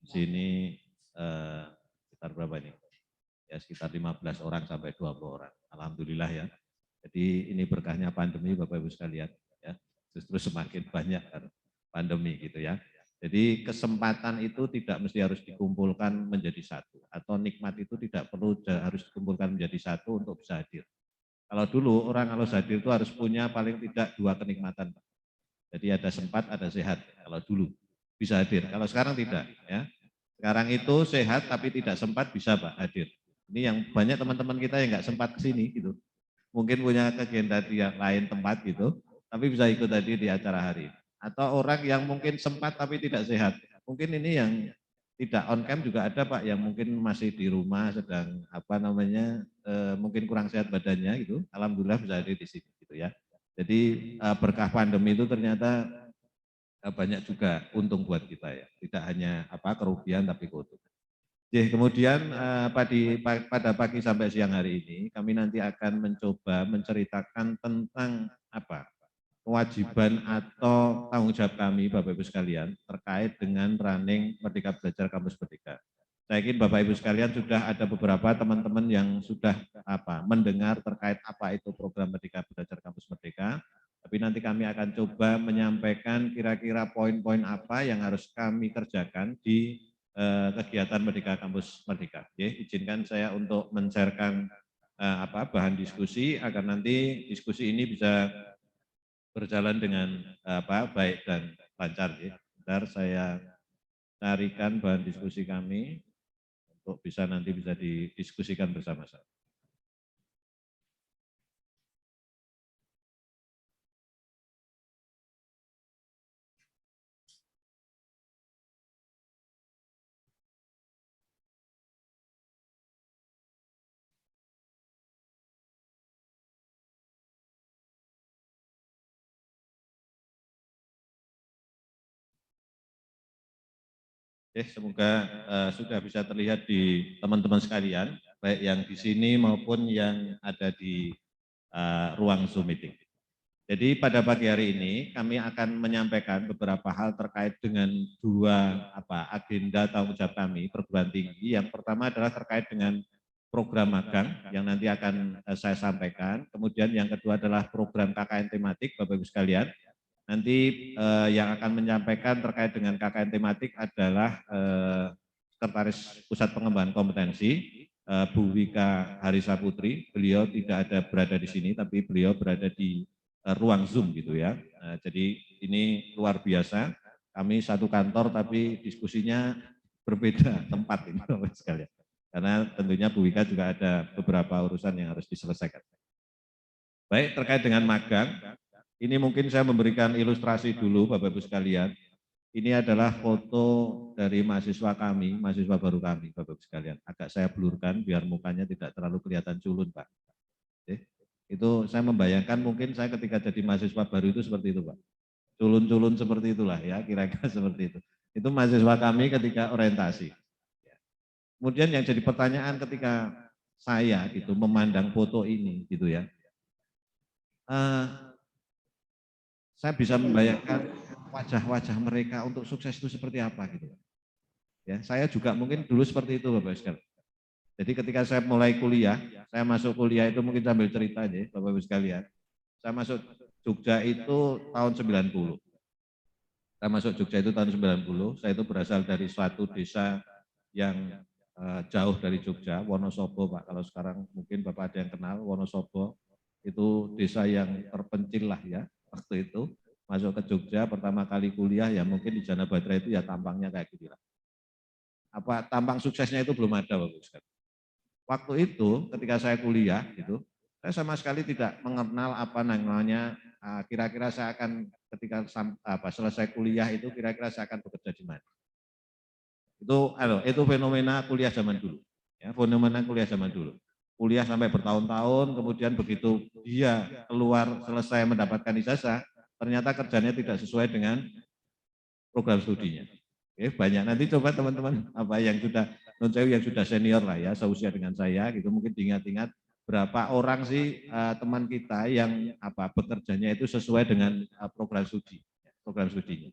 Di sini sekitar berapa nih? Ya sekitar 15 orang sampai 20 orang. Alhamdulillah ya. Jadi ini berkahnya pandemi Bapak Ibu sekalian ya. Justru semakin banyak pandemi gitu ya. Jadi kesempatan itu tidak mesti harus dikumpulkan menjadi satu atau nikmat itu tidak perlu harus dikumpulkan menjadi satu untuk bisa hadir. Kalau dulu orang kalau hadir itu harus punya paling tidak 2 kenikmatan. Jadi ada sempat, ada sehat. Kalau dulu bisa hadir. Kalau sekarang tidak ya. Sekarang itu sehat tapi tidak sempat bisa Pak hadir. Ini yang banyak teman-teman kita yang nggak sempat ke sini gitu. Mungkin punya kegiatan di lain tempat gitu, tapi bisa ikut tadi di acara hari. Atau orang yang mungkin sempat tapi tidak sehat. Mungkin ini yang tidak on cam juga ada Pak, yang mungkin masih di rumah sedang apa namanya mungkin kurang sehat badannya gitu. Alhamdulillah bisa hadir di sini gitu ya. Jadi berkah pandemi itu ternyata banyak juga untung buat kita ya. Tidak hanya apa kerugian tapi keuntungan. Jadi kemudian pada pagi sampai siang hari ini kami nanti akan mencoba menceritakan tentang apa kewajiban atau tanggung jawab kami Bapak Ibu sekalian terkait dengan running Merdeka Belajar Kampus Merdeka. Saya yakin Bapak Ibu sekalian sudah ada beberapa teman-teman yang sudah mendengar terkait apa itu program Merdeka Belajar Kampus Merdeka. Tapi nanti kami akan coba menyampaikan kira-kira poin-poin apa yang harus kami kerjakan di kegiatan Merdeka Kampus Merdeka. Izinkan saya untuk men-sharekan bahan diskusi agar nanti diskusi ini bisa berjalan dengan baik dan lancar. Bentar saya carikan bahan diskusi kami untuk bisa nanti bisa didiskusikan bersama-sama. Semoga sudah bisa terlihat di teman-teman sekalian, baik yang di sini maupun yang ada di ruang Zoom meeting. Jadi pada pagi hari ini kami akan menyampaikan beberapa hal terkait dengan dua agenda tanggung jawab kami perguruan tinggi. Yang pertama adalah terkait dengan program magang yang nanti akan saya sampaikan. Kemudian yang kedua adalah program KKN tematik Bapak Ibu sekalian. Nanti yang akan menyampaikan terkait dengan KKN tematik adalah Sekretaris Pusat Pengembangan Kompetensi Bu Wika Harisa Putri. Beliau tidak ada berada di sini, tapi beliau berada di ruang Zoom gitu ya. Jadi ini luar biasa. Kami satu kantor tapi diskusinya berbeda tempat ini Bapak sekalian. Karena tentunya Bu Wika juga ada beberapa urusan yang harus diselesaikan. Baik, terkait dengan magang, ini mungkin saya memberikan ilustrasi dulu Bapak Ibu sekalian. Ini adalah foto dari mahasiswa kami, mahasiswa baru kami Bapak Ibu sekalian. Agak saya blurkan biar mukanya tidak terlalu kelihatan culun Pak. Itu saya membayangkan mungkin saya ketika jadi mahasiswa baru itu seperti itu Pak. Culun-culun seperti itulah ya, kira-kira seperti itu. Itu mahasiswa kami ketika orientasi. Kemudian yang jadi pertanyaan ketika saya gitu memandang foto ini gitu ya. Saya bisa membayangkan wajah-wajah mereka untuk sukses itu seperti apa gitu. Ya, saya juga mungkin dulu seperti itu Bapak sekalian. Jadi ketika saya mulai kuliah, saya masuk kuliah itu mungkin sambil cerita aja Bapak Ibu sekalian. Saya masuk Jogja itu tahun 90. Saya masuk Jogja itu tahun 90, saya itu berasal dari suatu desa yang jauh dari Jogja, Wonosobo Pak. Kalau sekarang mungkin Bapak ada yang kenal Wonosobo, itu desa yang terpencil lah ya waktu itu. Masuk ke Jogja pertama kali kuliah ya mungkin di Jana Badra itu ya tampangnya kayak gitu lah. Tampang suksesnya itu belum ada Bapak sekali. Waktu itu ketika saya kuliah gitu, saya sama sekali tidak mengenal apa namanya kira-kira saya akan ketika selesai kuliah itu kira-kira saya akan bekerja di mana. Itu fenomena kuliah zaman dulu. Ya, fenomena kuliah zaman dulu. Kuliah sampai bertahun-tahun, kemudian begitu dia keluar selesai mendapatkan ijazah, ternyata kerjanya tidak sesuai dengan program studinya. Oke, banyak nanti coba teman-teman yang sudah senior lah ya, seusia dengan saya gitu, mungkin diingat-ingat berapa orang sih teman kita yang bekerjanya itu sesuai dengan program studinya.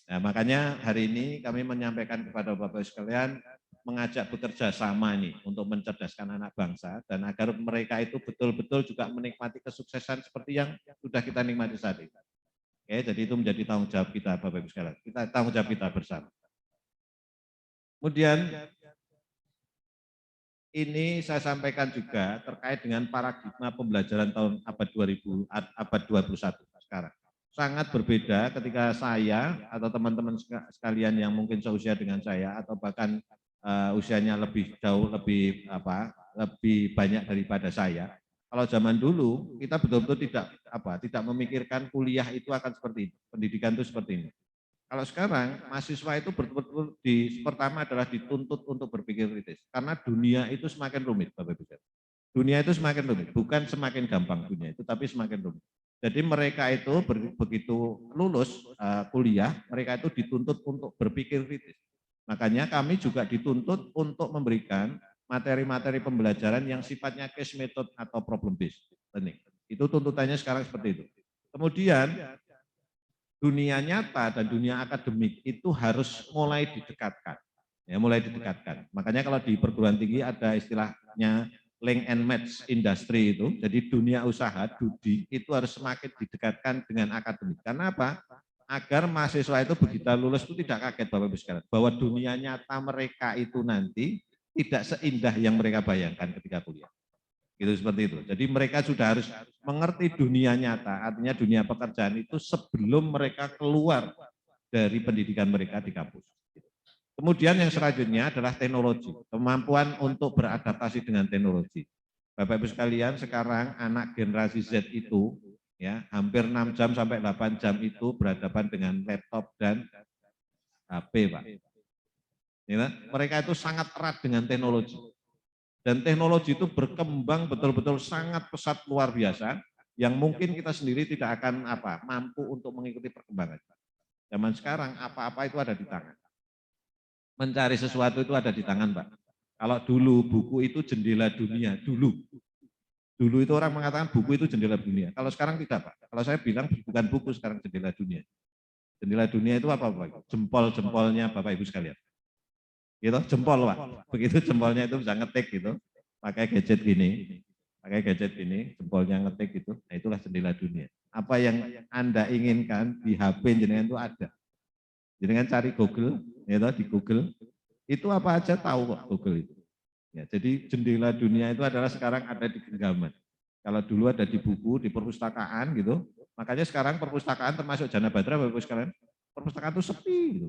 Nah, makanya hari ini kami menyampaikan kepada Bapak sekalian mengajak bekerja sama ini untuk mencerdaskan anak bangsa dan agar mereka itu betul-betul juga menikmati kesuksesan seperti yang sudah kita nikmati saat ini. Oke, jadi itu menjadi tanggung jawab kita Bapak Ibu sekalian. Kita tanggung jawab kita bersama. Kemudian ini saya sampaikan juga terkait dengan paradigma pembelajaran tahun abad 2000, abad 21 sekarang. Sangat berbeda ketika saya atau teman-teman sekalian yang mungkin seusia dengan saya atau bahkan usianya lebih jauh lebih banyak daripada saya. Kalau zaman dulu kita betul-betul tidak memikirkan kuliah itu akan seperti ini, pendidikan itu seperti ini. Kalau sekarang mahasiswa itu betul-betul pertama adalah dituntut untuk berpikir kritis karena dunia itu semakin rumit, Bapak Ibu. Dunia itu semakin rumit, bukan semakin gampang dunia itu, tapi semakin rumit. Jadi mereka itu begitu lulus kuliah, mereka itu dituntut untuk berpikir kritis. Makanya kami juga dituntut untuk memberikan materi-materi pembelajaran yang sifatnya case method atau problem based learning. Itu tuntutannya sekarang seperti itu. Kemudian dunia nyata dan dunia akademik itu harus mulai didekatkan. Ya, mulai didekatkan. Makanya kalau di perguruan tinggi ada istilahnya link and match industry itu. Jadi dunia usaha, DUDI, itu harus semakin didekatkan dengan akademik. Karena apa? Agar mahasiswa itu begitu lulus itu tidak kaget Bapak Ibu sekalian, bahwa dunia nyata mereka itu nanti tidak seindah yang mereka bayangkan ketika kuliah. Gitu seperti itu. Jadi mereka sudah harus mengerti dunia nyata, artinya dunia pekerjaan itu sebelum mereka keluar dari pendidikan mereka di kampus. Kemudian yang selanjutnya adalah teknologi, kemampuan untuk beradaptasi dengan teknologi. Bapak Ibu sekalian, sekarang anak generasi Z itu ya hampir 6 jam sampai 8 jam itu berhadapan dengan laptop dan HP, Pak. Ya, mereka itu sangat erat dengan teknologi. Dan teknologi itu berkembang betul-betul sangat pesat luar biasa, yang mungkin kita sendiri tidak akan mampu untuk mengikuti perkembangan. Zaman sekarang apa-apa itu ada di tangan. Mencari sesuatu itu ada di tangan, Pak. Kalau dulu buku itu jendela dunia, dulu itu orang mengatakan buku itu jendela dunia. Kalau sekarang tidak, Pak. Kalau saya bilang bukan buku sekarang jendela dunia. Jendela dunia itu apa, Pak? Jempol-jempolnya Bapak Ibu sekalian. Gitu, jempol, Pak. Begitu jempolnya itu bisa ngetik gitu, pakai gadget gini, jempolnya ngetik gitu. Nah, itulah jendela dunia. Apa yang Anda inginkan di HP jenengan itu ada. Jenengan cari Google, gitu, di Google, itu apa aja tahu kok Google itu. Ya, jadi jendela dunia itu adalah sekarang ada di genggaman. Kalau dulu ada di buku, di perpustakaan gitu, makanya sekarang perpustakaan termasuk Jana Badra, Bapak sekalian, perpustakaan itu sepi gitu.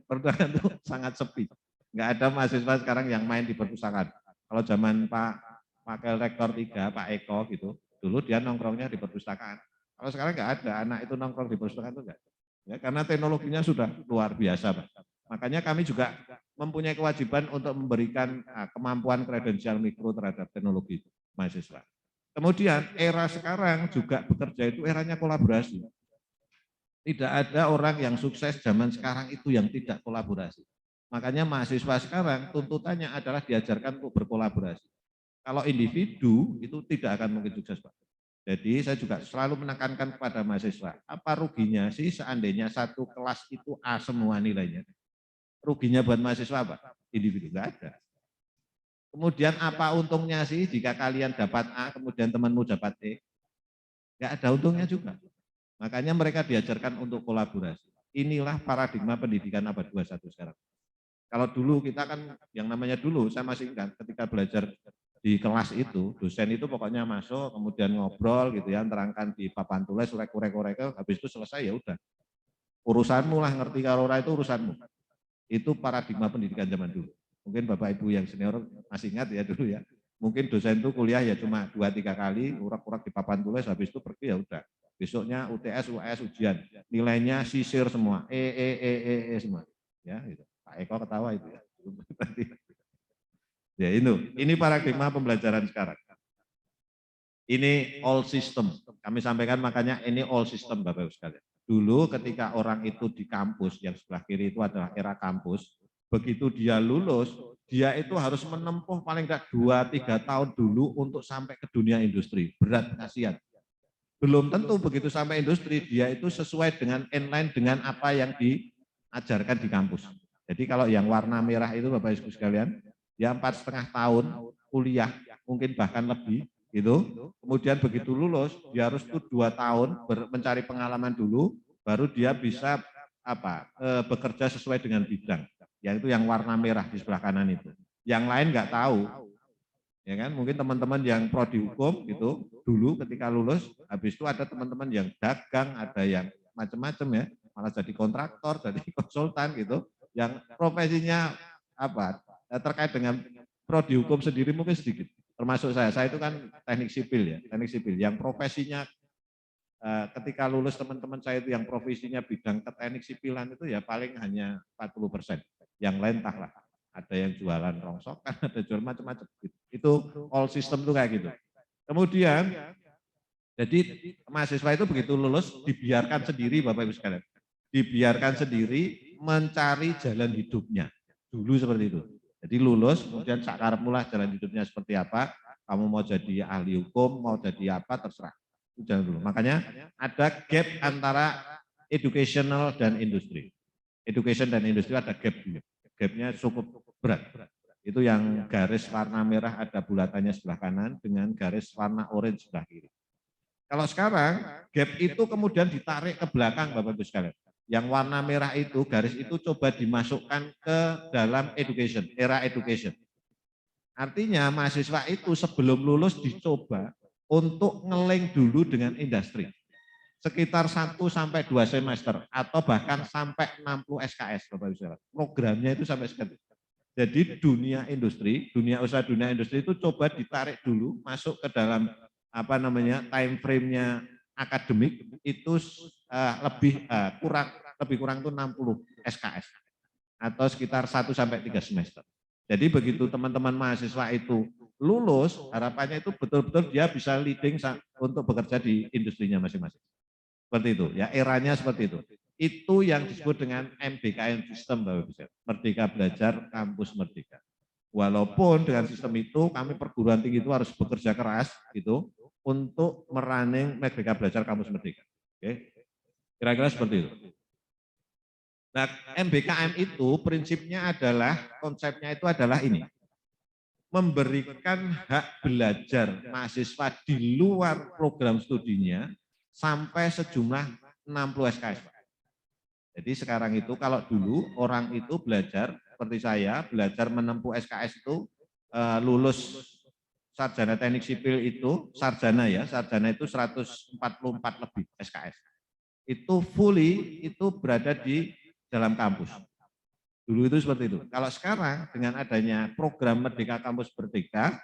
Perpustakaan itu sangat sepi. Nggak ada mahasiswa sekarang yang main di perpustakaan. Kalau zaman Pak Wakil Rektor 3, Pak Eko gitu, dulu dia nongkrongnya di perpustakaan. Kalau sekarang nggak ada, anak itu nongkrong di perpustakaan itu enggak. Ya, karena teknologinya sudah luar biasa, Pak. Makanya kami juga mempunyai kewajiban untuk memberikan kemampuan kredensial mikro terhadap teknologi itu, mahasiswa. Kemudian era sekarang juga bekerja itu eranya kolaborasi. Tidak ada orang yang sukses zaman sekarang itu yang tidak kolaborasi. Makanya mahasiswa sekarang tuntutannya adalah diajarkan untuk berkolaborasi. Kalau individu itu tidak akan mungkin sukses, Pak. Jadi saya juga selalu menekankan kepada mahasiswa, apa ruginya sih seandainya satu kelas itu A semua nilainya? Ruginya buat mahasiswa apa? Individu, enggak ada. Kemudian apa untungnya sih jika kalian dapat A, kemudian temanmu dapat E? Enggak ada untungnya juga. Makanya mereka diajarkan untuk kolaborasi. Inilah paradigma pendidikan abad 21 sekarang. Kalau dulu kita kan, yang namanya dulu, saya masih ingat ketika belajar di kelas itu, dosen itu pokoknya masuk, kemudian ngobrol gitu ya, terangkan di papan tulis, korek-korek, habis itu selesai ya udah. Urusanmu lah, ngerti kalau ora itu urusanmu. Itu paradigma pendidikan zaman dulu. Mungkin Bapak Ibu yang senior masih ingat ya dulu ya. Mungkin dosen itu kuliah ya cuma 2-3 kali, urak-urak di papan tulis, habis itu pergi ya udah. Besoknya UTS, UAS, ujian. Nilainya sisir semua, semua. Ya, gitu. Pak Eko ketawa itu ya. Ya ini paradigma pembelajaran sekarang. Ini all system. Kami sampaikan makanya ini all system Bapak Ibu sekalian. Dulu ketika orang itu di kampus, yang sebelah kiri itu adalah era kampus, begitu dia lulus, dia itu harus menempuh paling enggak 2-3 tahun dulu untuk sampai ke dunia industri. Berat, kasihan. Belum tentu begitu sampai industri, dia itu sesuai dengan inline dengan apa yang diajarkan di kampus. Jadi kalau yang warna merah itu Bapak Ibu sekalian, dia 4,5 tahun kuliah, mungkin bahkan lebih, gitu. Kemudian begitu lulus, dia harus tuh 2 tahun mencari pengalaman dulu, baru dia bisa bekerja sesuai dengan bidang, yaitu yang warna merah di sebelah kanan itu. Yang lain nggak tahu, ya kan? Mungkin teman-teman yang prodi hukum gitu dulu ketika lulus, habis itu ada teman-teman yang dagang, ada yang macam-macam ya, malah jadi kontraktor, jadi konsultan gitu, yang profesinya terkait dengan prodi hukum sendiri mungkin sedikit. Termasuk saya itu kan teknik sipil ya, teknik sipil yang profesinya ketika lulus teman-teman saya itu yang profesinya bidang ke teknik sipilan itu ya paling hanya 40%. Yang lain entahlah. Ada yang jualan rongsokan, ada jual macam-macam. Itu all system itu kayak gitu. Kemudian, jadi mahasiswa itu begitu lulus dibiarkan sendiri Bapak Ibu sekalian. Dibiarkan sendiri mencari jalan hidupnya. Dulu seperti itu. Jadi lulus, kemudian sakar mula jalan hidupnya seperti apa. Kamu mau jadi ahli hukum, mau jadi apa, terserah. Jangan dulu. Makanya ada gap antara educational dan industri. Education dan industri ada gap juga. Gapnya cukup berat. Itu yang garis warna merah ada bulatannya sebelah kanan dengan garis warna orange sebelah kiri. Kalau sekarang gap itu kemudian ditarik ke belakang Bapak Ibu sekalian. Yang warna merah itu garis itu coba dimasukkan ke dalam education, era education. Artinya mahasiswa itu sebelum lulus dicoba untuk ngeling dulu dengan industri. Sekitar 1-2 semester atau bahkan sampai 60 SKS Bapak Ibu. Programnya itu sampai sekian. Jadi dunia industri, dunia usaha dunia industri itu coba ditarik dulu masuk ke dalam time frame-nya akademik itu lebih kurang itu 60 SKS atau sekitar 1-3 semester. Jadi begitu teman-teman mahasiswa itu lulus, harapannya itu betul-betul dia bisa leading untuk bekerja di industrinya masing-masing. Seperti itu, ya eranya seperti itu. Itu yang disebut dengan MBKM sistem, Bapak Ibu. Merdeka Belajar Kampus Merdeka. Walaupun dengan sistem itu kami perguruan tinggi itu harus bekerja keras gitu untuk merunning Merdeka Belajar Kampus Merdeka. Oke. Kira-kira seperti itu. Nah, MBKM itu prinsipnya adalah, konsepnya itu adalah ini. Memberikan hak belajar mahasiswa di luar program studinya sampai sejumlah 60 SKS. Jadi sekarang itu kalau dulu orang itu belajar, seperti saya, belajar menempuh SKS itu lulus sarjana teknik sipil itu, sarjana itu 144 lebih SKS. Itu fully itu berada di dalam kampus. Dulu itu seperti itu. Kalau sekarang dengan adanya program Merdeka Kampus Merdeka,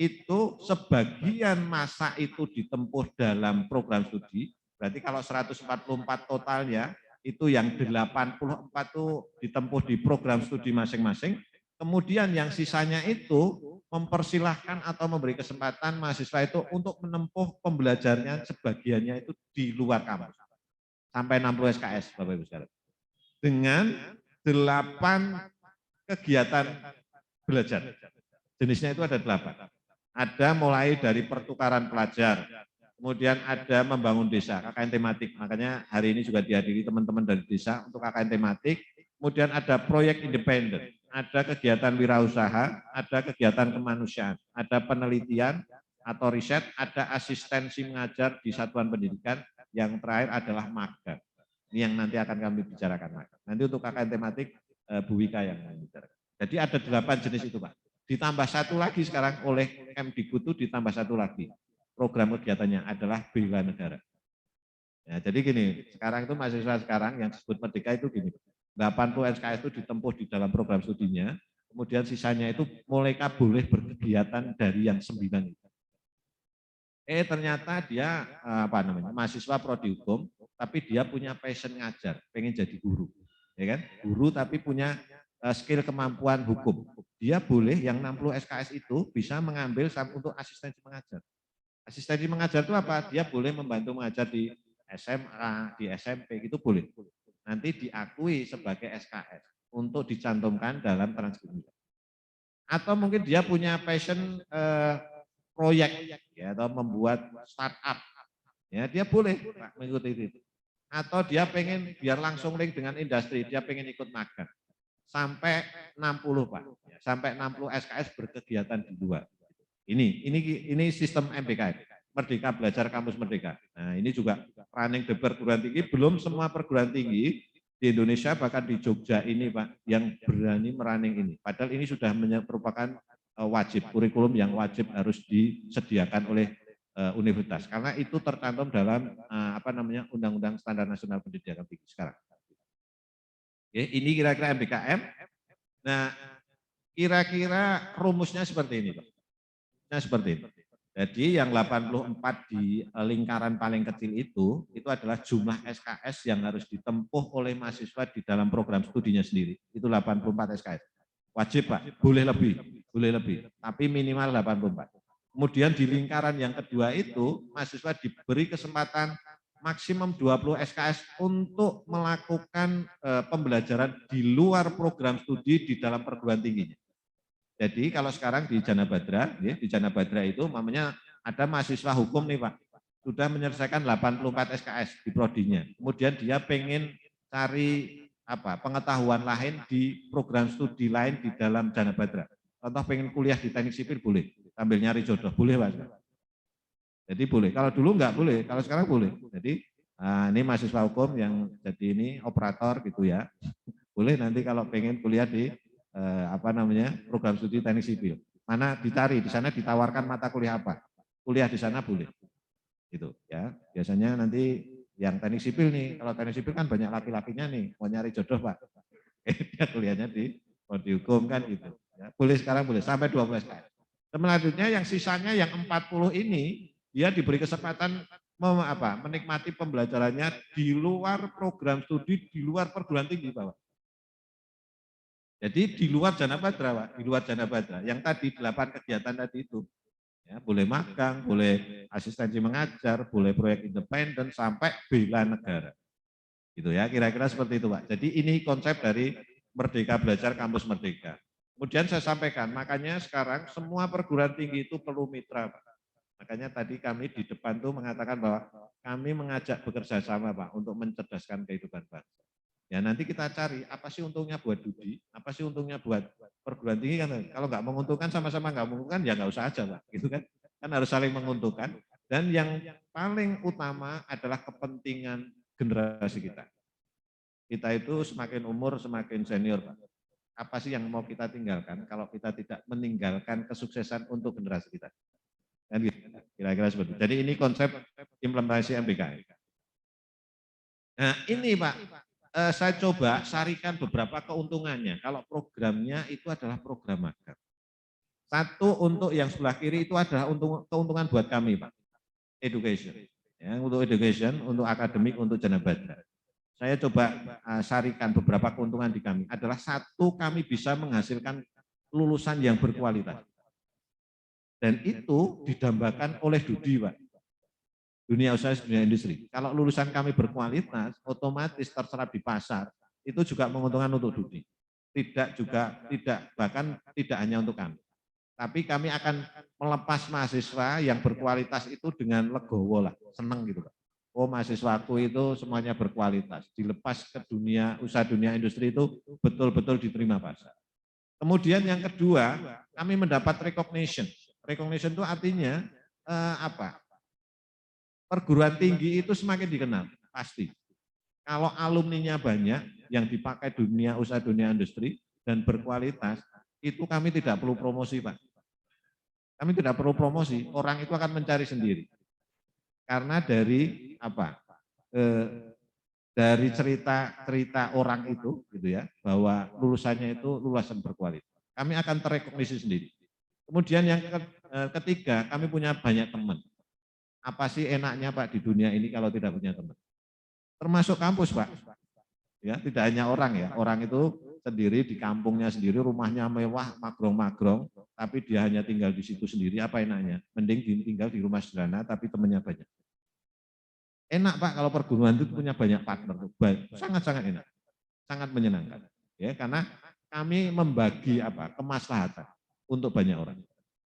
itu sebagian masa itu ditempuh dalam program studi, berarti kalau 144 totalnya, itu yang 84 itu ditempuh di program studi masing-masing, kemudian yang sisanya itu mempersilahkan atau memberi kesempatan mahasiswa itu untuk menempuh pembelajarannya sebagiannya itu di luar kampus. Sampai 60 SKS, Bapak Ibu sekalian. Dengan 8 kegiatan belajar. Jenisnya itu ada 8. Ada mulai dari pertukaran pelajar, kemudian ada membangun desa, KKN tematik. Makanya hari ini juga dihadiri teman-teman dari desa untuk KKN tematik. Kemudian ada proyek independen, ada kegiatan wirausaha, ada kegiatan kemanusiaan, ada penelitian atau riset, ada asistensi mengajar di satuan pendidikan, yang terakhir adalah magang. Ini yang nanti akan kami bicarakan. Nanti untuk KKN tematik, Bu Wika yang akan bicarakan. Jadi ada 8 jenis itu Pak. Ditambah satu lagi sekarang oleh Kemdikbud itu ditambah satu lagi. Program kegiatannya adalah bela negara. Ya, jadi gini, sekarang itu mahasiswa sekarang yang disebut Merdeka itu gini, 80 SKS itu ditempuh di dalam program studinya, kemudian sisanya itu mereka boleh berkegiatan dari yang 9 itu. Ternyata dia mahasiswa prodi hukum, tapi dia punya passion ngajar, pengen jadi guru, ya kan? Guru tapi punya skill kemampuan hukum. Dia boleh yang 60 SKS itu bisa mengambil untuk asistensi mengajar. Asistensi mengajar itu apa? Dia boleh membantu mengajar di SMA, di SMP, itu boleh. Nanti diakui sebagai SKS untuk dicantumkan dalam transkripsi. Atau mungkin dia punya passion proyek ya, atau membuat startup. ya dia boleh Pak, mengikuti itu. Atau dia pengen biar langsung link dengan industri, dia pengen ikut magang. Sampai 60 Pak, ya, sampai 60 SKS berkegiatan di luar. Ini sistem MBKM, Merdeka Belajar Kampus Merdeka. Nah ini juga running the perguruan tinggi, belum semua perguruan tinggi di Indonesia bahkan di Jogja ini Pak yang berani merunning ini. Padahal ini sudah merupakan wajib, kurikulum yang wajib harus disediakan oleh universitas karena itu tercantum dalam Undang-Undang Standar Nasional Pendidikan Tinggi sekarang. Oke, ini kira-kira MBKM. Nah, kira-kira rumusnya seperti ini, Pak. Nah, seperti ini. Jadi yang 84 di lingkaran paling kecil itu adalah jumlah SKS yang harus ditempuh oleh mahasiswa di dalam program studinya sendiri. Itu 84 SKS. Wajib Pak, boleh lebih, tapi minimal 84. Kemudian di lingkaran yang kedua itu mahasiswa diberi kesempatan maksimum 20 SKS untuk melakukan pembelajaran di luar program studi di dalam perguruan tingginya. Jadi kalau sekarang di Janabadra, ya, di Janabadra itu namanya ada mahasiswa hukum nih Pak, sudah menyelesaikan 84 SKS di prodinya. Kemudian dia pengen cari pengetahuan lain di program studi lain di dalam Janabadra. Contoh pengen kuliah di teknik sipil boleh, sambil nyari jodoh boleh Pak. Jadi boleh. Kalau dulu enggak boleh, kalau sekarang boleh. Jadi ini mahasiswa hukum yang jadi ini operator gitu ya. Boleh nanti kalau pengen kuliah di program studi teknik sipil. Mana dicari, di sana ditawarkan mata kuliah apa. Kuliah di sana boleh. Gitu ya. Biasanya nanti yang teknik sipil nih, kalau teknik sipil kan banyak laki-lakinya nih, mau nyari jodoh Pak. Dia kuliahnya di hukum kan gitu. Ya, boleh sekarang boleh sampai 12 kali. Selanjutnya yang sisanya yang 40 ini dia diberi kesempatan menikmati pembelajarannya di luar program studi, di luar perguruan tinggi Pak. Jadi di luar Janabadra Pak, di luar Janabadra. Yang tadi 8 kegiatan tadi itu. Ya, boleh magang, boleh asistensi mengajar, boleh proyek independen sampai bela negara. Gitu ya, kira-kira seperti itu Pak. Jadi ini konsep dari Merdeka Belajar Kampus Merdeka. Kemudian saya sampaikan, makanya sekarang semua perguruan tinggi itu perlu mitra Pak. Makanya tadi kami di depan tuh mengatakan bahwa kami mengajak bekerja sama Pak untuk mencerdaskan kehidupan bangsa. Ya nanti kita cari apa sih untungnya buat Dudi, apa sih untungnya buat perguruan tinggi kan. Kalau nggak menguntungkan sama-sama nggak menguntungkan ya nggak usah aja Pak, gitu kan. Kan harus saling menguntungkan. Dan yang paling utama adalah kepentingan generasi kita. Kita itu semakin umur semakin senior Pak. Apa sih yang mau kita tinggalkan kalau kita tidak meninggalkan kesuksesan untuk generasi kita? Kan kira-kira seperti itu. Jadi ini konsep implementasi MBKM. Nah ini Pak, saya coba sarikan beberapa keuntungannya. Kalau programnya itu adalah program magang. Satu untuk yang sebelah kiri itu adalah keuntungan buat kami Pak, education. Ya, untuk education, untuk akademik, untuk Janabadra. Saya coba sarikan beberapa keuntungan di kami. Adalah satu, kami bisa menghasilkan lulusan yang berkualitas. Dan itu didambakan oleh Dudi, Pak. Dunia usaha, dunia industri. Kalau lulusan kami berkualitas, otomatis terserap di pasar. Itu juga menguntungkan untuk Dudi. Bahkan tidak hanya untuk kami. Tapi kami akan melepas mahasiswa yang berkualitas itu dengan legowo lah, seneng gitu Pak. Oh mahasiswaku itu semuanya berkualitas, dilepas ke dunia usaha, dunia industri itu betul-betul diterima pasar. Kemudian yang kedua, kami mendapat recognition. Recognition itu artinya perguruan tinggi itu semakin dikenal, pasti. Kalau alumninya banyak, yang dipakai dunia usaha, dunia industri, dan berkualitas, itu kami tidak perlu promosi Pak. Kami tidak perlu promosi, orang itu akan mencari sendiri. Karena dari dari cerita orang itu gitu ya, bahwa lulusannya itu lulusan berkualitas. Kami akan terekognisi sendiri. Kemudian yang ketiga, kami punya banyak teman. Apa sih enaknya Pak di dunia ini kalau tidak punya teman? Termasuk kampus Pak. Ya, tidak hanya orang ya, orang itu sendiri di kampungnya sendiri, rumahnya mewah, magrong-magrong, tapi dia hanya tinggal di situ sendiri, apa enaknya? Mending tinggal di rumah sederhana tapi temannya banyak. Enak Pak kalau perguruan itu punya banyak partner, sangat-sangat enak, sangat menyenangkan. Ya, karena kami membagi kemaslahatan untuk banyak orang.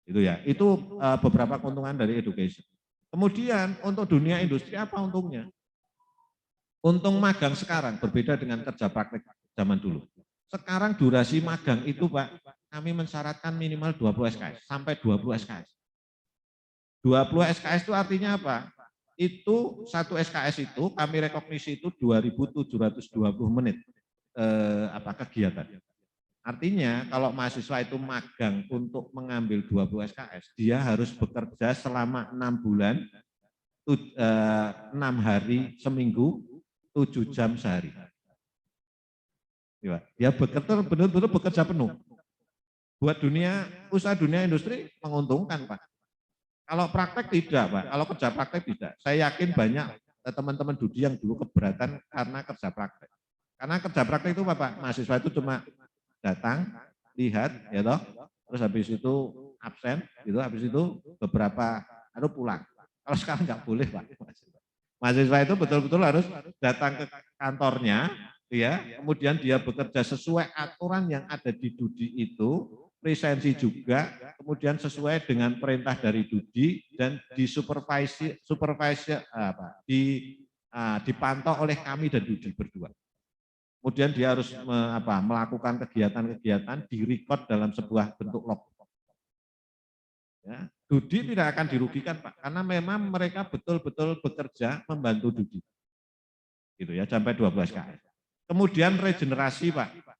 Itu ya, itu beberapa keuntungan dari education. Kemudian untuk dunia industri apa untungnya? Untung magang sekarang berbeda dengan kerja praktek zaman dulu. Sekarang durasi magang itu Pak, kami mensyaratkan minimal 20 SKS, sampai 20 SKS. 20 SKS itu artinya apa? Itu satu SKS itu kami rekognisi itu 2.720 menit kegiatan. Artinya kalau mahasiswa itu magang untuk mengambil 20 SKS, dia harus bekerja selama 6 bulan, 6 hari seminggu, 7 jam sehari. Dia benar-benar bekerja penuh. Buat dunia usaha, dunia industri menguntungkan Pak. Kalau praktek tidak Pak, kalau kerja praktek tidak. Saya yakin banyak teman-teman Dudi yang dulu keberatan karena kerja praktek. Karena kerja praktek itu Pak, mahasiswa itu cuma datang, lihat, ya toh, terus habis itu absen, gitu, habis itu beberapa pulang. Kalau sekarang nggak boleh Pak. Mahasiswa itu betul-betul harus datang ke kantornya, ya, kemudian dia bekerja sesuai aturan yang ada di Dudi itu, presensi juga, kemudian sesuai dengan perintah dari Dudi dan dipantau oleh kami dan Dudi berdua. Kemudian dia harus melakukan kegiatan-kegiatan direcord dalam sebuah bentuk log. Ya, Dudi tidak akan dirugikan Pak, karena memang mereka betul-betul bekerja membantu Dudi. Gitu ya, sampai 12 KS. Kemudian regenerasi Pak.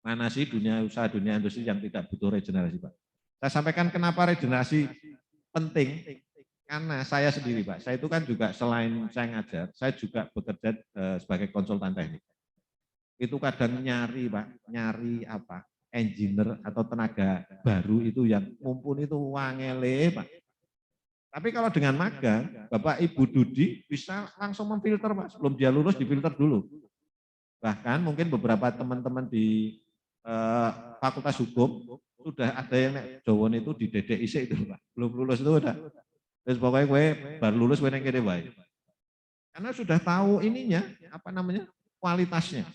Mana sih dunia usaha, dunia industri yang tidak butuh regenerasi Pak? Saya sampaikan kenapa regenerasi penting, karena saya sendiri Pak, saya itu kan juga selain saya ngajar, saya juga bekerja sebagai konsultan teknik. Itu kadang nyari Pak, nyari engineer atau tenaga baru itu yang mumpuni itu wangele Pak. Tapi kalau dengan magang, Bapak Ibu Dudi bisa langsung memfilter Pak, sebelum dia lulus difilter dulu. Bahkan mungkin beberapa teman-teman di Fakultas Hukum sudah ada yang Jawon itu di DDIC itu Pak, belum lulus itu udah. Terus pokoknya gue baru lulus gue yang kira baik. Karena sudah tahu ininya, kualitasnya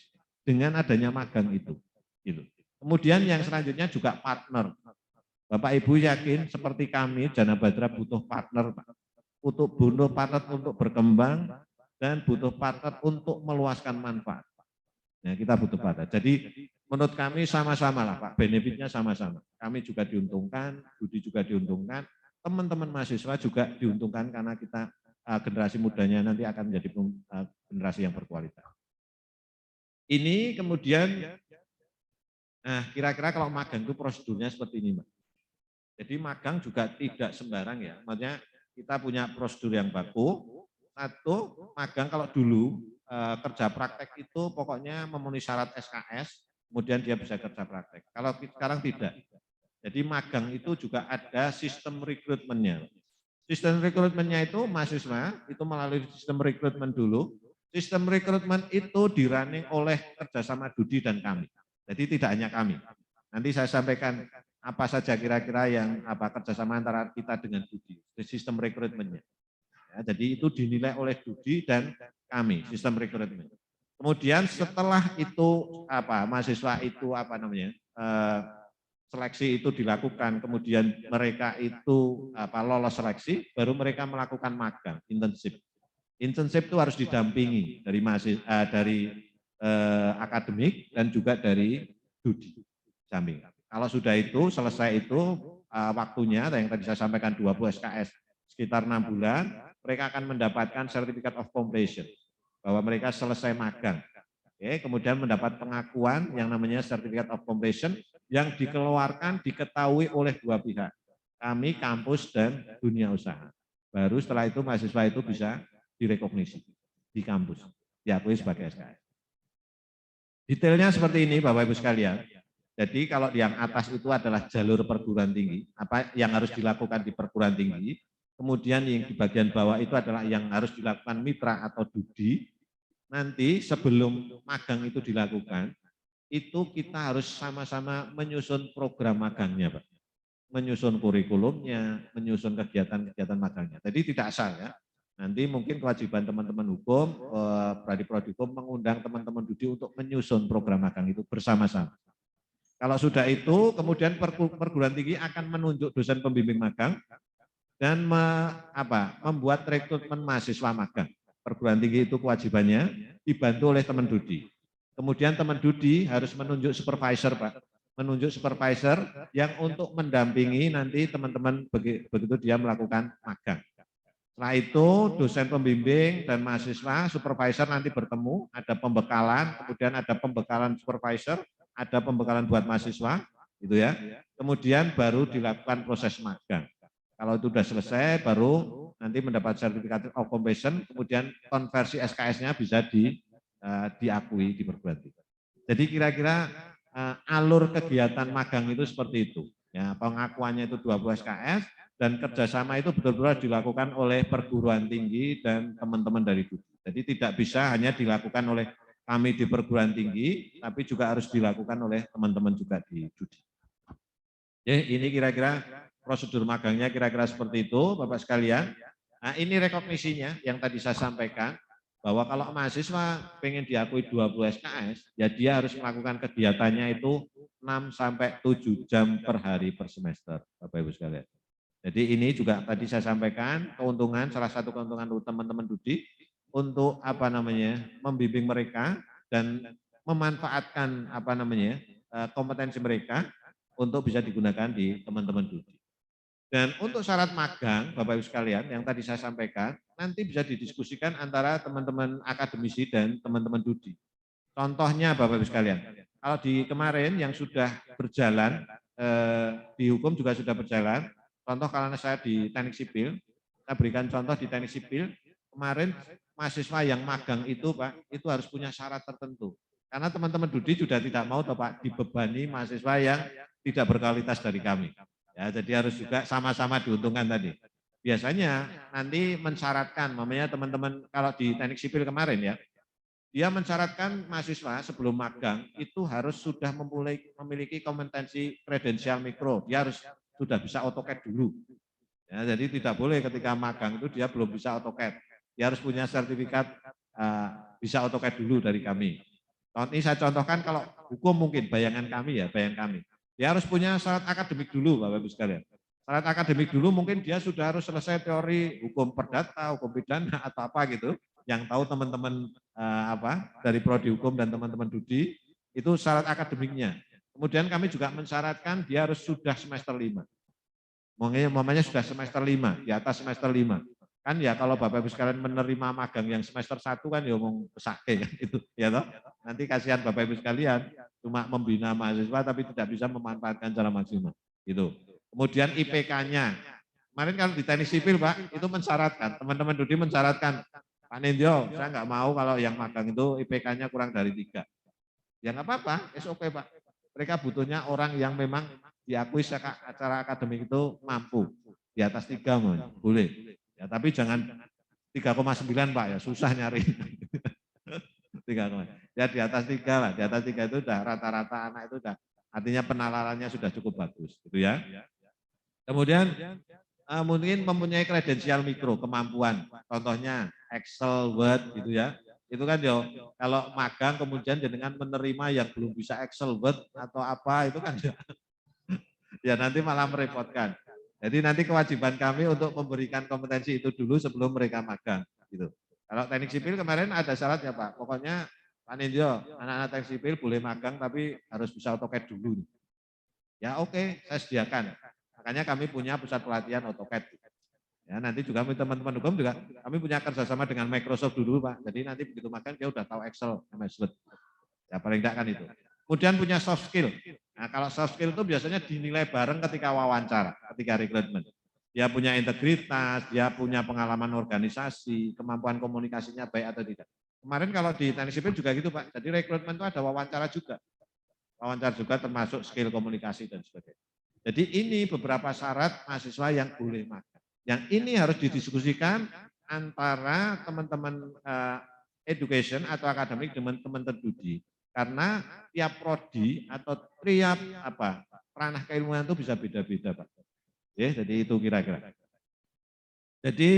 dengan adanya magang itu. Gitu. Kemudian yang selanjutnya juga partner. Bapak Ibu yakin seperti kami, Jana Badra butuh partner, Pak. Butuh partner untuk berkembang dan butuh partner untuk meluaskan manfaat. Nah, kita butuh partner. Jadi menurut kami sama-sama lah Pak, benefitnya sama-sama. Kami juga diuntungkan, Budi juga diuntungkan, teman-teman mahasiswa juga diuntungkan karena kita generasi mudanya nanti akan menjadi generasi yang berkualitas. Ini kemudian, nah kira-kira kalau magang itu prosedurnya seperti ini Mbak. Jadi magang juga tidak sembarang ya, maksudnya kita punya prosedur yang baku. Satu, magang kalau dulu kerja praktek itu pokoknya memenuhi syarat SKS, kemudian dia bisa kerja praktek. Kalau sekarang tidak. Jadi magang itu juga ada sistem rekrutmennya. Sistem rekrutmennya itu mahasiswa itu melalui sistem rekrutmen dulu. Sistem rekrutmen itu dirunning oleh kerjasama Dudi dan kami. Jadi tidak hanya kami. Nanti saya sampaikan apa saja kira-kira yang kerjasama antara kita dengan Dudi, sistem rekrutmennya. Ya, jadi itu dinilai oleh Dudi dan kami, sistem rekrutmen. Kemudian setelah itu mahasiswa itu seleksi itu dilakukan, kemudian mereka itu lolos seleksi, baru mereka melakukan magang, internship. Internship itu harus didampingi dari akademik dan juga dari Dudi samping. Kalau sudah itu selesai itu waktunya yang tadi saya sampaikan 20 SKS sekitar 6 bulan, mereka akan mendapatkan Certificate of Completion bahwa mereka selesai magang. Oke, kemudian mendapat pengakuan yang namanya Certificate of Completion yang dikeluarkan diketahui oleh dua pihak, kami kampus dan dunia usaha. Baru setelah itu mahasiswa itu bisa direkognisi di kampus, diakui sebagai SKS. Detailnya seperti ini Bapak Ibu sekalian. Jadi kalau yang atas itu adalah jalur perguruan tinggi, apa yang harus dilakukan di perguruan tinggi. Kemudian yang di bagian bawah itu adalah yang harus dilakukan mitra atau Dudi. Nanti sebelum magang itu dilakukan, itu kita harus sama-sama menyusun program magangnya, Pak. Menyusun kurikulumnya, menyusun kegiatan-kegiatan magangnya. Jadi tidak asal ya. Nanti mungkin kewajiban teman-teman hukum, prodi hukum mengundang teman-teman Dudi untuk menyusun program magang itu bersama-sama. Kalau sudah itu, kemudian perguruan tinggi akan menunjuk dosen pembimbing magang dan membuat rekrutmen mahasiswa magang. Perguruan tinggi itu kewajibannya dibantu oleh teman Dudi. Kemudian teman Dudi harus menunjuk supervisor, Pak. Menunjuk supervisor yang untuk mendampingi nanti teman-teman begitu dia melakukan magang. Setelah itu dosen pembimbing dan mahasiswa, supervisor nanti bertemu, ada pembekalan, kemudian ada pembekalan supervisor, ada pembekalan buat mahasiswa, gitu ya. Kemudian baru dilakukan proses magang. Kalau itu sudah selesai, baru nanti mendapat sertifikat of completion, kemudian konversi SKS-nya bisa diakui di perguruan tinggi. Jadi kira-kira alur kegiatan magang itu seperti itu. Ya, pengakuannya itu 20 SKS, dan kerjasama itu betul-betul dilakukan oleh perguruan tinggi dan teman-teman dari Dudi. Jadi tidak bisa hanya dilakukan oleh kami di perguruan tinggi, tapi juga harus dilakukan oleh teman-teman juga di Dudi. Ini kira-kira prosedur magangnya kira-kira seperti itu, Bapak sekalian. Nah, ini rekognisinya yang tadi saya sampaikan, bahwa kalau mahasiswa pengen diakui 20 SKS, ya dia harus melakukan kegiatannya itu 6-7 jam per hari per semester, Bapak Ibu sekalian. Jadi ini juga tadi saya sampaikan keuntungan, salah satu keuntungan teman-teman Dudi untuk membimbing mereka dan memanfaatkan kompetensi mereka untuk bisa digunakan di teman-teman Dudi. Dan untuk syarat magang, Bapak Ibu sekalian, yang tadi saya sampaikan, nanti bisa didiskusikan antara teman-teman akademisi dan teman-teman Dudi. Contohnya Bapak Ibu sekalian, kalau di kemarin yang sudah berjalan, di hukum juga sudah berjalan, contoh kalau saya di teknik sipil, saya berikan contoh di teknik sipil, kemarin mahasiswa yang magang itu Pak, itu harus punya syarat tertentu. Karena teman-teman Dudi sudah tidak mau Pak dibebani mahasiswa yang tidak berkualitas dari kami. Ya, jadi harus juga sama-sama diuntungkan tadi. Biasanya nanti mensyaratkan, namanya teman-teman kalau di teknik sipil kemarin ya, dia mensyaratkan mahasiswa sebelum magang itu harus sudah memiliki kompetensi kredensial mikro. Dia harus sudah bisa AutoCAD dulu. Ya, jadi tidak boleh ketika magang itu dia belum bisa AutoCAD. Dia harus punya sertifikat bisa AutoCAD dulu dari kami. Ini saya contohkan kalau hukum mungkin bayangan kami. Dia harus punya syarat akademik dulu, Bapak Ibu sekalian. Syarat akademik dulu mungkin dia sudah harus selesai teori hukum perdata, hukum pidana atau apa gitu. Yang tahu teman-teman dari prodi hukum dan teman-teman Dudi itu syarat akademiknya. Kemudian kami juga mensyaratkan dia harus sudah semester 5. Momennya sudah semester 5, di atas semester 5. Kan ya kalau Bapak Ibu sekalian menerima magang yang semester 1 kan ya ngomong pesake kan itu ya toh. Nanti kasihan Bapak Ibu sekalian cuma membina mahasiswa tapi tidak bisa memanfaatkan secara maksimal. Gitu. Kemudian IPK-nya. Kemarin kalau di teknik sipil Pak, itu mensyaratkan, teman-teman Dudi mensyaratkan, Pak Nindyo, saya nggak mau kalau yang magang itu IPK-nya kurang dari 3. Ya nggak apa-apa, SOP Pak. Mereka butuhnya orang yang memang diakui secara akademik itu mampu. Di atas 3 boleh. Ya, tapi jangan 3,9 Pak ya, susah nyari. 3, ya di atas 3 lah, di atas 3 itu udah rata-rata anak itu udah artinya penalarannya sudah cukup bagus, gitu ya. Kemudian mungkin mempunyai kredensial mikro, kemampuan, contohnya Excel, Word, gitu ya. Itu kan ya kalau magang kemudian dengan menerima yang belum bisa Excel, Word atau apa itu kan ya nanti malah merepotkan. Jadi nanti kewajiban kami untuk memberikan kompetensi itu dulu sebelum mereka magang. Gitu. Kalau teknik sipil kemarin ada syaratnya Pak, pokoknya Pak Nindyo, anak-anak teknik sipil boleh magang tapi harus bisa AutoCAD dulu. Ya oke, saya sediakan. Makanya kami punya pusat pelatihan AutoCAD. Ya nanti juga teman-teman hukum juga kami punya kerjasama dengan Microsoft dulu Pak. Jadi nanti begitu magang dia udah tahu Excel, MS Word. Ya paling tidak kan itu. Kemudian punya soft skill. Nah, kalau soft skill itu biasanya dinilai bareng ketika wawancara, ketika rekrutmen. Dia punya integritas, dia punya pengalaman organisasi, kemampuan komunikasinya baik atau tidak. Kemarin kalau di teknik sipil juga gitu Pak. Jadi rekrutmen itu ada wawancara juga. Wawancara juga termasuk skill komunikasi dan sebagainya. Jadi ini beberapa syarat mahasiswa yang boleh magang. Yang ini harus didiskusikan antara teman-teman education atau akademik dengan teman-teman Dudi. Karena tiap prodi atau tiap ranah keilmuan itu bisa beda-beda Pak. Ya, jadi itu kira-kira. Jadi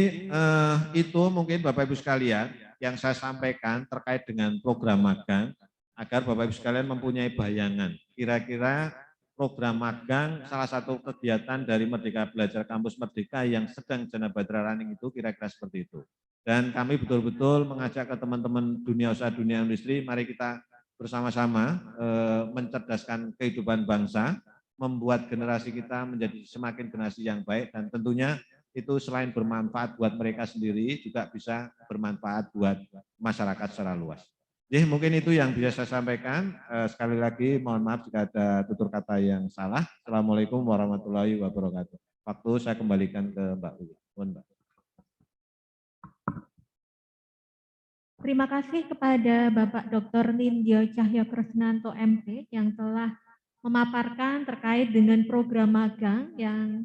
itu mungkin Bapak Ibu sekalian yang saya sampaikan terkait dengan program magang agar Bapak Ibu sekalian mempunyai bayangan. Kira-kira program magang, salah satu kegiatan dari Merdeka Belajar Kampus Merdeka yang sedang Jana Badra running itu kira-kira seperti itu. Dan kami betul-betul mengajak ke teman-teman dunia usaha, dunia industri, mari kita bersama-sama mencerdaskan kehidupan bangsa, membuat generasi kita menjadi semakin generasi yang baik, dan tentunya itu selain bermanfaat buat mereka sendiri, juga bisa bermanfaat buat masyarakat secara luas. Jadi mungkin itu yang bisa saya sampaikan. Sekali lagi mohon maaf jika ada tutur kata yang salah. Assalamualaikum warahmatullahi wabarakatuh. Waktu saya kembalikan ke Mbak Wiwi. Mohon Mbak. Terima kasih kepada Bapak Dr. Nindyo Cahyokresnanto MP yang telah memaparkan terkait dengan program magang yang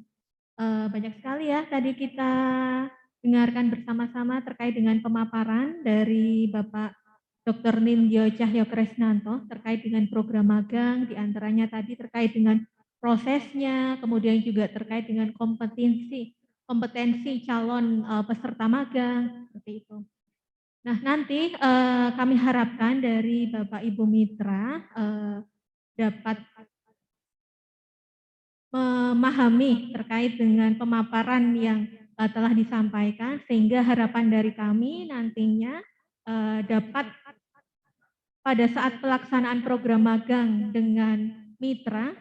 banyak sekali ya tadi kita dengarkan bersama-sama terkait dengan pemaparan dari Bapak Dr. Nindyo Cahyokresnanto terkait dengan program magang, diantaranya tadi terkait dengan prosesnya, kemudian juga terkait dengan kompetensi calon peserta magang, seperti itu. Nah, nanti kami harapkan dari Bapak Ibu Mitra dapat memahami terkait dengan pemaparan yang telah disampaikan, sehingga harapan dari kami nantinya dapat pada saat pelaksanaan program magang dengan mitra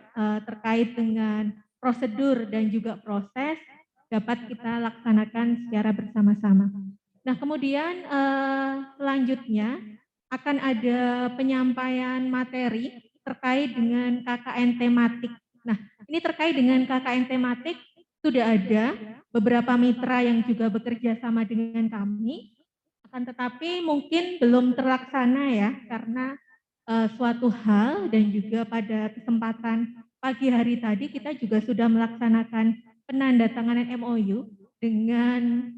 terkait dengan prosedur dan juga proses dapat kita laksanakan secara bersama-sama. Nah, kemudian selanjutnya akan ada penyampaian materi terkait dengan KKN tematik. Nah, ini terkait dengan KKN tematik sudah ada beberapa mitra yang juga bekerja sama dengan kami, akan tetapi mungkin belum terlaksana ya, karena suatu hal dan juga pada kesempatan pagi hari tadi kita juga sudah melaksanakan penandatanganan MOU dengan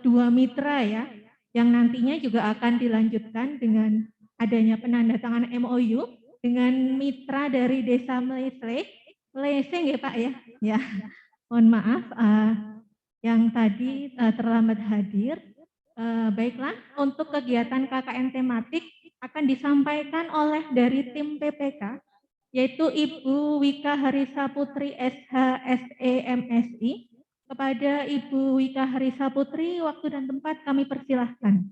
dua mitra ya, yang nantinya juga akan dilanjutkan dengan adanya penandatanganan MOU dengan mitra dari Desa Meleseng ya Pak ya. Ya, mohon maaf yang tadi terlambat hadir. Baiklah, untuk kegiatan KKN tematik akan disampaikan oleh dari tim PPK, yaitu Ibu Wika Harisa Putri SHSE-MSI. Kepada Ibu Wika Harisa Putri, waktu dan tempat kami persilahkan.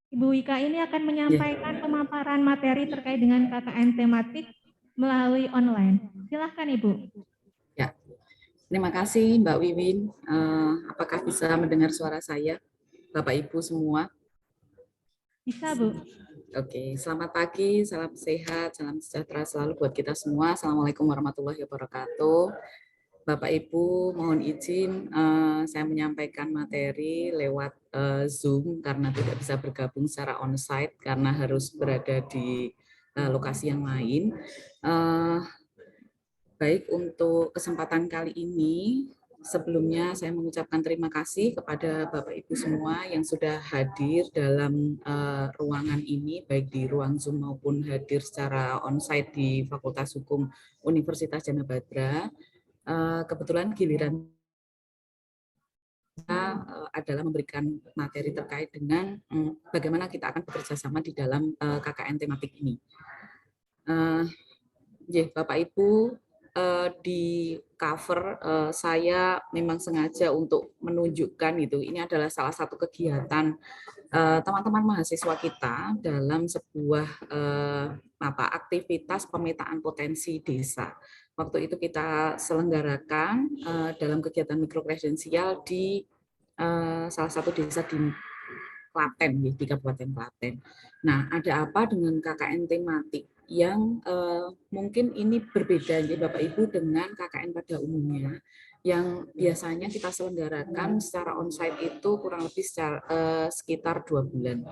Ibu Wika ini akan menyampaikan pemaparan materi terkait dengan KKN tematik melalui online. Silahkan Ibu. Ya, terima kasih Mbak Wiwin. Apakah bisa mendengar suara saya, Bapak Ibu semua? Bisa Bu. Oke, selamat pagi, salam sehat, salam sejahtera selalu buat kita semua. Assalamualaikum warahmatullahi wabarakatuh. Bapak Ibu, mohon izin saya menyampaikan materi lewat Zoom karena tidak bisa bergabung secara onsite karena harus berada di lokasi yang lain. Baik, untuk kesempatan kali ini, sebelumnya saya mengucapkan terima kasih kepada Bapak Ibu semua yang sudah hadir dalam ruangan ini, baik di ruang Zoom maupun hadir secara onsite di Fakultas Hukum Universitas Jana Badra. Kebetulan giliran adalah memberikan materi terkait dengan bagaimana kita akan bekerja sama di dalam KKN tematik ini. Bapak Ibu, di cover saya memang sengaja untuk menunjukkan itu. Ini adalah salah satu kegiatan teman-teman mahasiswa kita dalam sebuah aktivitas pemetaan potensi desa. Waktu itu kita selenggarakan dalam kegiatan mikrokredensial di salah satu desa di Klaten, di Kabupaten Klaten. Nah, ada apa dengan KKN tematik yang mungkin ini berbeda ya Bapak Ibu dengan KKN pada umumnya, yang biasanya kita selenggarakan secara onsite itu kurang lebih sekitar 2 bulan.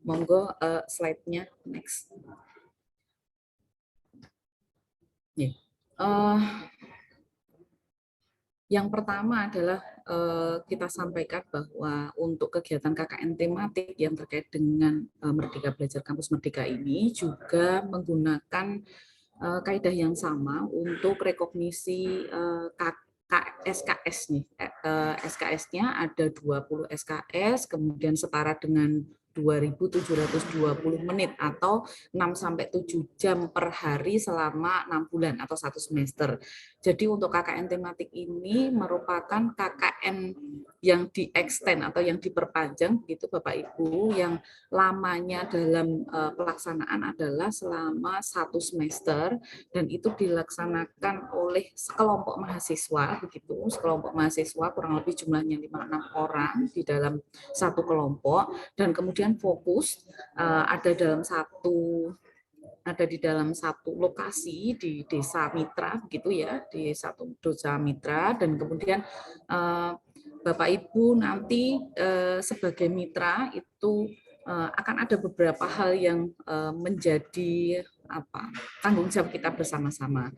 Monggo slide-nya next. Yang pertama adalah kita sampaikan bahwa untuk kegiatan KKN tematik yang terkait dengan Merdeka Belajar Kampus Merdeka ini juga menggunakan kaidah yang sama untuk rekognisi SKS nih. SKS-nya ada 20 SKS, kemudian setara dengan 2.720 menit atau 6-7 jam per hari selama 6 bulan atau 1 semester. Jadi untuk KKN tematik ini merupakan KKN yang di-extend atau yang diperpanjang gitu Bapak Ibu, yang lamanya dalam pelaksanaan adalah selama 1 semester dan itu dilaksanakan oleh sekelompok mahasiswa begitu, sekelompok mahasiswa kurang lebih jumlahnya 5-6 orang di dalam satu kelompok, dan kemudian fokus ada di dalam satu lokasi di desa mitra begitu ya, di satu desa mitra, dan kemudian Bapak Ibu nanti sebagai mitra itu akan ada beberapa hal yang menjadi tanggung jawab kita bersama-sama.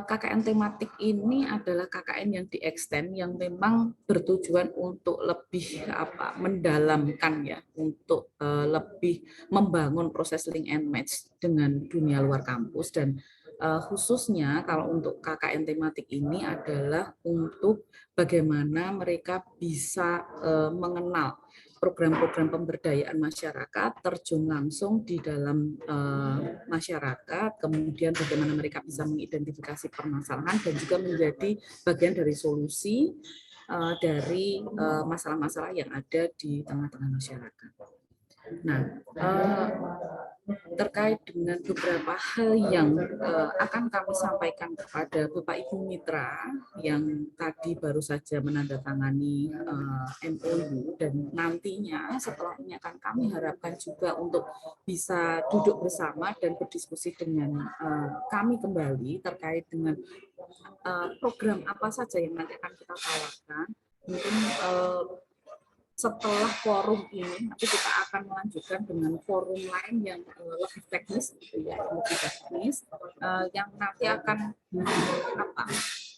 KKN tematik ini adalah KKN yang di-extend yang memang bertujuan untuk lebih mendalamkan ya, untuk lebih membangun proses link and match dengan dunia luar kampus, dan khususnya kalau untuk KKN tematik ini adalah untuk bagaimana mereka bisa mengenal program-program pemberdayaan masyarakat, terjun langsung di dalam masyarakat, kemudian bagaimana mereka bisa mengidentifikasi permasalahan dan juga menjadi bagian dari solusi dari masalah-masalah yang ada di tengah-tengah masyarakat. Nah, terkait dengan beberapa hal yang akan kami sampaikan kepada Bapak Ibu Mitra yang tadi baru saja menandatangani MOU, dan nantinya setelahnya akan kami harapkan juga untuk bisa duduk bersama dan berdiskusi dengan kami kembali terkait dengan program apa saja yang nanti akan kita tawarkan. Mungkin setelah forum ini, nanti kita akan melanjutkan dengan forum lain yang lebih teknis, gitu ya, lebih teknis, yang nanti akan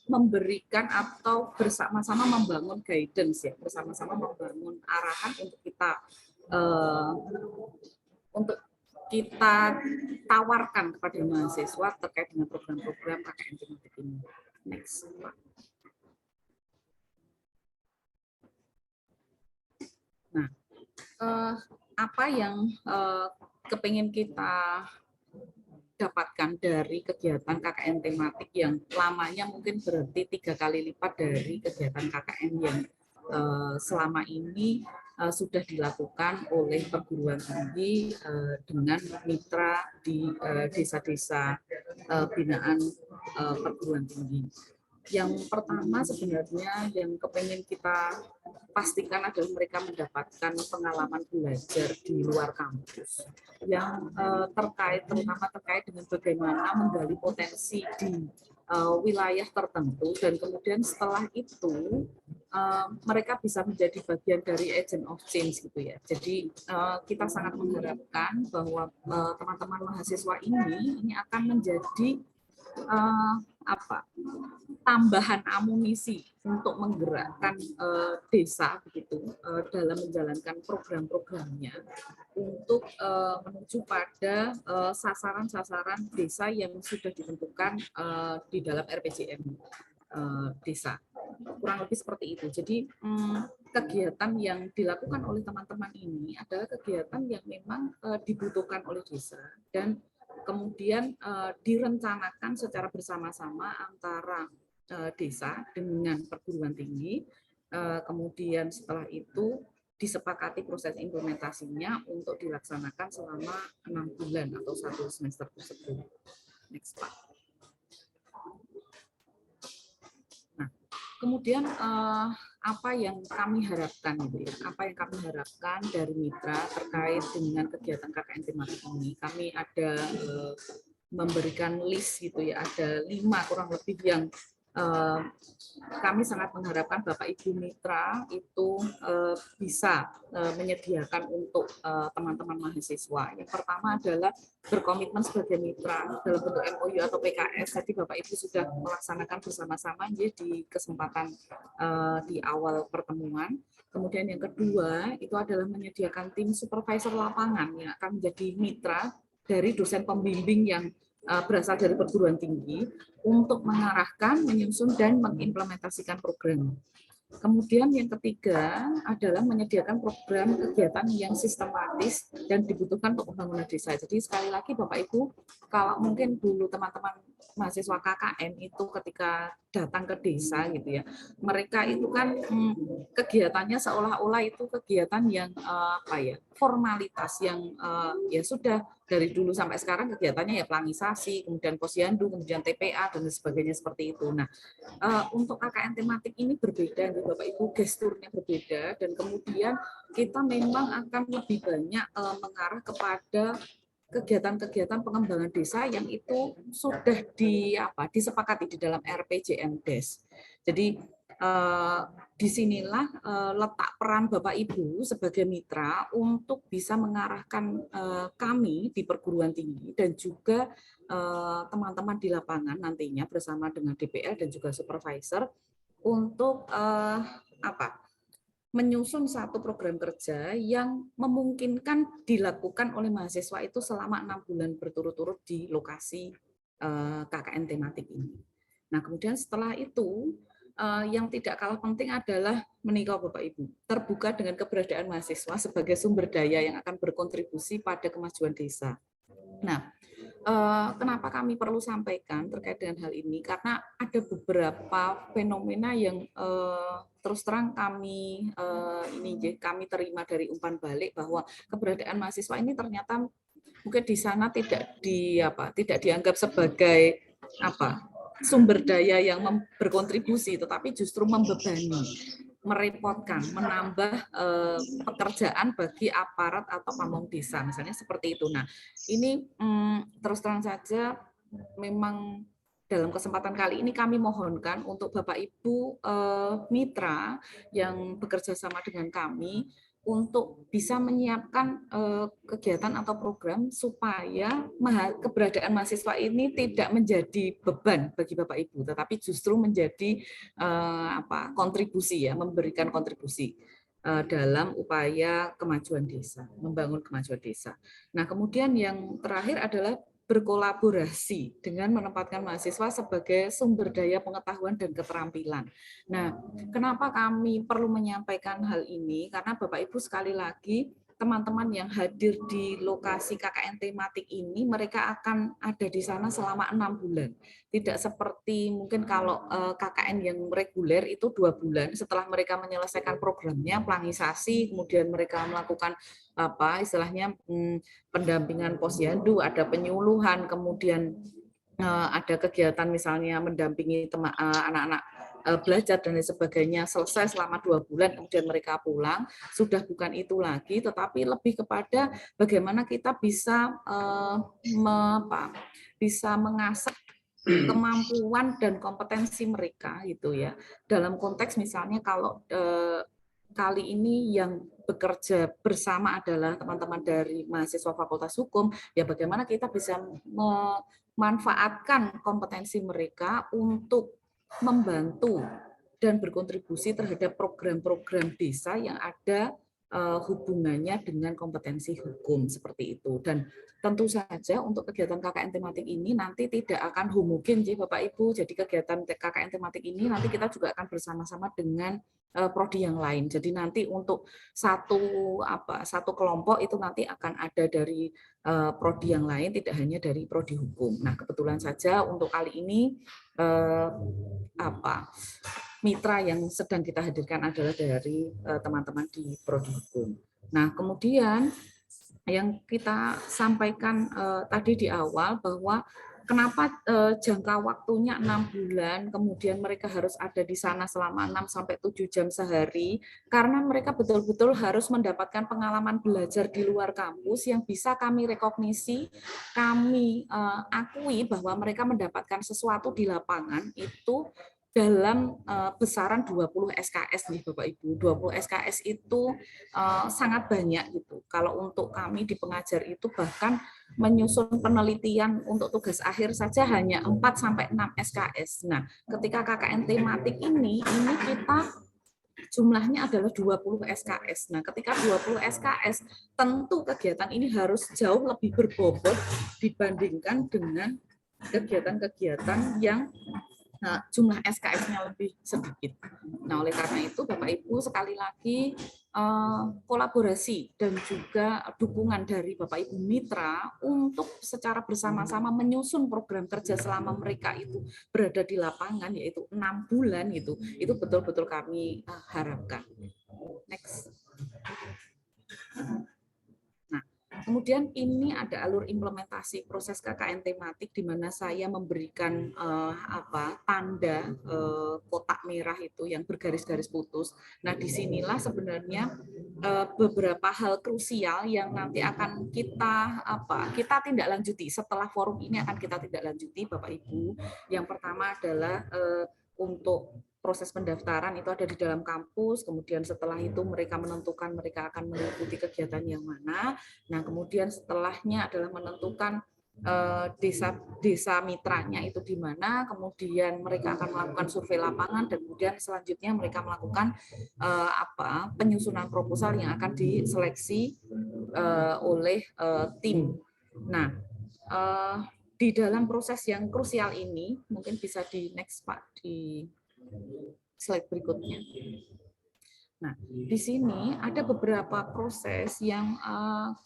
memberikan atau bersama-sama membangun guidance ya, bersama-sama membangun arahan untuk kita tawarkan kepada mahasiswa terkait dengan program-program KKN tematik ini. Next, Pak. Nah, apa yang kepingin kita dapatkan dari kegiatan KKN tematik yang lamanya mungkin berarti 3 kali lipat dari kegiatan KKN yang selama ini sudah dilakukan oleh perguruan tinggi dengan mitra di desa-desa binaan perguruan tinggi. Yang pertama sebenarnya yang kepengen kita pastikan adalah mereka mendapatkan pengalaman belajar di luar kampus yang terutama terkait dengan bagaimana menggali potensi di wilayah tertentu, dan kemudian setelah itu mereka bisa menjadi bagian dari agent of change gitu ya. Jadi kita sangat mengharapkan bahwa teman-teman mahasiswa ini akan menjadi tambahan amunisi untuk menggerakkan desa begitu dalam menjalankan program-programnya untuk menuju pada sasaran-sasaran desa yang sudah ditentukan di dalam RPJM desa. Kurang lebih seperti itu. Jadi kegiatan yang dilakukan oleh teman-teman ini adalah kegiatan yang memang dibutuhkan oleh desa, dan kemudian direncanakan secara bersama-sama antara desa dengan perguruan tinggi, kemudian setelah itu disepakati proses implementasinya untuk dilaksanakan selama 6 bulan atau 1 semester tersebut. Next, Pak. Nah, kemudian apa yang kami harapkan gitu ya? Apa yang kami harapkan dari mitra terkait dengan kegiatan KKN tematik ini? Kami ada memberikan list gitu ya, ada 5 kurang lebih yang kami sangat mengharapkan Bapak Ibu Mitra itu bisa menyediakan untuk teman-teman mahasiswa. Yang pertama adalah berkomitmen sebagai mitra dalam bentuk MOU atau PKS. Jadi Bapak Ibu sudah melaksanakan bersama-sama di kesempatan di awal pertemuan. Kemudian yang kedua itu adalah menyediakan tim supervisor lapangan yang akan menjadi mitra dari dosen pembimbing yang berasal dari perguruan tinggi untuk mengarahkan, menyusun, dan mengimplementasikan program. Kemudian yang ketiga adalah menyediakan program kegiatan yang sistematis dan dibutuhkan untuk pembangunan desa. Jadi sekali lagi Bapak Ibu, kalau mungkin dulu teman-teman mahasiswa KKN itu ketika datang ke desa gitu ya, mereka itu kan kegiatannya seolah-olah itu kegiatan yang formalitas yang ya sudah dari dulu sampai sekarang kegiatannya ya pelangisasi, kemudian posyandu, kemudian TPA dan sebagainya seperti itu. Nah, untuk KKN tematik ini berbeda, Bapak Ibu, gesturnya berbeda, dan kemudian kita memang akan lebih banyak mengarah kepada kegiatan-kegiatan pengembangan desa yang itu sudah disepakati di dalam RPJMDes. Jadi disinilah letak peran Bapak Ibu sebagai mitra untuk bisa mengarahkan kami di perguruan tinggi dan juga teman-teman di lapangan nantinya bersama dengan DPL dan juga supervisor untuk menyusun satu program kerja yang memungkinkan dilakukan oleh mahasiswa itu selama 6 bulan berturut-turut di lokasi KKN tematik ini. Nah, kemudian setelah itu yang tidak kalah penting adalah menikah Bapak Ibu, terbuka dengan keberadaan mahasiswa sebagai sumber daya yang akan berkontribusi pada kemajuan desa. Nah, kenapa kami perlu sampaikan terkait dengan hal ini? Karena ada beberapa fenomena yang terus terang kami terima dari umpan balik bahwa keberadaan mahasiswa ini ternyata mungkin di sana tidak dianggap sebagai sumber daya yang berkontribusi, tetapi justru membebani, merepotkan, menambah pekerjaan bagi aparat atau pamong desa, misalnya seperti itu. Nah, ini terus terang saja memang dalam kesempatan kali ini kami mohonkan untuk Bapak Ibu mitra yang bekerja sama dengan kami untuk bisa menyiapkan kegiatan atau program supaya keberadaan mahasiswa ini tidak menjadi beban bagi Bapak Ibu, tetapi justru menjadi kontribusi ya, memberikan kontribusi dalam upaya kemajuan desa, membangun kemajuan desa. Nah, kemudian yang terakhir adalah berkolaborasi dengan menempatkan mahasiswa sebagai sumber daya pengetahuan dan keterampilan. Nah, kenapa kami perlu menyampaikan hal ini? Karena Bapak Ibu sekali lagi, teman-teman yang hadir di lokasi KKN tematik ini, mereka akan ada di sana selama 6 bulan. Tidak seperti mungkin kalau KKN yang reguler itu 2 bulan, setelah mereka menyelesaikan programnya, pelangisasi, kemudian mereka melakukan istilahnya pendampingan posyandu, ada penyuluhan, kemudian ada kegiatan misalnya mendampingi anak-anak belajar dan lain sebagainya, selesai selama 2 bulan, kemudian mereka pulang. Sudah bukan itu lagi, tetapi lebih kepada bagaimana kita bisa bisa mengasah kemampuan dan kompetensi mereka gitu ya. Dalam konteks misalnya kalau kali ini yang bekerja bersama adalah teman-teman dari mahasiswa Fakultas Hukum, ya bagaimana kita bisa memanfaatkan kompetensi mereka untuk membantu dan berkontribusi terhadap program-program desa yang ada hubungannya dengan kompetensi hukum seperti itu. Dan tentu saja untuk kegiatan KKN tematik ini nanti tidak akan homogen ya Bapak Ibu. Jadi kegiatan KKN tematik ini nanti kita juga akan bersama-sama dengan prodi yang lain. Jadi nanti untuk satu kelompok itu nanti akan ada dari prodi yang lain, tidak hanya dari prodi hukum. Nah, kebetulan saja untuk kali ini mitra yang sedang kita hadirkan adalah dari teman-teman di prodi hukum. Nah, kemudian yang kita sampaikan tadi di awal bahwa kenapa jangka waktunya 6 bulan, kemudian mereka harus ada di sana selama 6-7 jam sehari, karena mereka betul-betul harus mendapatkan pengalaman belajar di luar kampus yang bisa kami rekognisi, kami akui bahwa mereka mendapatkan sesuatu di lapangan itu dalam besaran 20 SKS nih Bapak Ibu. 20 SKS itu sangat banyak gitu. Kalau untuk kami di pengajar itu bahkan menyusun penelitian untuk tugas akhir saja hanya 4-6 SKS. Nah, ketika KKN tematik ini kita jumlahnya adalah 20 SKS. Nah, ketika 20 SKS, tentu kegiatan ini harus jauh lebih berbobot dibandingkan dengan kegiatan-kegiatan yang jumlah SKS-nya lebih sedikit. Nah, oleh karena itu Bapak Ibu sekali lagi kolaborasi dan juga dukungan dari Bapak Ibu mitra untuk secara bersama-sama menyusun program kerja selama mereka itu berada di lapangan, yaitu 6 bulan itu betul-betul kami harapkan. Next. Kemudian ini ada alur implementasi proses KKN tematik di mana saya memberikan tanda kotak merah itu yang bergaris-garis putus. Nah, disinilah sebenarnya beberapa hal krusial yang nanti akan kita tindak lanjuti setelah forum ini akan kita tindak lanjuti, Bapak Ibu. Yang pertama adalah untuk proses pendaftaran itu ada di dalam kampus, kemudian setelah itu mereka menentukan mereka akan mengikuti kegiatan yang mana. Nah, kemudian setelahnya adalah menentukan desa mitranya itu di mana, kemudian mereka akan melakukan survei lapangan, dan kemudian selanjutnya mereka melakukan penyusunan proposal yang akan diseleksi oleh tim. Nah, di dalam proses yang krusial ini, mungkin bisa di next Pak, di slide berikutnya. Nah, di sini ada beberapa proses yang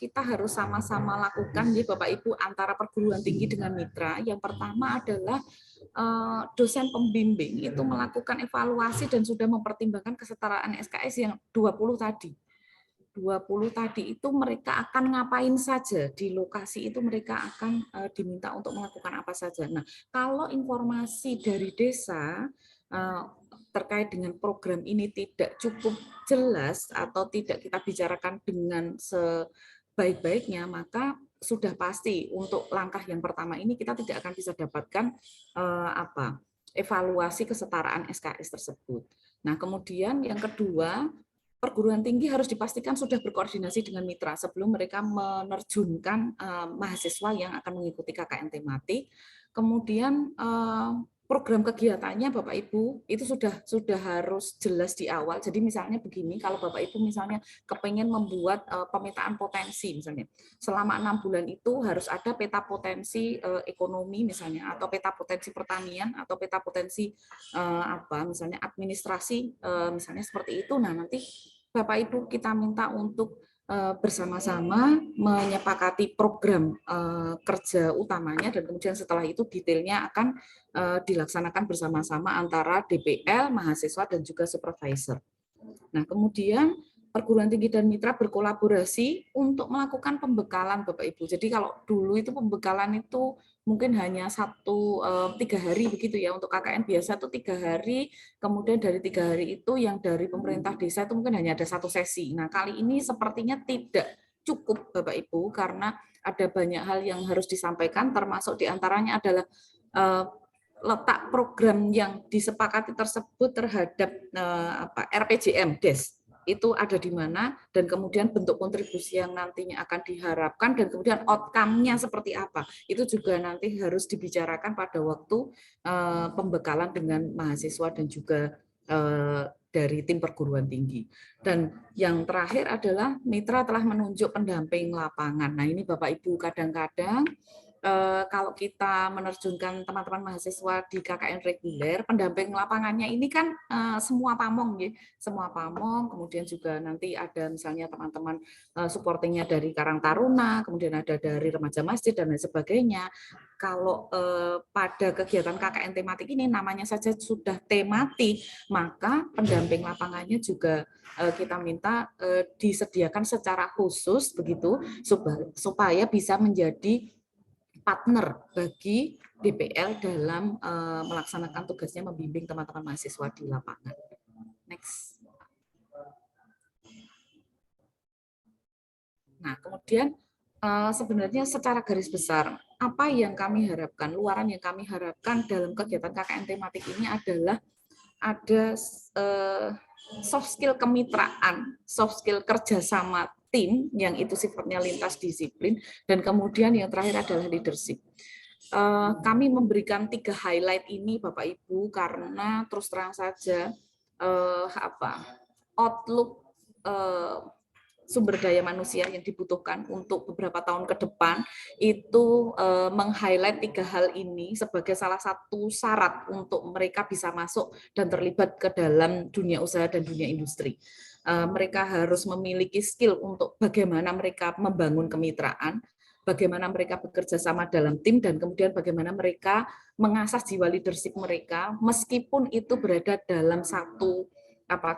kita harus sama-sama lakukan, ya Bapak Ibu, antara perguruan tinggi dengan mitra. Yang pertama adalah dosen pembimbing itu melakukan evaluasi dan sudah mempertimbangkan kesetaraan SKS yang 20 tadi. 20 tadi itu mereka akan ngapain saja di lokasi itu, mereka akan diminta untuk melakukan apa saja. Nah, kalau informasi dari desa terkait dengan program ini tidak cukup jelas atau tidak kita bicarakan dengan sebaik-baiknya, maka sudah pasti untuk langkah yang pertama ini kita tidak akan bisa dapatkan evaluasi kesetaraan SKS tersebut. Nah, kemudian yang kedua, perguruan tinggi harus dipastikan sudah berkoordinasi dengan mitra sebelum mereka menerjunkan mahasiswa yang akan mengikuti KKN tematik. Kemudian program kegiatannya Bapak Ibu itu sudah harus jelas di awal. Jadi misalnya begini, kalau Bapak Ibu misalnya kepengen membuat pemetaan potensi misalnya, selama 6 bulan itu harus ada peta potensi ekonomi misalnya, atau peta potensi pertanian, atau peta potensi misalnya administrasi misalnya seperti itu. Nah, nanti Bapak Ibu kita minta untuk bersama-sama menyepakati program kerja utamanya, dan kemudian setelah itu detailnya akan dilaksanakan bersama-sama antara DPL, mahasiswa, dan juga supervisor. Nah, kemudian perguruan tinggi dan mitra berkolaborasi untuk melakukan pembekalan, Bapak Ibu. Jadi kalau dulu itu pembekalan itu mungkin hanya 3 hari begitu ya, untuk KKN biasa itu 3 hari, kemudian dari 3 hari itu yang dari pemerintah desa itu mungkin hanya ada 1 sesi. Nah, kali ini sepertinya tidak cukup Bapak Ibu, karena ada banyak hal yang harus disampaikan, termasuk diantaranya adalah letak program yang disepakati tersebut terhadap RPJM DES itu ada di mana, dan kemudian bentuk kontribusi yang nantinya akan diharapkan, dan kemudian outcome-nya seperti apa. Itu juga nanti harus dibicarakan pada waktu pembekalan dengan mahasiswa dan juga dari tim perguruan tinggi. Dan yang terakhir adalah mitra telah menunjuk pendamping lapangan. Nah, ini Bapak Ibu kadang-kadang kalau kita menerjunkan teman-teman mahasiswa di KKN reguler, pendamping lapangannya ini kan semua pamong, ya, semua pamong. Kemudian juga nanti ada misalnya teman-teman supportingnya dari Karang Taruna, kemudian ada dari remaja masjid dan lain sebagainya. Kalau pada kegiatan KKN tematik ini namanya saja sudah tematik, maka pendamping lapangannya juga kita minta disediakan secara khusus begitu, supaya bisa menjadi partner bagi DPL dalam melaksanakan tugasnya membimbing teman-teman mahasiswa di lapangan. Next. Nah, kemudian sebenarnya secara garis besar, apa yang kami harapkan, luaran yang kami harapkan dalam kegiatan KKN tematik ini adalah ada soft skill kemitraan, soft skill kerjasama tim yang itu sifatnya lintas disiplin, dan kemudian yang terakhir adalah leadership. Kami memberikan 3 highlight ini Bapak Ibu karena terus terang saja outlook sumber daya manusia yang dibutuhkan untuk beberapa tahun ke depan itu meng-highlight 3 hal ini sebagai salah satu syarat untuk mereka bisa masuk dan terlibat ke dalam dunia usaha dan dunia industri. Mereka harus memiliki skill untuk bagaimana mereka membangun kemitraan, bagaimana mereka bekerja sama dalam tim, dan kemudian bagaimana mereka mengasah jiwa leadership mereka meskipun itu berada dalam satu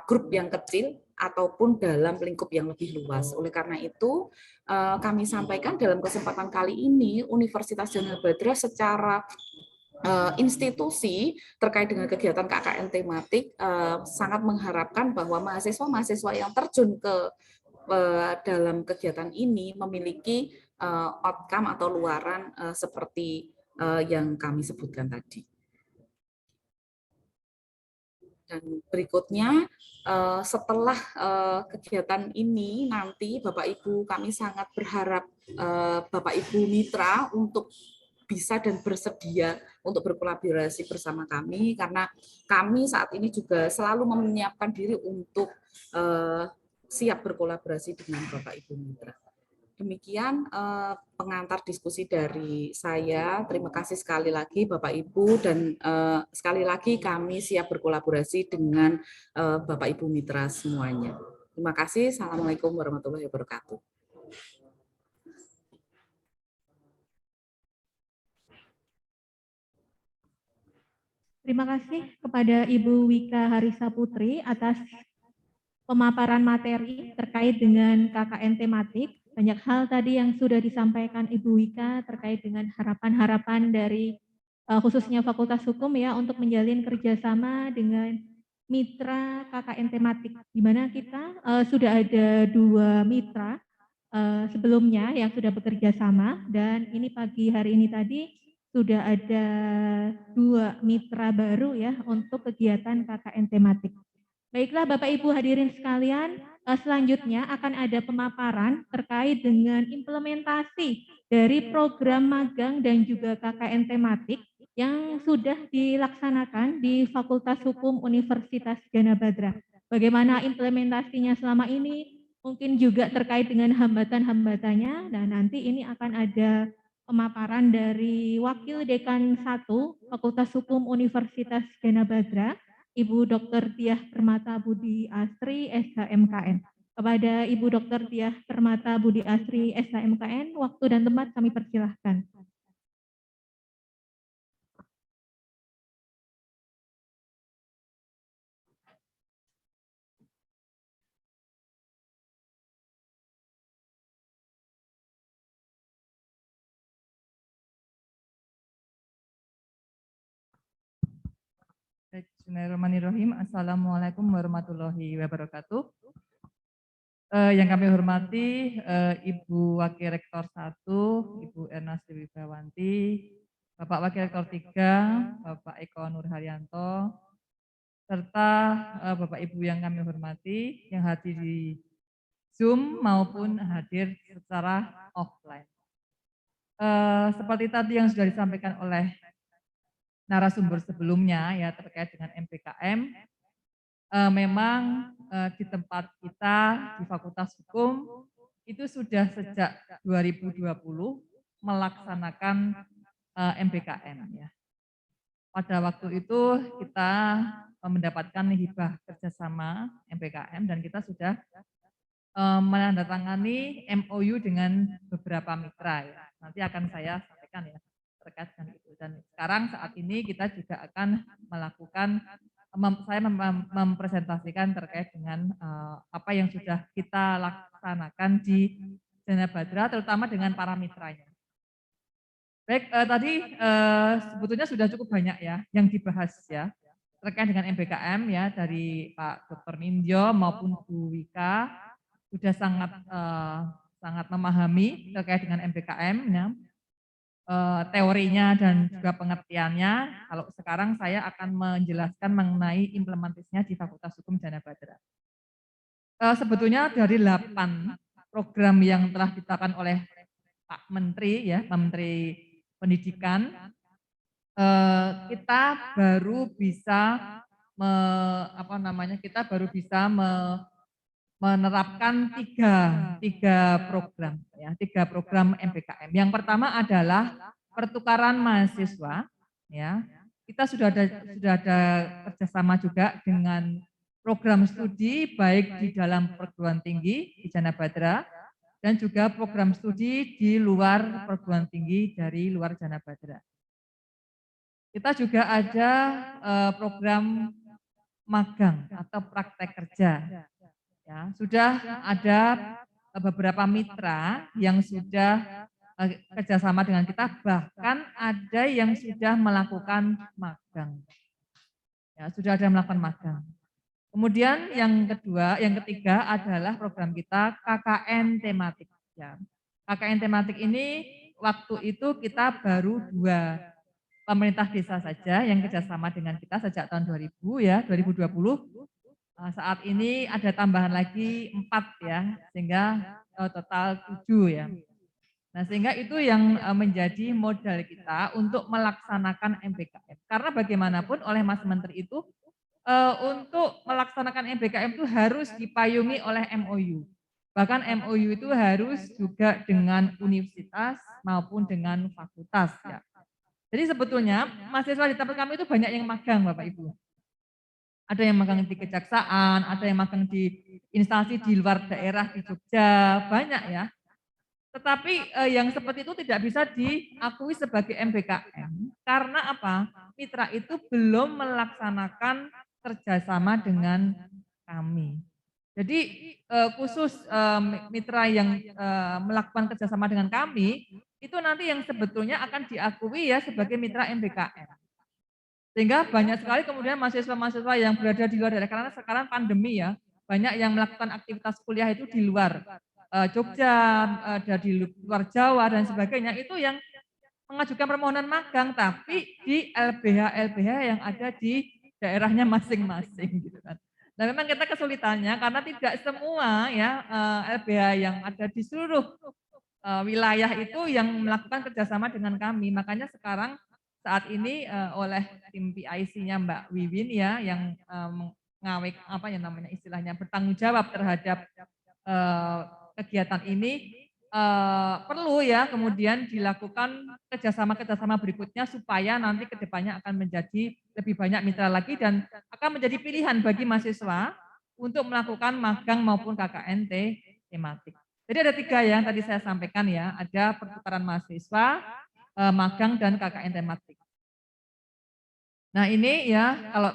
grup yang kecil ataupun dalam lingkup yang lebih luas. Oleh karena itu, kami sampaikan dalam kesempatan kali ini, Universitas Djana Badra secara institusi terkait dengan kegiatan KKN tematik sangat mengharapkan bahwa mahasiswa-mahasiswa yang terjun ke dalam kegiatan ini memiliki outcome atau luaran seperti yang kami sebutkan tadi. Dan berikutnya, setelah kegiatan ini nanti Bapak Ibu, kami sangat berharap Bapak Ibu mitra untuk bisa dan bersedia untuk berkolaborasi bersama kami, karena kami saat ini juga selalu menyiapkan diri untuk siap berkolaborasi dengan Bapak Ibu mitra. Demikian pengantar diskusi dari saya. Terima kasih sekali lagi Bapak Ibu, dan sekali lagi kami siap berkolaborasi dengan Bapak Ibu mitra semuanya. Terima kasih. Assalamualaikum warahmatullahi wabarakatuh. Terima kasih kepada Ibu Wika Harisa Putri atas pemaparan materi terkait dengan KKN tematik. Banyak hal tadi yang sudah disampaikan Ibu Wika terkait dengan harapan-harapan dari khususnya Fakultas Hukum ya untuk menjalin kerjasama dengan mitra KKN tematik, di mana kita sudah ada 2 mitra sebelumnya yang sudah bekerja sama, dan ini pagi hari ini tadi sudah ada 2 mitra baru ya untuk kegiatan KKN tematik. Baiklah Bapak Ibu hadirin sekalian, selanjutnya akan ada pemaparan terkait dengan implementasi dari program magang dan juga KKN tematik yang sudah dilaksanakan di Fakultas Hukum Universitas Djana Badra. Bagaimana implementasinya selama ini, mungkin juga terkait dengan hambatan-hambatannya, dan nanti ini akan ada pemaparan dari Wakil Dekan 1 Fakultas Hukum Universitas Djana Badra, Ibu Dr. Diah Permata Budi Asri, SHMKN. Kepada Ibu Dr. Diah Permata Budi Asri, SHMKN, waktu dan tempat kami persilahkan. Bismillahirrahmanirrahim. Assalamualaikum warahmatullahi wabarakatuh. Yang kami hormati Ibu Wakil Rektor 1, Ibu Erna Sri Wibawanti, Bapak Wakil Rektor 3, Bapak Eko Nur Haryanto, serta Bapak Ibu yang kami hormati yang hadir di Zoom maupun hadir secara offline. Seperti tadi yang sudah disampaikan oleh narasumber sebelumnya ya terkait dengan MPKM, memang di tempat kita di Fakultas Hukum itu sudah sejak 2020 melaksanakan MPKM ya. Pada waktu itu kita mendapatkan hibah kerjasama MPKM dan kita sudah menandatangani MOU dengan beberapa mitra ya. Nanti akan saya sampaikan ya terkait dengan itu. Dan sekarang saat ini kita juga akan melakukan, saya mempresentasikan terkait dengan apa yang sudah kita laksanakan di Djana Badra, terutama dengan para mitranya. Baik, tadi sebetulnya sudah cukup banyak ya yang dibahas ya terkait dengan MPKM ya dari Pak Dr. Nindyo maupun Bu Wika sudah sangat memahami terkait dengan MPKM ya. Teorinya dan juga pengertiannya. Kalau sekarang saya akan menjelaskan mengenai implementasinya di Fakultas Hukum Djana Badra. Sebetulnya dari 8 program yang telah ditetapkan oleh Pak Menteri ya, Pak Menteri Pendidikan, kita baru bisa menerapkan tiga program, ya, 3 program MBKM. Yang pertama adalah pertukaran mahasiswa, ya. Kita sudah ada kerjasama juga dengan program studi baik di dalam perguruan tinggi di Janabadra dan juga program studi di luar perguruan tinggi dari luar Janabadra. Kita juga ada program magang atau praktek kerja. Ya, sudah ada beberapa mitra yang sudah kerjasama dengan kita, bahkan ada yang sudah melakukan magang. Ya, sudah ada melakukan magang. Kemudian yang ketiga adalah program kita KKN tematik. Ya. KKN tematik ini waktu itu kita baru 2 pemerintah desa saja yang kerjasama dengan kita sejak tahun 2020. Saat ini ada tambahan lagi 4 ya, sehingga total 7 ya. Nah, sehingga itu yang menjadi modal kita untuk melaksanakan MBKM. Karena bagaimanapun oleh Mas Menteri itu untuk melaksanakan MBKM itu harus dipayungi oleh MOU. Bahkan MOU itu harus juga dengan universitas maupun dengan fakultas ya. Jadi sebetulnya mahasiswa di tempat kami itu banyak yang magang Bapak Ibu. Ada yang magang di kejaksaan, ada yang magang di instansi di luar daerah di Jogja, banyak ya. Tetapi yang seperti itu tidak bisa diakui sebagai MBKM. Karena apa? Mitra itu belum melaksanakan kerjasama dengan kami. Jadi khusus mitra yang melakukan kerjasama dengan kami, itu nanti yang sebetulnya akan diakui ya sebagai mitra MBKM. Sehingga banyak sekali kemudian mahasiswa-mahasiswa yang berada di luar daerah, karena sekarang pandemi ya, banyak yang melakukan aktivitas kuliah itu di luar Jogja, ada di luar Jawa dan sebagainya, itu yang mengajukan permohonan magang, tapi di LBH yang ada di daerahnya masing-masing gitu kan. Nah memang kita kesulitannya karena tidak semua ya LBH yang ada di seluruh wilayah itu yang melakukan kerjasama dengan kami. Makanya sekarang saat ini oleh tim PIC-nya Mbak Wiwin ya yang mengawek apa ya namanya istilahnya bertanggung jawab terhadap kegiatan ini perlu ya kemudian dilakukan kerjasama berikutnya supaya nanti kedepannya akan menjadi lebih banyak mitra lagi dan akan menjadi pilihan bagi mahasiswa untuk melakukan magang maupun KKN tematik. Jadi ada 3 yang tadi saya sampaikan ya, ada pertukaran mahasiswa, magang dan KKN tematik. Nah ini ya kalau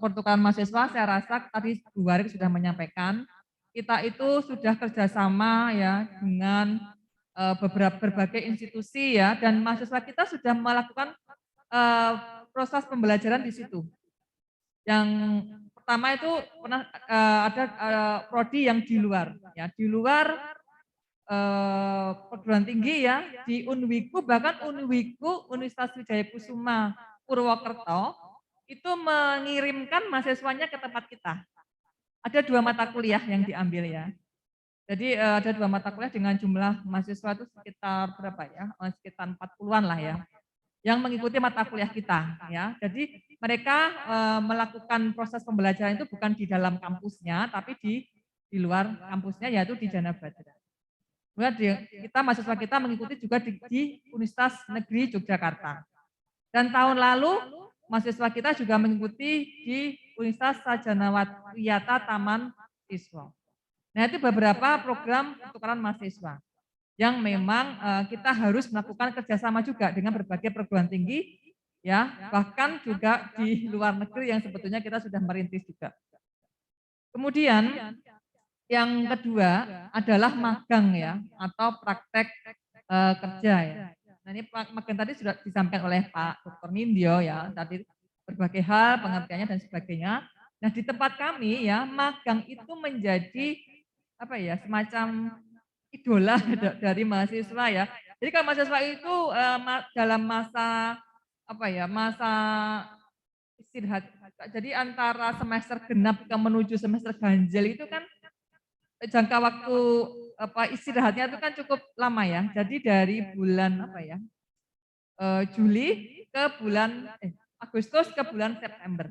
pertukaran mahasiswa saya rasa tadi Bu Warik sudah menyampaikan kita itu sudah kerjasama ya dengan berbagai institusi ya dan mahasiswa kita sudah melakukan proses pembelajaran di situ. Yang pertama itu pernah ada prodi yang di luar ya di luar perguruan tinggi ya di Unwiku, bahkan Unwiku Universitas Wijaya Kusuma Purwokerto itu mengirimkan mahasiswanya ke tempat kita. Ada 2 mata kuliah yang diambil ya. Jadi ada 2 mata kuliah dengan jumlah mahasiswa itu sekitar berapa ya? Sekitar 40-an lah ya. Yang mengikuti mata kuliah kita ya. Jadi mereka melakukan proses pembelajaran itu bukan di dalam kampusnya tapi di luar kampusnya yaitu di Janabadra. Kemudian mahasiswa kita mengikuti juga di Universitas Negeri Yogyakarta. Dan tahun lalu mahasiswa kita juga mengikuti di Universitas Sarjana Wiyata Taman Siswa. Nah itu beberapa program pertukaran mahasiswa yang memang kita harus melakukan kerjasama juga dengan berbagai perguruan tinggi, ya bahkan juga di luar negeri yang sebetulnya kita sudah merintis juga. Kemudian yang kedua adalah magang ya atau praktek kerja ya. Nah ini magang tadi sudah disampaikan oleh Pak Dr. Nindyo ya tadi berbagai hal pengertiannya dan sebagainya. Nah di tempat kami ya magang itu menjadi apa ya semacam idola dari mahasiswa ya. Jadi kalau mahasiswa itu dalam masa apa ya masa istirahat. Jadi antara semester genap ke menuju semester ganjil itu kan jangka waktu apa istirahatnya itu kan cukup lama ya. Jadi dari bulan apa ya Juli ke bulan Agustus ke bulan September.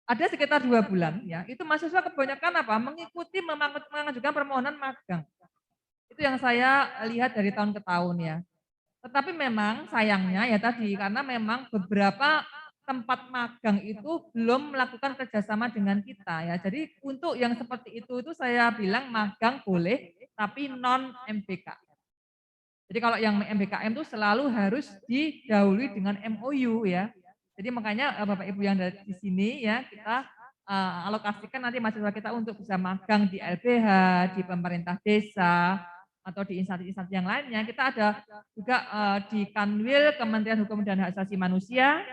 ada sekitar 2 bulan ya, itu mahasiswa kebanyakan apa, mengikuti mengajukan permohonan magang. Itu yang saya lihat dari tahun ke tahun ya. Tetapi memang sayangnya ya tadi, karena memang beberapa tempat magang itu belum melakukan kerjasama dengan kita ya. Jadi untuk yang seperti itu saya bilang magang boleh, tapi non MBKM. Jadi kalau yang MBKM itu selalu harus didahului dengan MOU ya. Jadi makanya Bapak Ibu yang ada di sini ya, kita alokasikan nanti mahasiswa kita untuk bisa magang di LBH, di pemerintah desa, atau di instansi-instansi yang lainnya. Kita ada juga di Kanwil, Kementerian Hukum dan Hak Asasi Manusia.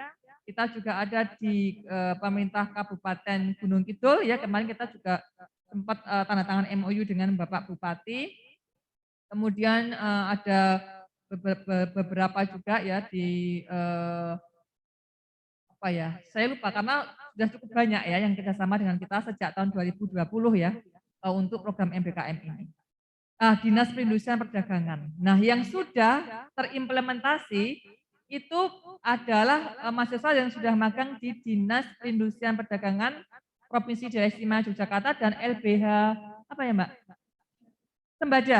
Kita juga ada di pemerintah Kabupaten Gunung Kidul ya. Kemarin kita juga sempat tanda tangan MOU dengan Bapak Bupati. Kemudian ada beberapa juga ya di apa ya, saya lupa karena sudah cukup banyak ya yang kerjasama dengan kita sejak tahun 2020 ya untuk program MBKM ini. Dinas Perindustrian Perdagangan. Nah, yang sudah terimplementasi itu adalah mahasiswa yang sudah magang di Dinas Perindustrian Perdagangan Provinsi Daerah Istimewa Yogyakarta dan LBH apa ya, Mbak? Sembada.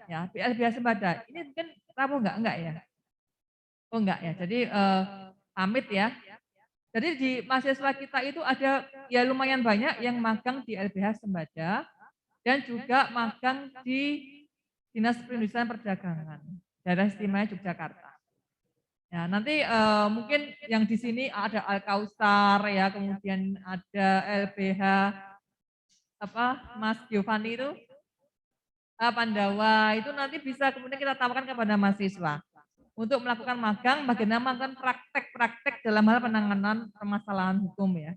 Ya, LBH Sembada. Ini mungkin rawuh enggak ya? Oh enggak ya. Jadi pamit ya. Jadi di mahasiswa kita itu ada ya lumayan banyak yang magang di LBH Sembada dan juga magang di Dinas Perindustrian Perdagangan Daerah Istimewa Yogyakarta. Ya, nanti mungkin yang di sini ada Al-Kausar ya, kemudian ada LBH apa Mas Giovanni itu Pandawa itu nanti bisa kemudian kita tawarkan kepada mahasiswa untuk melakukan magang, bagaimana melakukan praktek-praktek dalam hal penanganan permasalahan hukum ya.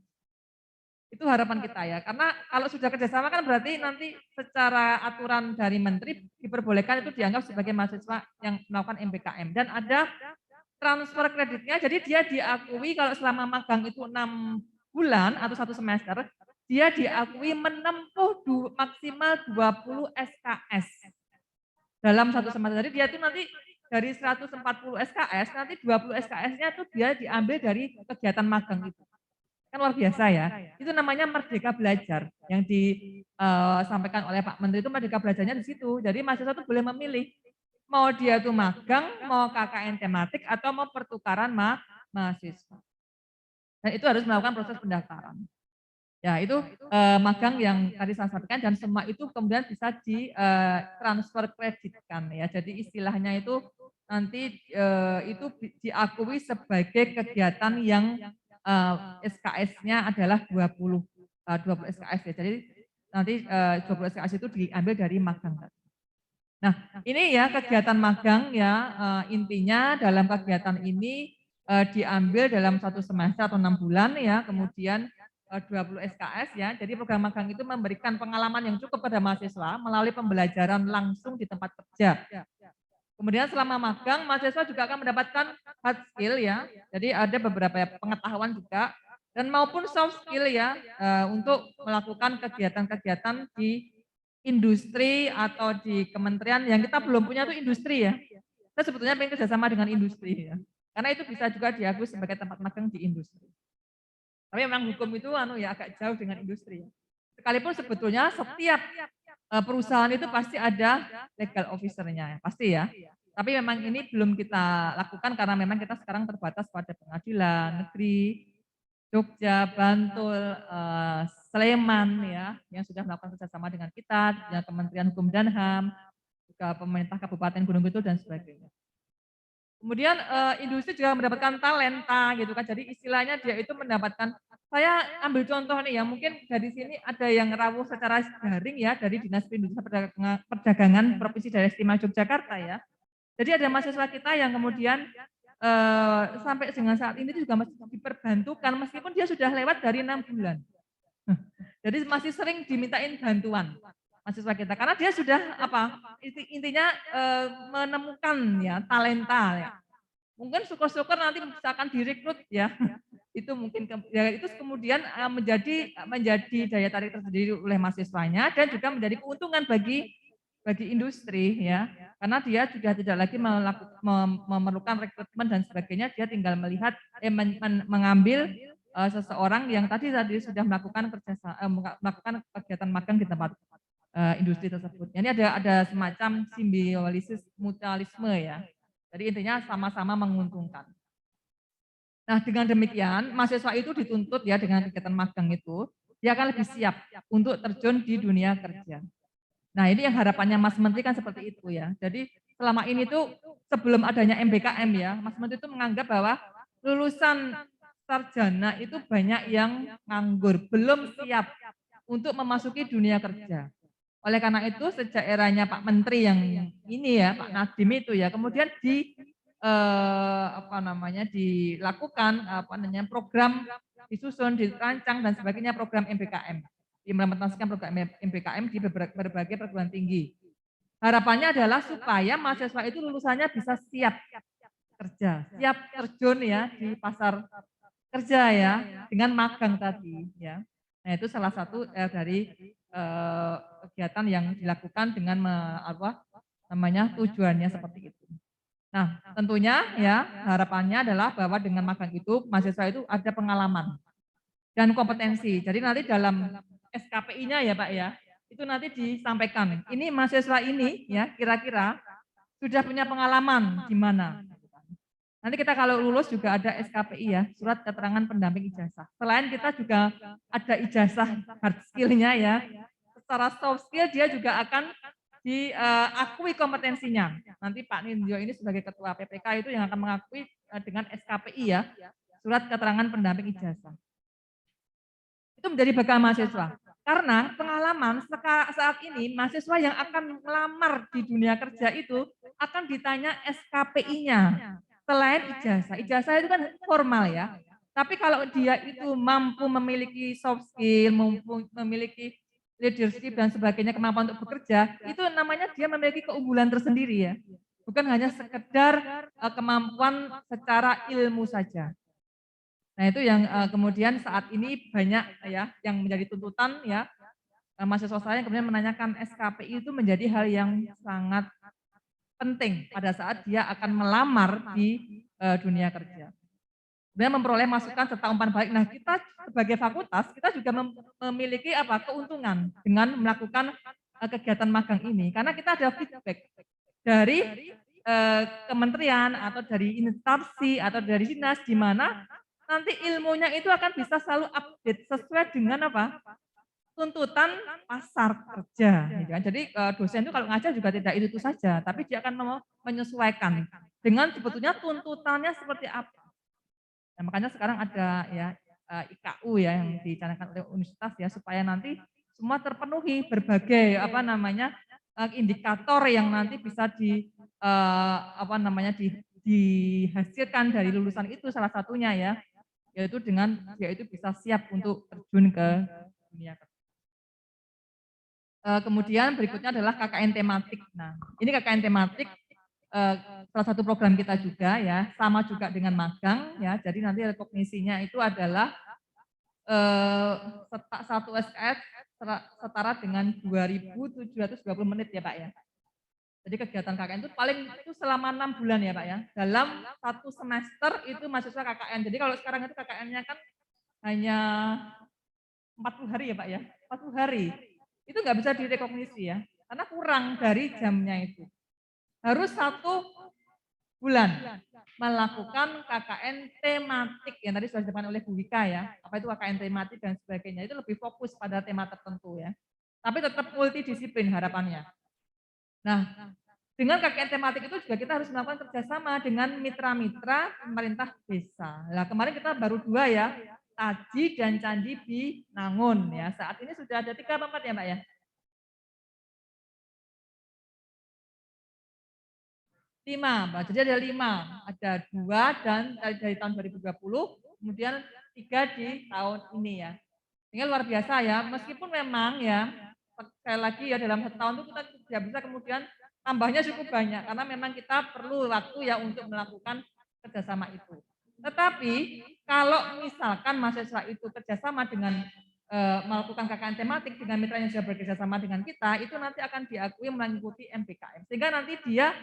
Itu harapan kita ya, karena kalau sudah kerjasama kan berarti nanti secara aturan dari menteri diperbolehkan itu dianggap sebagai mahasiswa yang melakukan MBKM dan ada transfer kreditnya, jadi dia diakui kalau selama magang itu 6 bulan atau 1 semester, dia diakui menempuh maksimal 20 SKS dalam 1 semester. Jadi dia itu nanti dari 140 SKS, nanti 20 SKS-nya itu dia diambil dari kegiatan magang itu. Kan luar biasa ya. Itu namanya Merdeka Belajar yang disampaikan oleh Pak Menteri itu Merdeka Belajarnya di situ. Jadi mahasiswa itu boleh memilih mau dia tuh magang, mau KKN tematik atau mau pertukaran mahasiswa. Dan itu harus melakukan proses pendaftaran. Ya itu magang yang tadi saya sampaikan dan semua itu kemudian bisa di transfer kreditkan ya. Jadi istilahnya itu nanti itu diakui sebagai kegiatan yang SKS-nya adalah 20 SKS ya. Jadi nanti 20 SKS itu diambil dari magang. Nah, ini ya kegiatan magang ya intinya dalam kegiatan ini diambil dalam 1 semester atau 6 bulan ya, kemudian 20 SKS ya. Jadi program magang itu memberikan pengalaman yang cukup pada mahasiswa melalui pembelajaran langsung di tempat kerja. Kemudian selama magang mahasiswa juga akan mendapatkan hard skill ya. Jadi ada beberapa pengetahuan juga dan maupun soft skill ya untuk melakukan kegiatan-kegiatan di industri atau di kementerian yang kita belum punya itu industri ya. Kita sebetulnya pengen kerjasama dengan industri ya. Karena itu bisa juga diakui sebagai tempat magang di industri. Tapi memang hukum itu ya agak jauh dengan industri ya. Sekalipun sebetulnya setiap perusahaan itu pasti ada legal officer-nya, pasti ya. Tapi memang ini belum kita lakukan karena memang kita sekarang terbatas pada pengadilan negeri, Jogja, Bantul, Sleman ya, yang sudah melakukan kerjasama dengan kita, dengan Kementerian Hukum dan HAM, juga pemerintah Kabupaten Gunung Kidul dan sebagainya. Kemudian industri juga mendapatkan talenta gitu kan, jadi istilahnya dia itu mendapatkan, saya ambil contoh nih ya, mungkin dari sini ada yang rawuh secara daring ya, dari Dinas Perindustrian Perdagangan Provinsi Daerah Istimewa Yogyakarta ya. Jadi ada mahasiswa kita yang kemudian sampai dengan saat ini juga masih diperbantukan meskipun dia sudah lewat dari 6 bulan. Jadi masih sering dimintain bantuan mahasiswa kita karena dia sudah intinya menemukan ya talenta ya. Mungkin syukur-syukur nanti misalkan direkrut ya. Itu mungkin ya itu kemudian menjadi daya tarik tersendiri oleh mahasiswanya dan juga menjadi keuntungan bagi industri ya, karena dia sudah tidak lagi memerlukan rekrutmen dan sebagainya, dia tinggal melihat mengambil seseorang yang tadi sudah melakukan melakukan kegiatan magang di tempat industri tersebut. Ini ada semacam simbiosis mutualisme ya. Jadi intinya sama-sama menguntungkan. Nah, dengan demikian mahasiswa itu dituntut ya dengan kegiatan magang itu, dia akan lebih siap untuk terjun di dunia kerja. Nah, ini yang harapannya Mas Menteri kan seperti itu ya. Jadi selama ini tuh sebelum adanya MBKM ya, Mas Menteri itu menganggap bahwa lulusan sarjana itu banyak yang nganggur, belum siap untuk memasuki dunia kerja. Oleh karena itu sejak eranya Pak Menteri yang ini ya, Pak Nadiem itu ya, kemudian dilakukan program disusun, dirancang dan sebagainya program MBKM, diimplementasikan program MBKM di berbagai perguruan tinggi. Harapannya adalah supaya mahasiswa itu lulusannya bisa siap kerja, siap terjun ya di pasar kerja ya dengan magang tadi ya. Nah itu salah satu dari kegiatan yang dilakukan dengan tujuannya seperti itu. Nah, tentunya ya harapannya adalah bahwa dengan magang itu mahasiswa itu ada pengalaman dan kompetensi. Jadi nanti dalam SKPI-nya ya Pak ya, itu nanti disampaikan. Ini mahasiswa ini ya kira-kira sudah punya pengalaman di mana. Nanti kita kalau lulus juga ada SKPI ya, surat keterangan pendamping ijazah. Selain kita juga ada ijazah hard skill-nya ya, secara soft skill dia juga akan diakui kompetensinya. Nanti Pak Nindyo ini sebagai ketua PPK itu yang akan mengakui dengan SKPI ya, surat keterangan pendamping ijazah. Itu menjadi bekal mahasiswa. Karena pengalaman saat ini mahasiswa yang akan melamar di dunia kerja itu akan ditanya SKPI-nya. Selain ijazah, ijazah itu kan formal ya. Tapi kalau dia itu mampu memiliki soft skill, mampu memiliki leadership dan sebagainya, kemampuan untuk bekerja, itu namanya dia memiliki keunggulan tersendiri ya. Bukan hanya sekedar kemampuan secara ilmu saja. Nah itu yang kemudian saat ini banyak ya yang menjadi tuntutan ya, mahasiswa saya yang kemudian menanyakan SKPI itu menjadi hal yang sangat penting pada saat dia akan melamar di dunia kerja. Dia memperoleh masukan serta umpan balik. Nah, kita sebagai fakultas kita juga memiliki keuntungan dengan melakukan kegiatan magang ini karena kita ada feedback dari kementerian atau dari instansi atau dari dinas di mana nanti ilmunya itu akan bisa selalu update sesuai dengan tuntutan pasar kerja. Gitu kan. Jadi dosen itu kalau ngajar juga tidak itu saja, tapi dia akan menyesuaikan dengan sebetulnya tuntutannya seperti apa. Nah, makanya sekarang ada ya IKU ya yang dicanangkan oleh universitas ya supaya nanti semua terpenuhi berbagai indikator yang nanti bisa dihasilkan dari lulusan itu salah satunya ya, yaitu dengan dia itu bisa siap untuk terjun ke dunia kerja. Kemudian berikutnya adalah KKN tematik. Nah, ini KKN tematik salah satu program kita juga ya, sama juga dengan magang ya. Jadi nanti rekognisinya itu adalah satu SKS setara dengan 2.720 menit ya Pak ya. Jadi kegiatan KKN itu paling itu selama 6 bulan ya Pak ya. Dalam satu semester itu mahasiswa KKN. Jadi kalau sekarang itu KKN-nya kan hanya 40 hari ya Pak ya, 40 hari. Itu nggak bisa direkognisi ya, karena kurang dari jamnya itu. Harus 1 bulan melakukan KKN tematik yang tadi sudah disebutkan oleh Bu Wika ya. Apa itu KKN tematik dan sebagainya, itu lebih fokus pada tema tertentu ya. Tapi tetap multidisiplin harapannya. Nah, dengan KKN tematik itu juga kita harus melakukan kerjasama dengan mitra-mitra pemerintah desa. Nah, kemarin kita baru 2 ya, Taji dan Candi Binangun ya. Saat ini sudah ada 3 apa 4 ya Mbak ya? 5, Mbak. Jadi ada 5. Ada 2 dan dari tahun 2020, kemudian 3 di tahun ini ya. Ini luar biasa ya, meskipun memang ya, sekali lagi ya dalam 1 tahun itu kita tidak bisa kemudian tambahnya cukup banyak, karena memang kita perlu waktu ya untuk melakukan kerjasama itu. Tetapi kalau misalkan mahasiswa itu kerjasama dengan melakukan KKN tematik dengan mitra yang sudah bekerjasama dengan kita, itu nanti akan diakui mengikuti MBKM. Sehingga nanti dia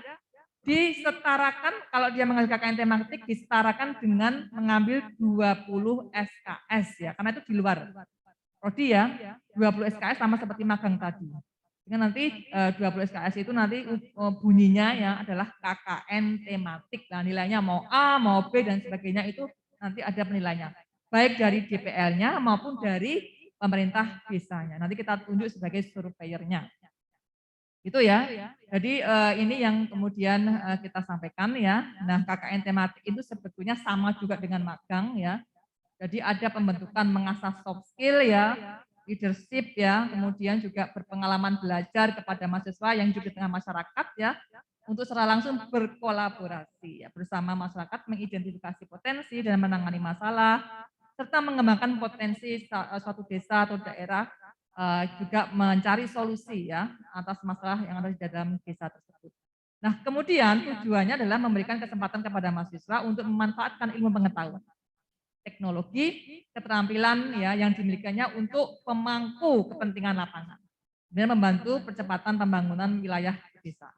disetarakan, kalau dia mengambil KKN tematik disetarakan dengan mengambil 20 SKS ya, karena itu di luar prodi ya, 20 SKS sama seperti magang tadi. Dengan nanti 20 SKS itu nanti bunyinya ya adalah KKN tematik. Nah, nilainya mau A, mau B dan sebagainya itu nanti ada penilaiannya. Baik dari DPL-nya maupun dari pemerintah desanya. Nanti kita tunjuk sebagai surveyornya. Itu ya. Jadi ini yang kemudian kita sampaikan ya. Nah, KKN tematik itu sebetulnya sama juga dengan magang ya. Jadi ada pembentukan mengasah soft skill ya, leadership ya, kemudian juga berpengalaman belajar kepada mahasiswa yang hidup di tengah masyarakat ya, untuk secara langsung berkolaborasi ya, bersama masyarakat mengidentifikasi potensi dan menangani masalah, serta mengembangkan potensi suatu desa atau daerah, juga mencari solusi ya atas masalah yang ada di dalam desa tersebut. Nah, kemudian tujuannya adalah memberikan kesempatan kepada mahasiswa untuk memanfaatkan ilmu pengetahuan, teknologi, keterampilan ya yang dimilikinya untuk pemangku kepentingan lapangan dan membantu percepatan pembangunan wilayah desa.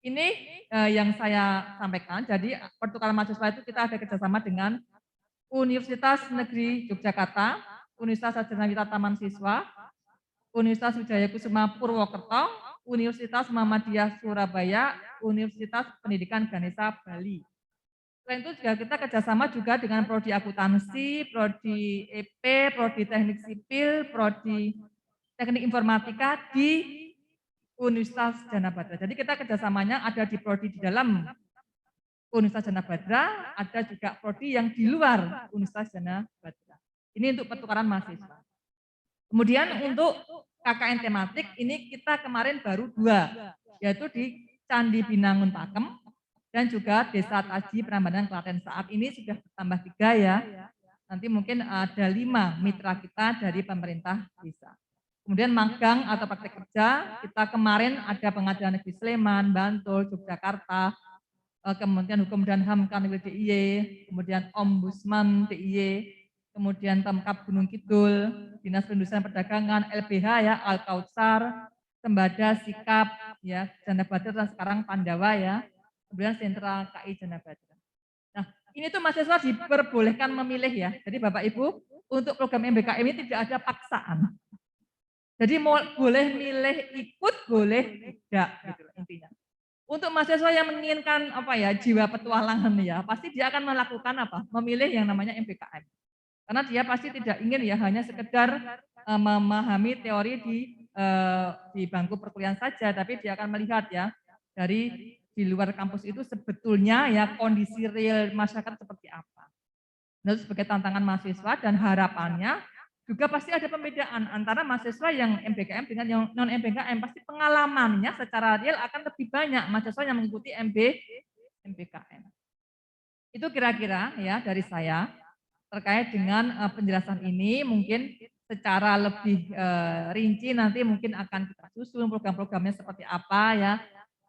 Ini yang saya sampaikan. Jadi pertukaran mahasiswa itu kita ada kerjasama dengan Universitas Negeri Yogyakarta, Universitas Sarjana Wita Taman Siswa, Universitas Wijaya Kusuma Purwokerto, Universitas Muhammadiyah Surabaya, Universitas Pendidikan Ganesha Bali. Selain itu juga kita kerjasama juga dengan prodi akuntansi, prodi EP, prodi teknik sipil, prodi teknik informatika di Universitas Djana Badra. Jadi kita kerjasamanya ada di prodi di dalam Universitas Djana Badra, ada juga prodi yang di luar Universitas Djana Badra. Ini untuk pertukaran mahasiswa. Kemudian untuk KKN tematik ini kita kemarin baru 2, yaitu di Candi Binangun Pakem dan juga Desa Taji Prambanan Klaten. Saat ini sudah bertambah 3 ya. Nanti mungkin ada 5 mitra kita dari pemerintah desa. Kemudian magang atau praktek kerja, kita kemarin ada Pengadilan Negeri Sleman, Bantul, Yogyakarta, kemudian Hukum dan HAM Kanwil DIY, kemudian Ombudsman DIY, kemudian Pemkab Gunung Kidul, Dinas Perindustrian Perdagangan, LBH ya, Al-Kautsar, Sembada, Sikap, ya, Djana Badra dan sekarang Pandawa ya, kemudian Sentra KI Djana Badra. Nah, ini tuh mahasiswa diperbolehkan memilih ya. Jadi Bapak Ibu, untuk program MBKM ini tidak ada paksaan. Jadi boleh milih ikut, boleh tidak, gitu intinya. Untuk mahasiswa yang menginginkan apa ya jiwa petualangan ya, pasti dia akan melakukan apa? Memilih yang namanya MBKM. Karena dia pasti tidak ingin ya hanya sekedar memahami teori di bangku perkuliahan saja, tapi dia akan melihat ya dari di luar kampus itu sebetulnya ya kondisi real masyarakat seperti apa. Nah, itu sebagai tantangan mahasiswa dan harapannya juga pasti ada pembedaan antara mahasiswa yang MBKM dengan yang non MBKM. Pasti pengalamannya secara real akan lebih banyak mahasiswa yang mengikuti MBKM. Itu kira-kira ya dari saya terkait dengan penjelasan ini. Mungkin secara lebih rinci nanti mungkin akan kita susun program-programnya seperti apa ya.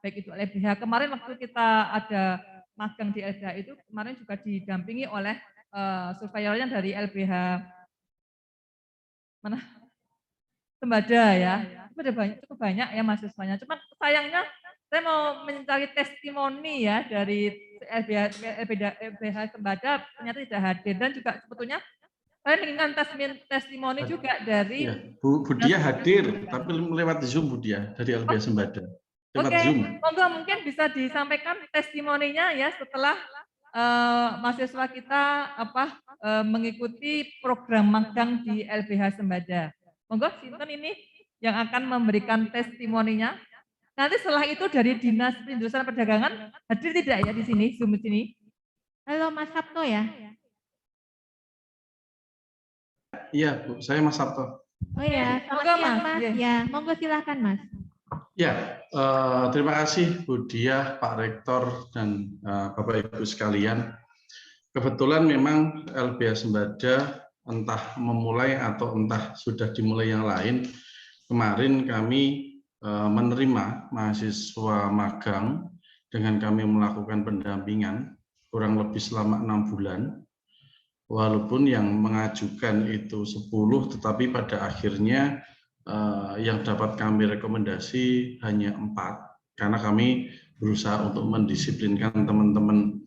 Baik itu LBH. Kemarin waktu kita ada magang di LBH itu kemarin juga didampingi oleh surveyornya dari LBH mana Sembada ya. Itu ada cukup banyak ya mahasiswanya. Cuma sayangnya saya mau mencari testimoni ya dari LBH Sembada ternyata tidak hadir dan juga sebetulnya saya menginginkan testimoni juga dari ya, Bu Dia hadir tapi lewat Zoom Bu Dia dari LBH Sembada. Lewat Zoom. Monggo mungkin bisa disampaikan testimoninya ya setelah mahasiswa kita mengikuti program magang di LBH Sembada. Monggo sinten ini yang akan memberikan testimoninya. Nanti setelah itu dari Dinas Perindustrian Perdagangan hadir tidak ya di sini Zoom sini? Halo Mas Sabto ya. Iya Bu, saya Mas Sabto. Oh ya, selamat siang Mas. Ya, monggo silakan Mas. Ya, terima kasih Bu Dia, Pak Rektor, dan Bapak Ibu sekalian. Kebetulan memang LBH Sembada entah memulai atau entah sudah dimulai yang lain, kemarin kami menerima mahasiswa magang dengan kami melakukan pendampingan kurang lebih selama 6 bulan. Walaupun yang mengajukan itu 10, tetapi pada akhirnya yang dapat kami rekomendasi hanya 4, karena kami berusaha untuk mendisiplinkan teman-teman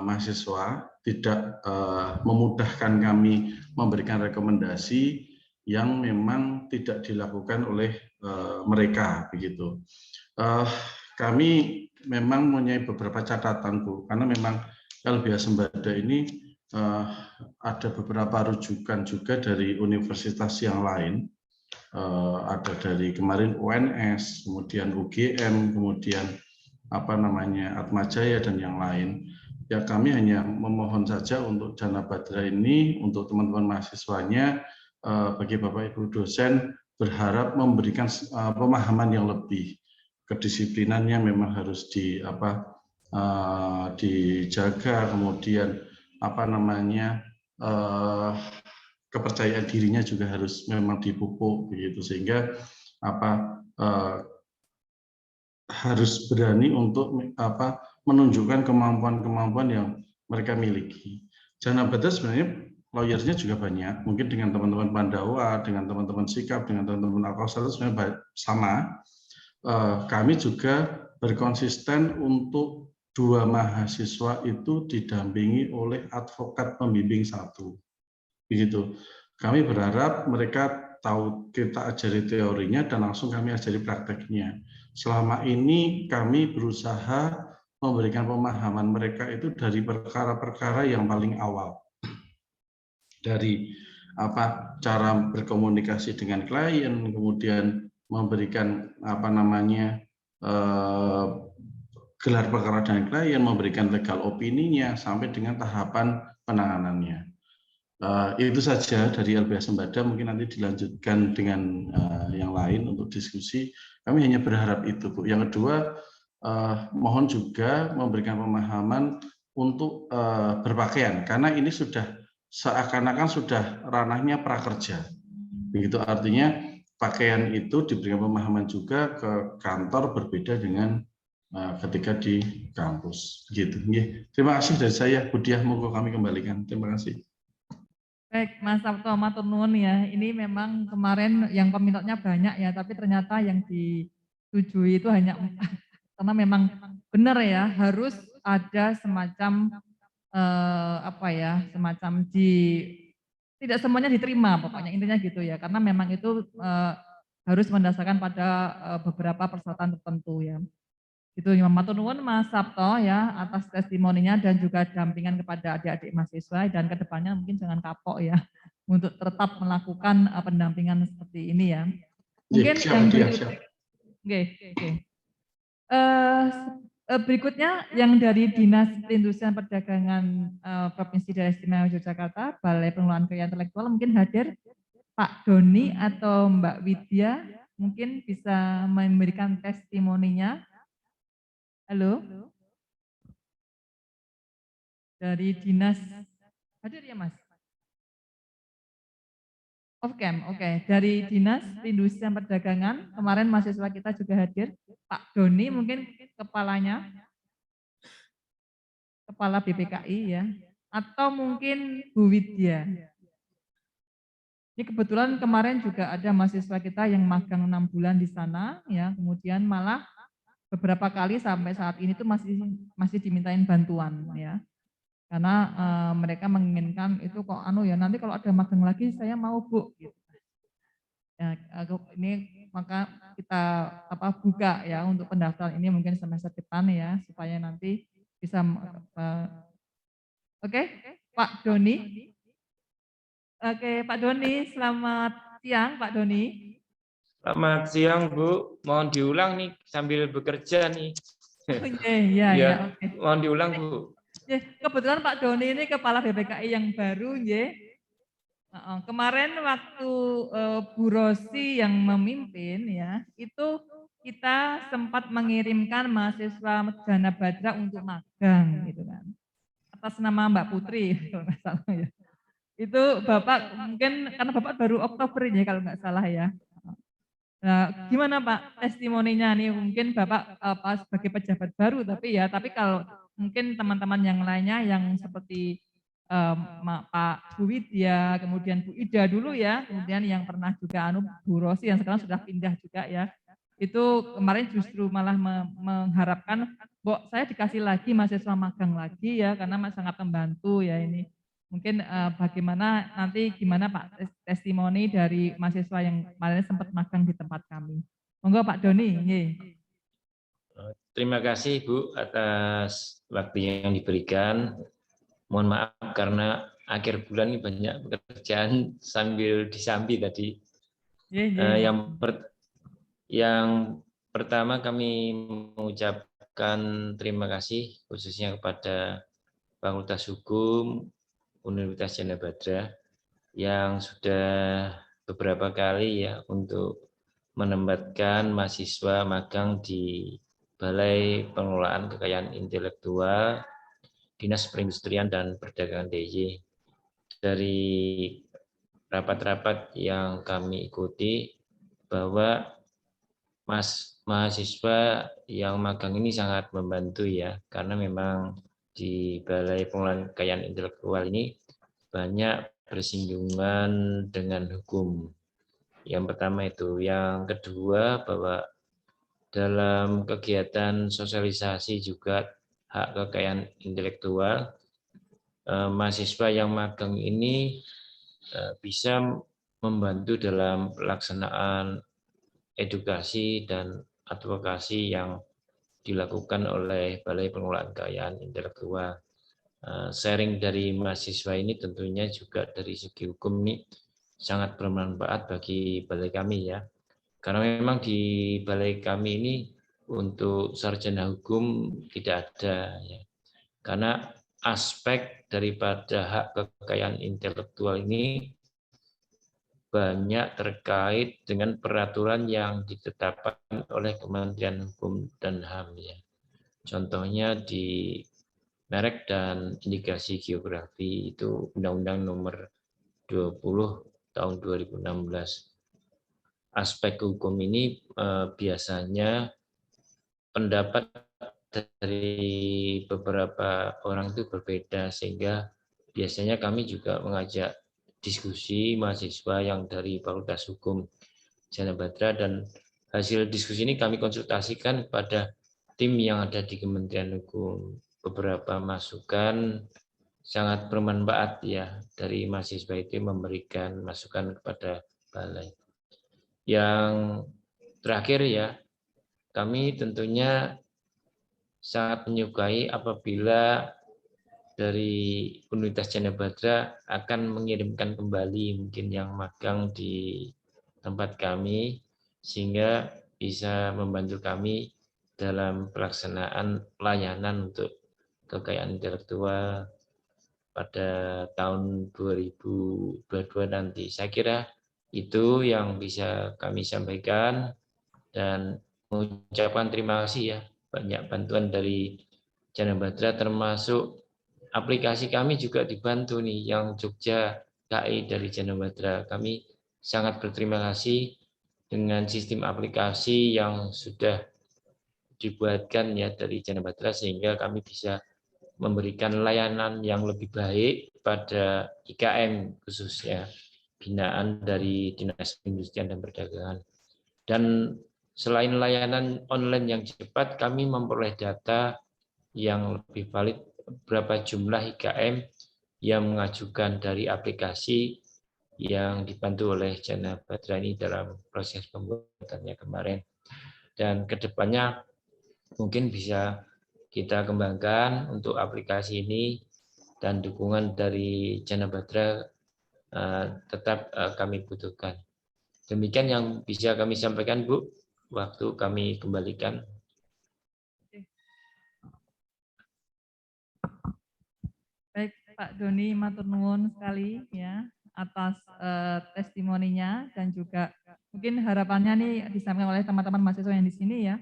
mahasiswa, tidak memudahkan kami memberikan rekomendasi yang memang tidak dilakukan oleh mereka begitu. Kami memang mempunyai beberapa catatan, Bu, karena memang LBH Sembada ini ada beberapa rujukan juga dari universitas yang lain. Ada dari kemarin UNS, kemudian UGM, kemudian Atmajaya dan yang lain. Ya, kami hanya memohon saja untuk Jana Badra ini, untuk teman-teman mahasiswanya, bagi Bapak Ibu dosen, berharap memberikan pemahaman yang lebih. Kedisiplinannya memang harus dijaga, kemudian kepercayaan dirinya juga harus memang dipupuk begitu, sehingga harus berani untuk menunjukkan kemampuan-kemampuan yang mereka miliki. Jana Badra sebenarnya lawyernya juga banyak, mungkin dengan teman-teman Pandawa, dengan teman-teman Sikap, dengan teman-teman Alkostar itu sebenarnya sama. Kami juga berkonsisten untuk 2 mahasiswa itu didampingi oleh advokat pembimbing 1. Begitu. Kami berharap mereka tahu, kita ajari teorinya dan langsung kami ajari prakteknya. Selama ini kami berusaha memberikan pemahaman mereka itu dari perkara-perkara yang paling awal. Dari cara berkomunikasi dengan klien, kemudian memberikan gelar perkara dengan klien, memberikan legal opininya sampai dengan tahapan penanganannya. Itu saja dari LBH Sembada, mungkin nanti dilanjutkan dengan yang lain untuk diskusi. Kami hanya berharap itu, Bu. Yang kedua, mohon juga memberikan pemahaman untuk berpakaian, karena ini sudah seakan-akan sudah ranahnya prakerja. Begitu, artinya pakaian itu diberikan pemahaman juga ke kantor, berbeda dengan ketika di kampus. Begitu. Terima kasih dari saya, Bu Diah, monggo kami kembalikan. Terima kasih. Baik, Mas Sabto matur nuwun ya. Ini memang kemarin yang peminatnya banyak ya, tapi ternyata yang disetujui itu hanya 4. Karena memang benar ya, harus ada semacam semacam tidak semuanya diterima, pokoknya intinya gitu ya. Karena memang itu harus mendasarkan pada beberapa persyaratan tertentu ya. Itu matur nuwun Mas Sabto ya atas testimoninya dan juga dampingan kepada adik-adik mahasiswa, dan kedepannya mungkin jangan kapok ya untuk tetap melakukan pendampingan seperti ini ya. Mungkin yang berikutnya yang dari Dinas Perindustrian Perdagangan Provinsi Daerah Istimewa Yogyakarta, Balai Pengelolaan Kekayaan Intelektual, mungkin hadir Pak Doni atau Mbak Widya, mungkin bisa memberikan testimoninya. Halo, dari Dinas, hadir ya Mas? Off cam, oke. Dari Dinas Perindustrian Perdagangan, kemarin mahasiswa kita juga hadir. Pak Doni mungkin kepalanya, Kepala BPKI ya, atau mungkin Bu Widya. Ini kebetulan kemarin juga ada mahasiswa kita yang magang 6 bulan di sana, ya, kemudian malah beberapa kali sampai saat ini tuh masih dimintain bantuan ya, karena mereka menginginkan itu kok nanti kalau ada magang lagi saya mau Bu gitu. Ya, ini maka kita buka ya untuk pendaftaran ini mungkin semester depan ya, supaya nanti bisa oke, Pak Doni. Oke, Pak Doni, selamat siang Pak Doni. Selamat siang Bu, mohon diulang nih sambil bekerja nih. Iya, oke. Mohon diulang Bu. Kebetulan Pak Doni ini Kepala BPKI yang baru, kemarin waktu Bu Rosi yang memimpin ya, itu kita sempat mengirimkan mahasiswa Jana Badra untuk magang gitu kan, atas nama Mbak Putri kalau nggak salah ya. Itu Bapak mungkin karena Bapak baru Oktober ini kalau nggak salah ya. Nah, gimana Pak testimoninya nih, mungkin Bapak sebagai pejabat baru tapi kalau mungkin teman-teman yang lainnya yang seperti Pak Bu Widya, kemudian Bu Ida dulu ya, kemudian yang pernah juga Bu Rosi yang sekarang sudah pindah juga ya, itu kemarin justru malah mengharapkan, saya dikasih lagi mahasiswa magang lagi ya, karena sangat membantu ya ini. Mungkin bagaimana nanti gimana Pak testimoni dari mahasiswa yang kemarin sempat magang di tempat kami. Monggo Pak Doni. Terima kasih Bu atas waktu yang diberikan. Mohon maaf karena akhir bulan ini banyak pekerjaan sambil disambi tadi. Yang pertama kami mengucapkan terima kasih khususnya kepada Fakultas Hukum Universitas Jana Badra yang sudah beberapa kali ya untuk menempatkan mahasiswa magang di Balai Pengelolaan Kekayaan Intelektual Dinas Perindustrian dan Perdagangan DIY. Dari rapat-rapat yang kami ikuti bahwa mahasiswa yang magang ini sangat membantu ya, karena memang di Balai Pengelolaan Kekayaan Intelektual ini banyak bersinggungan dengan hukum. Yang pertama itu. Yang kedua, bahwa dalam kegiatan sosialisasi juga hak kekayaan intelektual, mahasiswa yang magang ini bisa membantu dalam pelaksanaan edukasi dan advokasi yang dilakukan oleh Balai Pengelolaan Kekayaan Intelektual. Sharing dari mahasiswa ini tentunya juga dari segi hukum ini sangat bermanfaat bagi balai kami ya. Karena memang di balai kami ini untuk sarjana hukum tidak ada ya. Karena aspek daripada hak kekayaan intelektual ini banyak terkait dengan peraturan yang ditetapkan oleh Kementerian Hukum dan HAM ya. Contohnya di merek dan indikasi geografi itu Undang-Undang Nomor 20 tahun 2016. Aspek hukum ini biasanya pendapat dari beberapa orang itu berbeda, sehingga biasanya kami juga mengajak diskusi mahasiswa yang dari Fakultas Hukum Jana Badra, dan hasil diskusi ini kami konsultasikan kepada tim yang ada di Kementerian Hukum. Beberapa masukan sangat bermanfaat ya dari mahasiswa itu memberikan masukan kepada balai. Yang terakhir ya, kami tentunya sangat menyukai apabila dari Universitas Jana Badra akan mengirimkan kembali mungkin yang magang di tempat kami, sehingga bisa membantu kami dalam pelaksanaan pelayanan untuk kekayaan intelektual pada tahun 2022 nanti. Saya kira itu yang bisa kami sampaikan, dan mengucapkan terima kasih ya, banyak bantuan dari Jana Badra, termasuk aplikasi kami juga dibantu nih yang Jogja KI dari Jana Badra. Kami sangat berterima kasih dengan sistem aplikasi yang sudah dibuatkan ya dari Jana Badra, sehingga kami bisa memberikan layanan yang lebih baik pada IKM khususnya binaan dari Dinas Perindustrian dan Perdagangan. Dan selain layanan online yang cepat, kami memperoleh data yang lebih valid berapa jumlah IKM yang mengajukan dari aplikasi yang dibantu oleh Jana Badra ini dalam proses pembuatannya kemarin. Dan kedepannya mungkin bisa kita kembangkan untuk aplikasi ini, dan dukungan dari Jana Badra tetap kami butuhkan. Demikian yang bisa kami sampaikan, Bu. Waktu kami kembalikan. Baik, Pak Doni, matur nuwun sekali ya atas testimoninya, dan juga mungkin harapannya nih disampaikan oleh teman-teman mahasiswa yang di sini ya.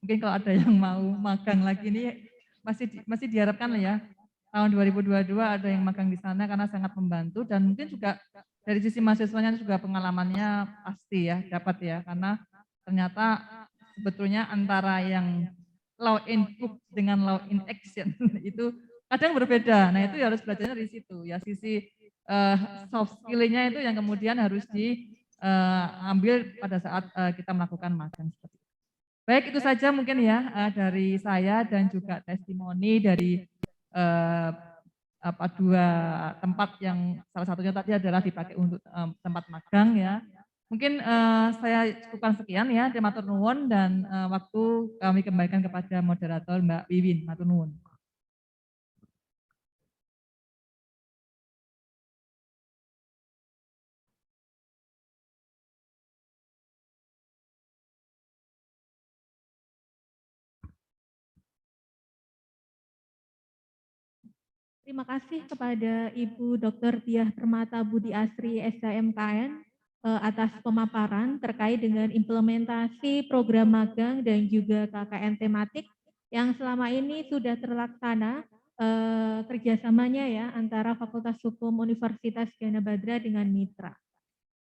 Mungkin kalau ada yang mau magang lagi nih masih diharapkan lah ya. Tahun 2022 ada yang magang di sana karena sangat membantu, dan mungkin juga dari sisi mahasiswanya juga pengalamannya pasti ya dapat ya, karena ternyata sebetulnya antara yang law in book dengan law in action itu kadang berbeda. Nah itu harus belajarnya dari situ ya, sisi soft skill-nya itu yang kemudian harus diambil pada saat kita melakukan magang seperti itu. Baik, itu saja mungkin ya dari saya dan juga testimoni dari dua tempat yang salah satunya tadi adalah dipakai untuk tempat magang ya. Mungkin saya cukupkan sekian ya, terima matur nuwun dan waktu kami kembalikan kepada moderator Mbak Wiwin. Matur nuwun. Terima kasih kepada Ibu Dr. Diah Permata Budi Asri SHMKN atas pemaparan terkait dengan implementasi program magang dan juga KKN tematik yang selama ini sudah terlaksana kerjasamanya ya antara Fakultas Hukum Universitas Gajah Mada dengan mitra.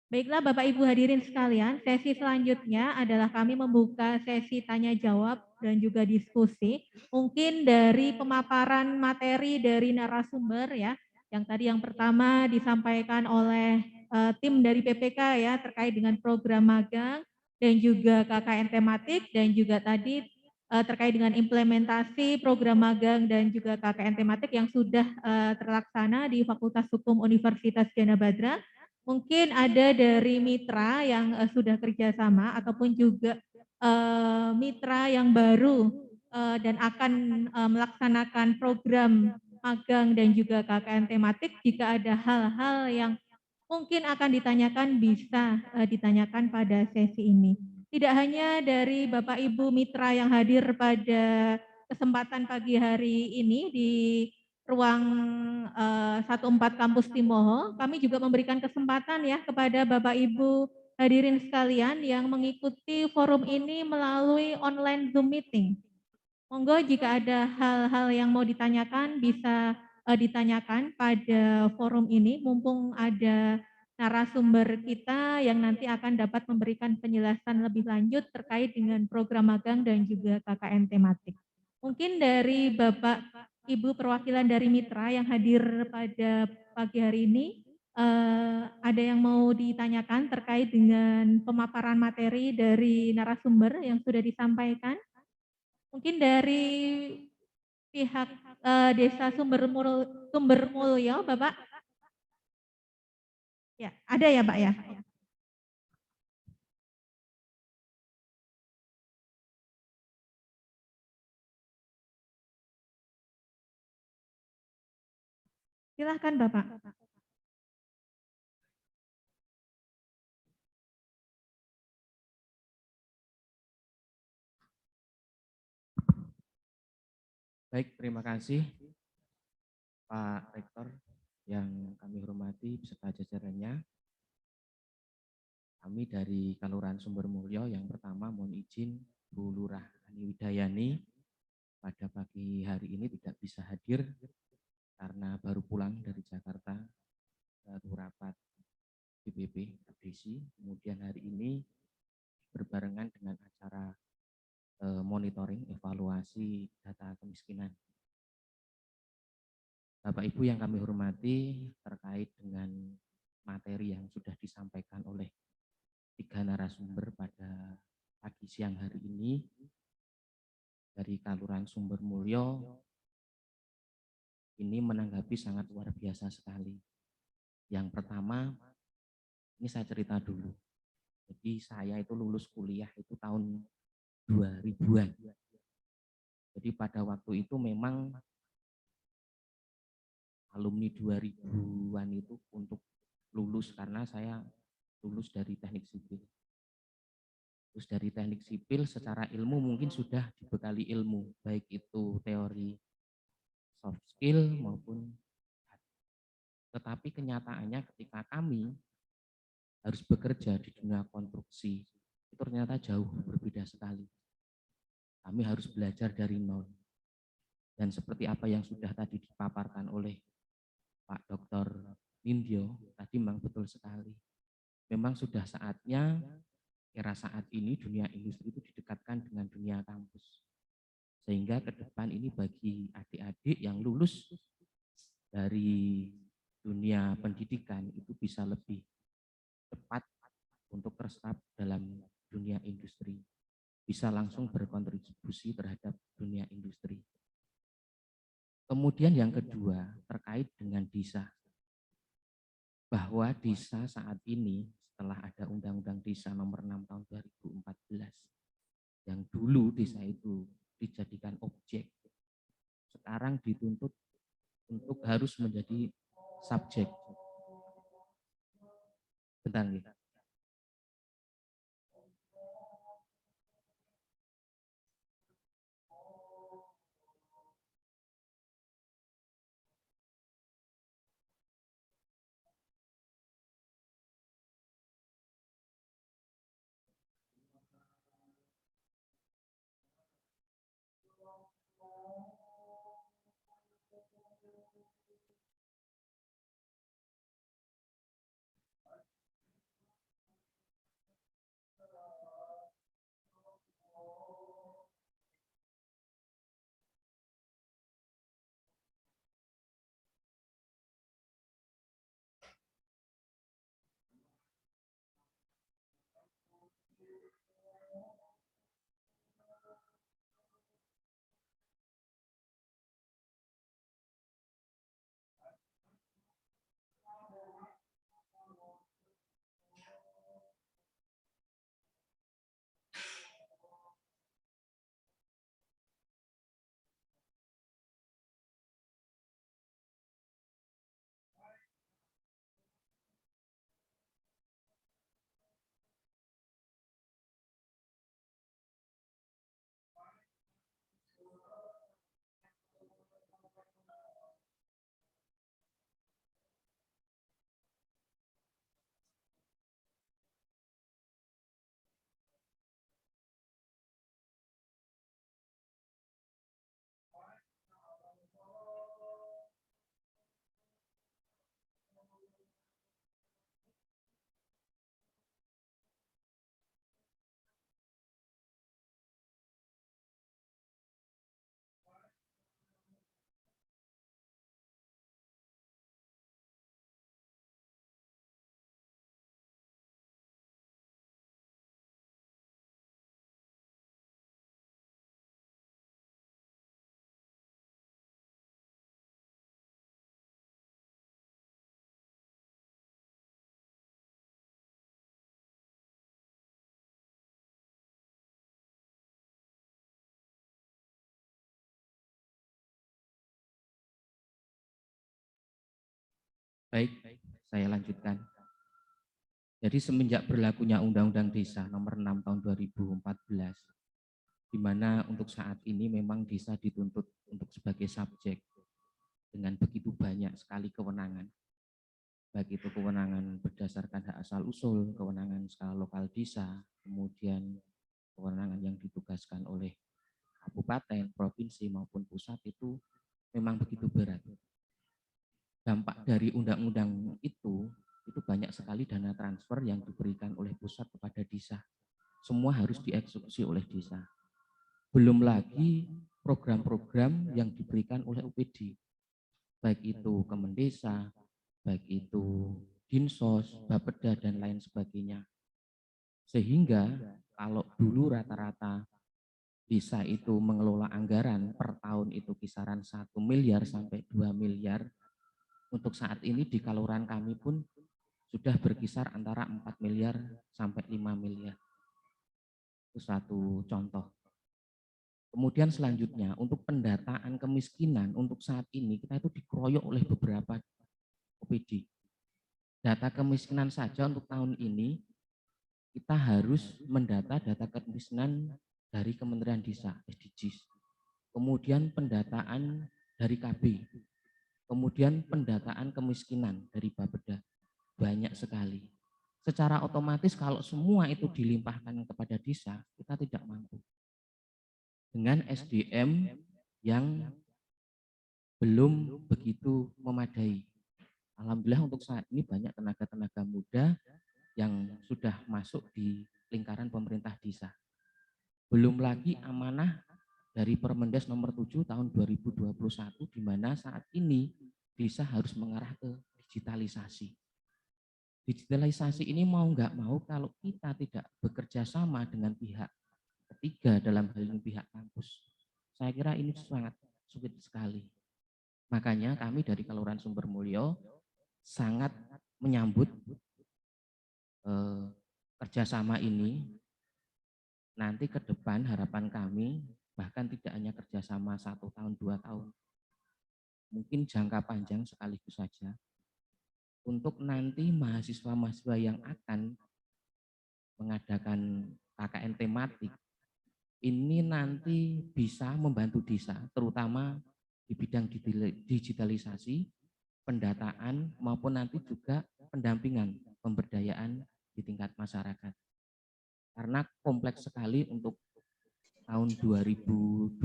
Baiklah Bapak Ibu hadirin sekalian, sesi selanjutnya adalah kami membuka sesi tanya jawab dan juga diskusi. Mungkin dari pemaparan materi dari narasumber ya, yang tadi yang pertama disampaikan oleh tim dari PPK ya terkait dengan program magang dan juga KKN tematik dan juga tadi terkait dengan implementasi program magang dan juga KKN tematik yang sudah terlaksana di Fakultas Hukum Universitas Gajah Mada. Mungkin ada dari mitra yang sudah kerjasama ataupun juga mitra yang baru dan akan melaksanakan program magang dan juga KKN tematik. Jika ada hal-hal yang mungkin akan ditanyakan bisa ditanyakan pada sesi ini. Tidak hanya dari Bapak Ibu mitra yang hadir pada kesempatan pagi hari ini di ruang 14 Kampus Timoho, kami juga memberikan kesempatan ya kepada Bapak Ibu hadirin sekalian yang mengikuti forum ini melalui online Zoom meeting. Monggo jika ada hal-hal yang mau ditanyakan bisa ditanyakan pada forum ini, mumpung ada narasumber kita yang nanti akan dapat memberikan penjelasan lebih lanjut terkait dengan program magang dan juga KKN tematik. Mungkin dari Bapak Ibu perwakilan dari mitra yang hadir pada pagi hari ini, ada yang mau ditanyakan terkait dengan pemaparan materi dari narasumber yang sudah disampaikan? Mungkin dari pihak Desa Sumbermulyo, Bapak? Ya, ada ya, Pak ya? Silahkan Bapak. Baik, terima kasih Pak Rektor yang kami hormati beserta jajarannya. Kami dari Kelurahan Sumbermulyo yang pertama mohon izin Bu Lurah Ani Widayani pada pagi hari ini tidak bisa hadir karena baru pulang dari Jakarta baru rapat DPP Abdesi. Kemudian hari ini berbarengan dengan acara monitoring evaluasi data kemiskinan. Bapak Ibu yang kami hormati, terkait dengan materi yang sudah disampaikan oleh 3 narasumber pada pagi siang hari ini dari Kelurahan Sumbermulyo, ini menanggapi sangat luar biasa sekali. Yang pertama, ini saya cerita dulu. Jadi saya itu lulus kuliah itu tahun 2000-an. Jadi pada waktu itu memang alumni 2000-an itu untuk lulus karena saya lulus dari teknik sipil. Terus dari teknik sipil secara ilmu mungkin sudah dibekali ilmu, baik itu teori soft skill maupun tetapi kenyataannya ketika kami harus bekerja di dunia konstruksi, itu ternyata jauh berbeda sekali. Kami harus belajar dari nol. Dan seperti apa yang sudah tadi dipaparkan oleh Pak Dr. Nindyo, tadi memang betul sekali. Memang sudah saatnya era saat ini dunia industri itu didekatkan dengan dunia kampus. Sehingga ke depan ini bagi adik-adik yang lulus dari dunia pendidikan itu bisa lebih cepat untuk terserap dalam dunia industri. bisa langsung berkontribusi terhadap dunia industri. Kemudian yang kedua terkait dengan desa, bahwa desa saat ini setelah ada Undang-Undang Desa Nomor 6 Tahun 2014, yang dulu desa itu dijadikan objek, sekarang dituntut untuk harus menjadi subjek. Bentar nih. Baik, saya lanjutkan. Jadi semenjak berlakunya Undang-Undang Desa Nomor 6 Tahun 2014, di mana untuk saat ini memang desa dituntut untuk sebagai subjek dengan begitu banyak sekali kewenangan, baik itu kewenangan berdasarkan hak asal usul, kewenangan skala lokal desa, kemudian kewenangan yang ditugaskan oleh kabupaten, provinsi maupun pusat itu memang begitu berat. Dampak dari undang-undang itu banyak sekali dana transfer yang diberikan oleh pusat kepada desa. Semua harus dieksekusi oleh desa. Belum lagi program-program yang diberikan oleh UPD, baik itu Kemendesa, baik itu Dinsos, Bapeda, dan lain sebagainya. Sehingga kalau dulu rata-rata desa itu mengelola anggaran per tahun itu kisaran 1 miliar sampai 2 miliar, untuk saat ini di Kelurahan kami pun sudah berkisar antara 4 miliar sampai 5 miliar. Itu satu contoh. Kemudian selanjutnya untuk pendataan kemiskinan untuk saat ini kita itu dikeroyok oleh beberapa OPD. Data kemiskinan saja untuk tahun ini kita harus mendata data kemiskinan dari Kementerian Desa, SDGs. Kemudian pendataan dari KB. Kemudian pendataan kemiskinan dari Bapeda, banyak sekali. Secara otomatis kalau semua itu dilimpahkan kepada desa, kita tidak mampu. Dengan SDM yang belum begitu memadai. Alhamdulillah untuk saat ini banyak tenaga-tenaga muda yang sudah masuk di lingkaran pemerintah desa. Belum lagi amanah dari Permendes nomor 7 tahun 2021 di mana saat ini desa harus mengarah ke digitalisasi. Digitalisasi ini mau nggak mau kalau kita tidak bekerja sama dengan pihak ketiga dalam hal ini pihak kampus. Saya kira ini sangat sulit sekali. Makanya kami dari Kelurahan Sumbermulyo sangat menyambut kerjasama ini. Nanti ke depan harapan kami bahkan tidak hanya kerjasama 1 tahun, 2 tahun. Mungkin jangka panjang sekaligus saja. Untuk nanti mahasiswa-mahasiswa yang akan mengadakan KKN tematik, ini nanti bisa membantu desa, terutama di bidang digitalisasi, pendataan, maupun nanti juga pendampingan, pemberdayaan di tingkat masyarakat. Karena kompleks sekali untuk tahun 2021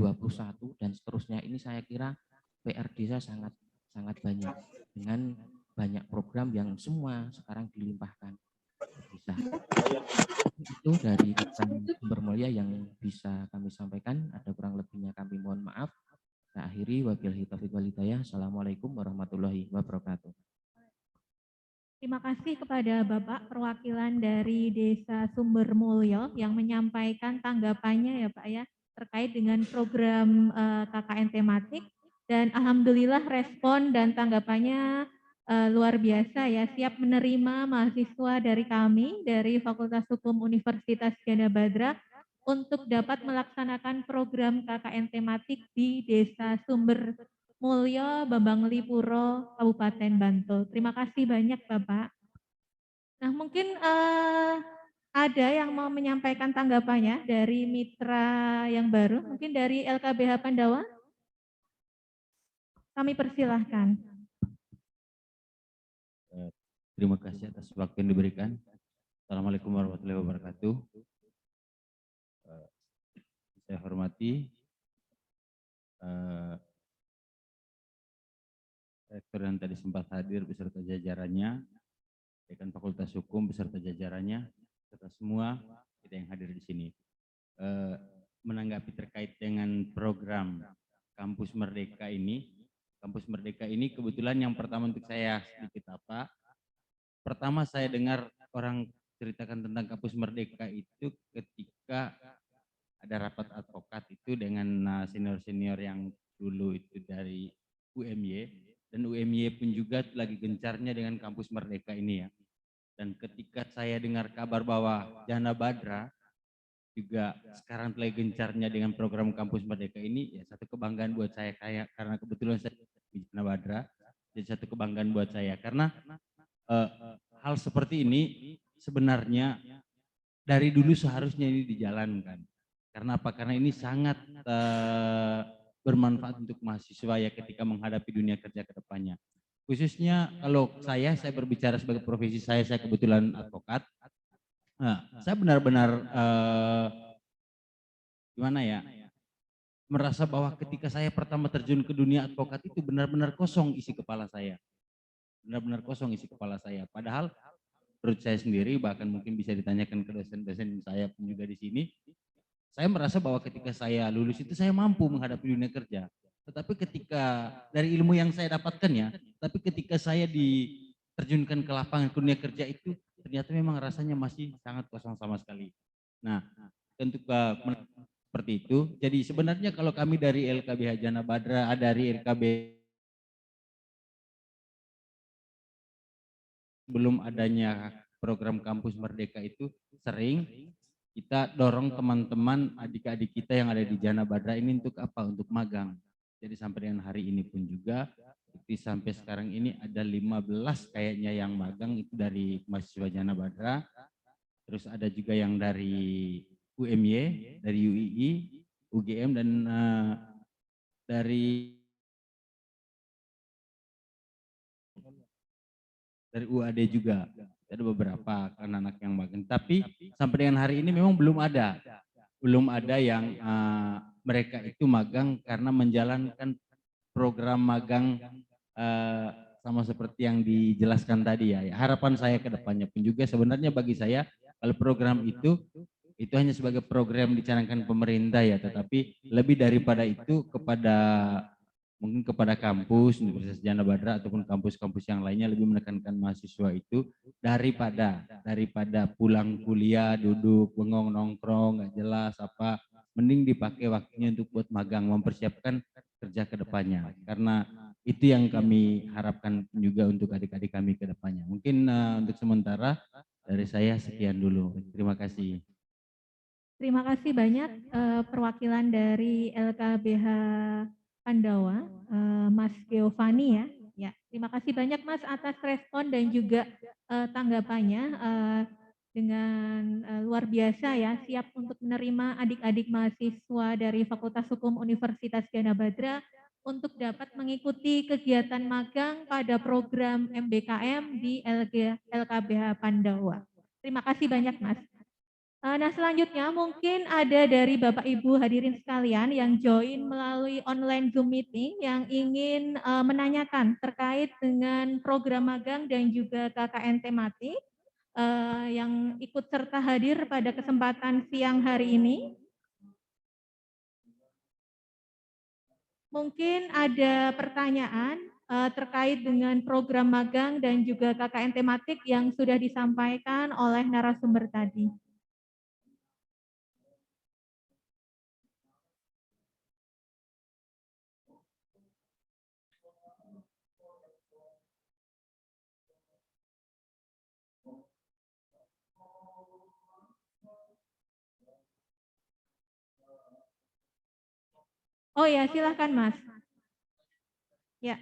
dan seterusnya ini saya kira PR desa sangat banyak dengan banyak program yang semua sekarang dilimpahkan ke desa. Itu dari Sumbermulyo yang bisa kami sampaikan. Ada kurang lebihnya kami mohon maaf. Saya akhiri, wabillahi taufiq wal hidayah. Assalamualaikum warahmatullahi wabarakatuh. Terima kasih kepada Bapak perwakilan dari Desa Sumbermulyo yang menyampaikan tanggapannya ya Pak ya terkait dengan program KKN tematik, dan alhamdulillah respon dan tanggapannya luar biasa ya, siap menerima mahasiswa dari kami dari Fakultas Hukum Universitas Gadjah Mada untuk dapat melaksanakan program KKN tematik di Desa Sumbermulyo, Bambanglipuro, Kabupaten Bantul. Terima kasih banyak Bapak. Nah mungkin ada yang mau menyampaikan tanggapannya dari mitra yang baru, mungkin dari LKBH Pandawa. Kami persilahkan. Terima kasih atas waktu yang diberikan. Assalamualaikum warahmatullahi wabarakatuh. Saya hormati rektor yang tadi sempat hadir beserta jajarannya, Dekan Fakultas Hukum beserta jajarannya, serta semua kita yang hadir di sini. Menanggapi terkait dengan program Kampus Merdeka ini, kebetulan yang pertama untuk saya sedikit pertama saya dengar orang ceritakan tentang Kampus Merdeka itu ketika ada rapat advokat itu dengan senior-senior yang dulu itu dari UMY, dan UMY pun juga lagi gencarnya dengan Kampus Merdeka ini ya. Dan ketika saya dengar kabar bahwa Jana Badra juga sekarang lagi gencarnya dengan program Kampus Merdeka ini, ya satu kebanggaan buat saya karena kebetulan saya di Jana Badra, jadi satu kebanggaan buat saya karena hal seperti ini sebenarnya dari dulu seharusnya ini dijalankan. Karena apa? Karena ini sangat bermanfaat untuk mahasiswa ya ketika menghadapi dunia kerja ke depannya. Khususnya kalau saya berbicara sebagai profesi saya kebetulan advokat. Nah, saya benar-benar gimana ya, merasa bahwa ketika saya pertama terjun ke dunia advokat itu benar-benar kosong isi kepala saya. Benar-benar kosong isi kepala saya. Padahal menurut saya sendiri, bahkan mungkin bisa ditanyakan ke dosen-dosen saya pun juga di sini, saya merasa bahwa ketika saya lulus itu saya mampu menghadapi dunia kerja. Tetapi ketika dari ilmu yang saya dapatkan ya, tapi ketika saya diterjunkan ke lapangan ke dunia kerja itu ternyata memang rasanya masih sangat kosong sama sekali. Nah, untuk seperti itu. Jadi sebenarnya kalau kami dari LKBH Jana Badra, dari LKB belum adanya program Kampus Merdeka itu sering kita dorong teman-teman adik-adik kita yang ada di Jana Badra ini untuk apa? Untuk magang. Jadi sampai dengan hari ini pun juga, sampai sekarang ini ada 15 kayaknya yang magang itu dari mahasiswa Jana Badra. Terus ada juga yang dari UMY, dari UII, UGM, dan dari UAD juga. Ada beberapa anak-anak yang magang, tapi sampai dengan hari ini memang belum ada yang mereka itu magang karena menjalankan program magang sama seperti yang dijelaskan tadi ya. Harapan saya ke depannya pun juga sebenarnya bagi saya kalau program itu hanya sebagai program dicanangkan pemerintah ya, tetapi lebih daripada itu kepada mungkin kepada kampus Universitas Jana Badra ataupun kampus-kampus yang lainnya lebih menekankan mahasiswa itu daripada pulang kuliah duduk bengong nongkrong nggak jelas apa, mending dipakai waktunya untuk buat magang, mempersiapkan kerja ke depannya, karena itu yang kami harapkan juga untuk adik-adik kami ke depannya. Mungkin untuk sementara dari saya sekian dulu. Terima kasih. Terima kasih banyak perwakilan dari LKBH Pandawa, Mas Giovanni ya. Ya, terima kasih banyak Mas atas respon dan juga tanggapannya dengan luar biasa ya, siap untuk menerima adik-adik mahasiswa dari Fakultas Hukum Universitas Gana Badra untuk dapat mengikuti kegiatan magang pada program MBKM di LKBH Pandawa. Terima kasih banyak Mas. Nah selanjutnya mungkin ada dari Bapak Ibu hadirin sekalian yang join melalui online Zoom meeting yang ingin menanyakan terkait dengan program magang dan juga KKN tematik yang ikut serta hadir pada kesempatan siang hari ini. Mungkin ada pertanyaan terkait dengan program magang dan juga KKN tematik yang sudah disampaikan oleh narasumber tadi. Oh ya, silahkan Mas. Ya,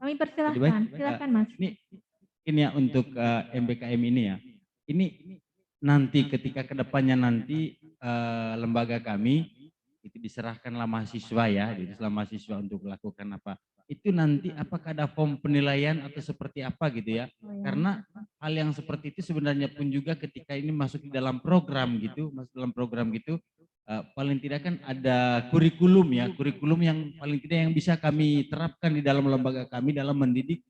kami persilahkan. Silakan Mas. Ini ya untuk MBKM ini ya. Ini nanti ketika kedepannya nanti lembaga kami itu diserahkanlah mahasiswa ya, diserahkan mahasiswa untuk melakukan apa. Itu nanti apakah ada form penilaian atau seperti apa gitu ya? Oh, ya. Karena hal yang seperti itu sebenarnya pun juga ketika ini masuk di dalam program gitu, paling tidak kan ada kurikulum ya, kurikulum yang paling tidak yang bisa kami terapkan di dalam lembaga kami dalam mendidik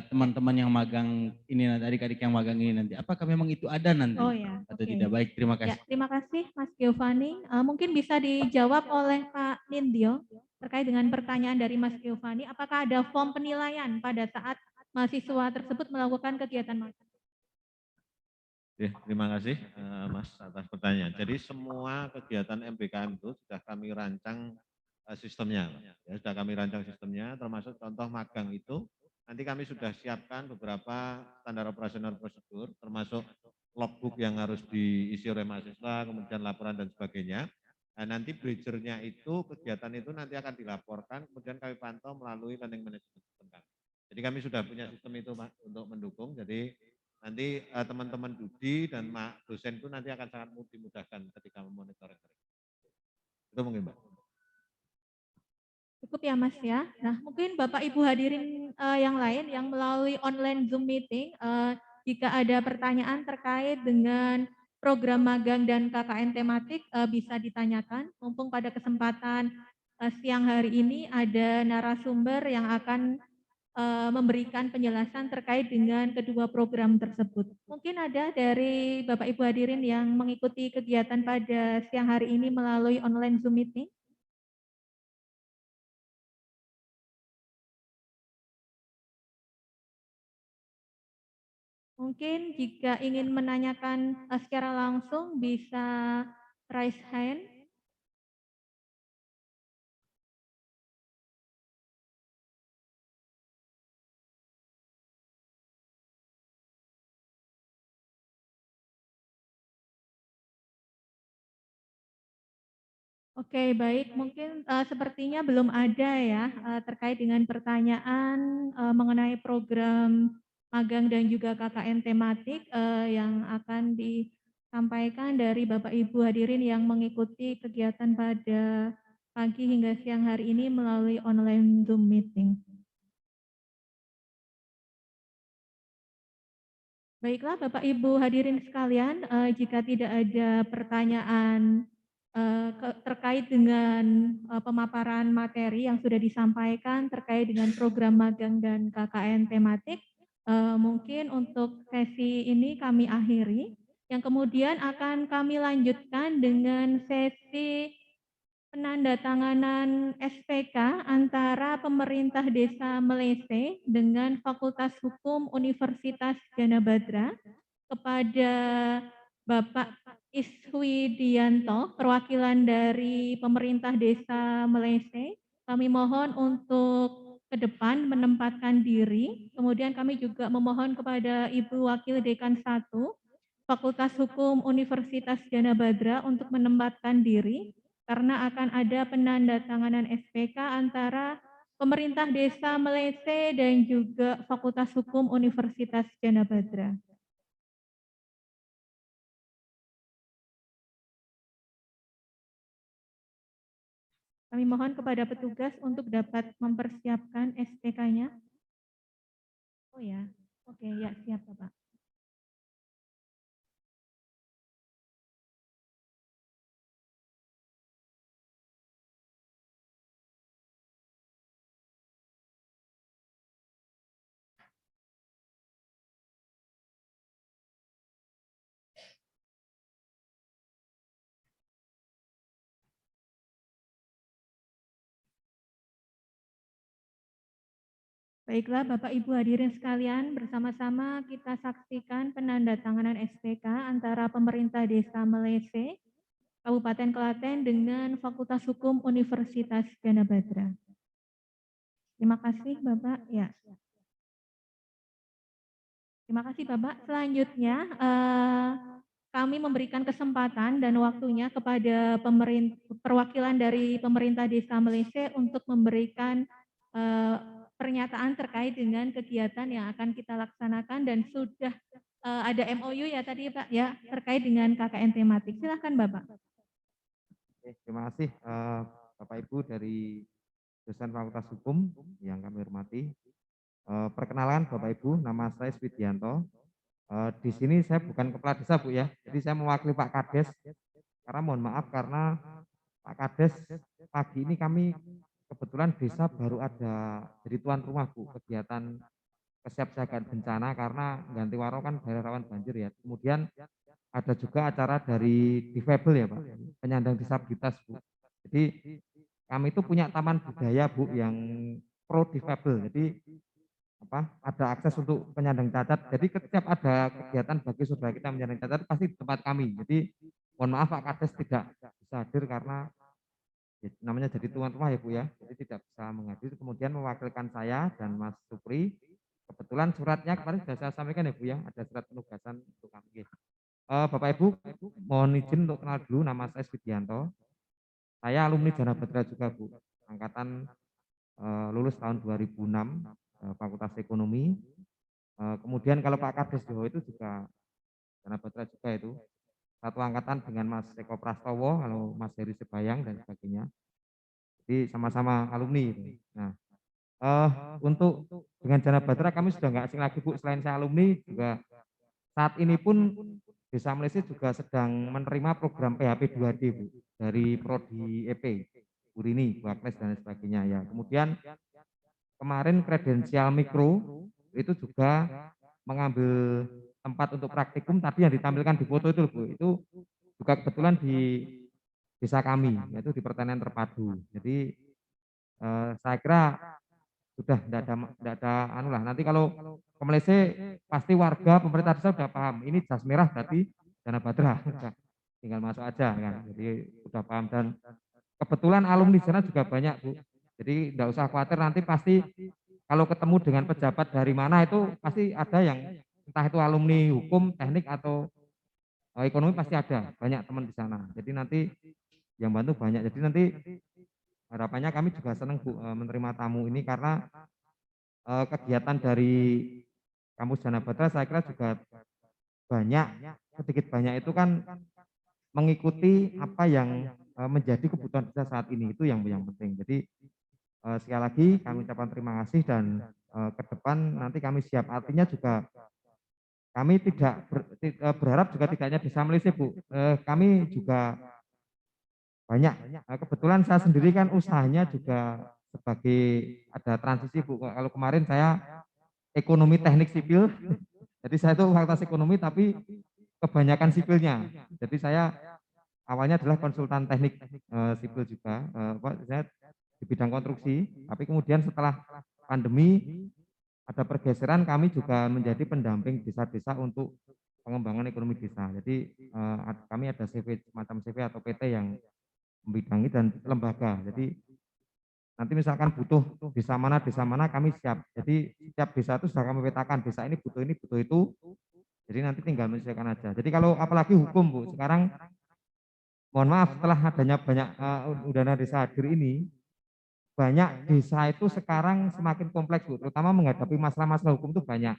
teman-teman yang magang ini, adik-adik yang magang ini nanti. Apakah memang itu ada nanti? Oh ya, Atau tidak? Baik, terima ya, kasih. terima kasih Mas Giovanni. Mungkin bisa dijawab oleh Pak Nindyo terkait dengan pertanyaan dari Mas Giovanni. Apakah ada form penilaian pada saat mahasiswa tersebut melakukan kegiatan magang? Terima kasih Mas atas pertanyaan. Jadi semua kegiatan MBKM itu sudah kami rancang sistemnya. Ya, sudah kami rancang sistemnya, termasuk contoh magang itu. Nanti kami sudah siapkan beberapa standar operasional prosedur, termasuk logbook yang harus diisi oleh mahasiswa, kemudian laporan dan sebagainya. Nah, nanti bridgernya itu, kegiatan itu nanti akan dilaporkan, kemudian kami pantau melalui learning management system kami. Jadi kami sudah punya sistem itu Pak, untuk mendukung. Jadi nanti teman-teman Dudi dan dosen itu nanti akan sangat dimudahkan ketika memonitoring. Itu mungkin Mbak. Cukup ya Mas ya. Nah mungkin Bapak Ibu hadirin yang lain yang melalui online Zoom meeting, jika ada pertanyaan terkait dengan program magang dan KKN tematik bisa ditanyakan. Mumpung pada kesempatan siang hari ini ada narasumber yang akan memberikan penjelasan terkait dengan kedua program tersebut. Mungkin ada dari Bapak Ibu hadirin yang mengikuti kegiatan pada siang hari ini melalui online Zoom meeting. Mungkin jika ingin menanyakan secara langsung bisa raise hand. Oke, baik. Mungkin sepertinya belum ada ya terkait dengan pertanyaan mengenai program magang dan juga KKN tematik yang akan disampaikan dari Bapak Ibu hadirin yang mengikuti kegiatan pada pagi hingga siang hari ini melalui online Zoom meeting. Baiklah Bapak Ibu hadirin sekalian, jika tidak ada pertanyaan terkait dengan pemaparan materi yang sudah disampaikan terkait dengan program magang dan KKN tematik, mungkin untuk sesi ini kami akhiri, yang kemudian akan kami lanjutkan dengan sesi penandatanganan SPK antara pemerintah Desa Melese dengan Fakultas Hukum Universitas Gana Badra kepada Bapak Iswidianto, perwakilan dari pemerintah Desa Melese. Kami mohon untuk ke depan menempatkan diri. Kemudian kami juga memohon kepada Ibu Wakil Dekan 1 Fakultas Hukum Universitas Gana Badra untuk menempatkan diri karena akan ada penandatanganan SPK antara pemerintah Desa Melese dan juga Fakultas Hukum Universitas Gana Badra. Kami mohon kepada petugas untuk dapat mempersiapkan SPK-nya. Oh ya, oke ya siap Bapak. Baiklah Bapak Ibu hadirin sekalian, bersama-sama kita saksikan penandatanganan SPK antara pemerintah Desa Melese, Kabupaten Klaten dengan Fakultas Hukum Universitas Gana Badra. Terima kasih Bapak. Ya. Terima kasih Bapak. Selanjutnya kami memberikan kesempatan dan waktunya kepada perwakilan dari pemerintah Desa Melese untuk memberikan pernyataan terkait dengan kegiatan yang akan kita laksanakan dan sudah ada MOU ya tadi Pak ya terkait dengan KKN tematik. Silakan Bapak. Oke, terima kasih Bapak Ibu dari dosen Fakultas Hukum yang kami hormati. Perkenalan Bapak Ibu, nama saya Iswidianto. Di sini saya bukan kepala desa Bu ya, jadi saya mewakili Pak Kades. Karena mohon maaf karena Pak Kades pagi ini kami kebetulan desa baru ada jadi tuan rumah Bu kegiatan kesiapsiagaan bencana karena Ganti Waro kan daerah rawan banjir ya. Kemudian ada juga acara dari difabel ya Pak, penyandang disabilitas Bu. Jadi kami itu punya taman budaya Bu yang pro difabel. Jadi ada akses untuk penyandang cacat. Jadi setiap ada kegiatan bagi saudara kita penyandang cacat pasti di tempat kami. Jadi mohon maaf Pak Kades tidak bisa hadir karena namanya jadi tuan rumah ya Bu ya, jadi tidak bisa menghadiri. Kemudian mewakilkan saya dan Mas Supri. Kebetulan suratnya kemarin sudah saya sampaikan ya Bu ya, ada surat penugasan untuk kami. Bapak Ibu, mohon izin untuk kenal dulu, nama saya Iswidianto. Saya alumni Gana Badra juga Bu, angkatan lulus tahun 2006, Fakultas Ekonomi. Kemudian kalau Pak Kades Jowo itu juga Gana Badra juga itu. Satu angkatan dengan Mas Eko Prastowo, kalau Mas Heri Sebayang dan sebagainya. Jadi sama-sama alumni. Nah, untuk dengan Gana Badra kami sudah nggak asing lagi Bu. Selain saya alumni juga saat ini pun Desa Melese juga sedang menerima program PHP 2D Bu dari Prodi EP, Urini, Bu Agnes dan sebagainya ya. Kemudian kemarin kredensial mikro itu juga mengambil tempat untuk praktikum tadi yang ditampilkan di foto itu Bu, itu juga kebetulan di desa kami, yaitu di pertanian terpadu. Jadi saya kira sudah tidak ada anu lah. Nanti kalau ke Melese pasti warga pemerintah desa sudah paham. Ini jas merah berarti Gana Badra, tinggal masuk aja kan. Jadi sudah paham dan kebetulan alumni di sana juga banyak Bu. Jadi tidak usah khawatir nanti pasti kalau ketemu dengan pejabat dari mana itu pasti ada yang entah itu alumni hukum, teknik atau ekonomi pasti ada, banyak teman di sana. Jadi nanti yang bantu banyak. Jadi nanti harapannya kami juga senang Bu menerima tamu ini karena kegiatan dari kampus Gana Badra saya kira juga banyak, sedikit banyak itu kan mengikuti apa yang menjadi kebutuhan kita saat ini, itu yang penting. Jadi sekali lagi kami ucapkan terima kasih dan ke depan nanti kami siap. Artinya juga kami tidak berharap juga tidak hanya Desa Melese Bu, kami juga banyak. Kebetulan saya sendiri kan usahanya juga sebagai ada transisi Bu. Kalau kemarin saya ekonomi teknik sipil, jadi saya itu fakultas ekonomi tapi kebanyakan sipilnya. Jadi saya awalnya adalah konsultan teknik sipil juga, saya di bidang konstruksi, tapi kemudian setelah pandemi ada pergeseran, kami juga menjadi pendamping desa-desa untuk pengembangan ekonomi desa. Jadi kami ada CV, semacam CV atau PT yang membidangi dan lembaga. Jadi nanti misalkan butuh desa mana kami siap. Jadi setiap desa itu sudah kami petakan, desa ini, butuh itu. Jadi nanti tinggal menyesuaikan aja. Jadi kalau apalagi hukum, Bu, sekarang mohon maaf setelah adanya banyak Udana Desa Hadir ini, banyak desa itu sekarang semakin kompleks, Bu, terutama menghadapi masalah-masalah hukum itu banyak.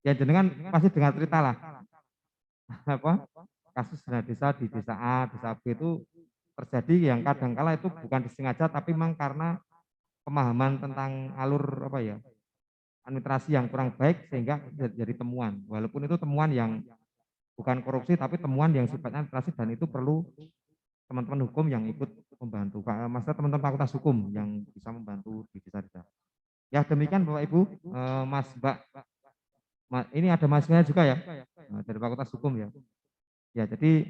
Ya jenengan pasti dengar cerita lah. Apa? Kasus dana desa di desa A, desa B itu terjadi yang kadangkala itu bukan disengaja tapi memang karena pemahaman tentang alur apa ya? Administrasi yang kurang baik sehingga jadi temuan. Walaupun itu temuan yang bukan korupsi tapi temuan yang sifatnya administrasi dan itu perlu teman-teman hukum yang ikut membantu. Maksudnya teman-teman fakultas hukum yang bisa membantu di desa-desa. Ya demikian Bapak Ibu, Mas Mbak. Ini ada mahasiswanya juga ya, dari fakultas hukum ya. Ya jadi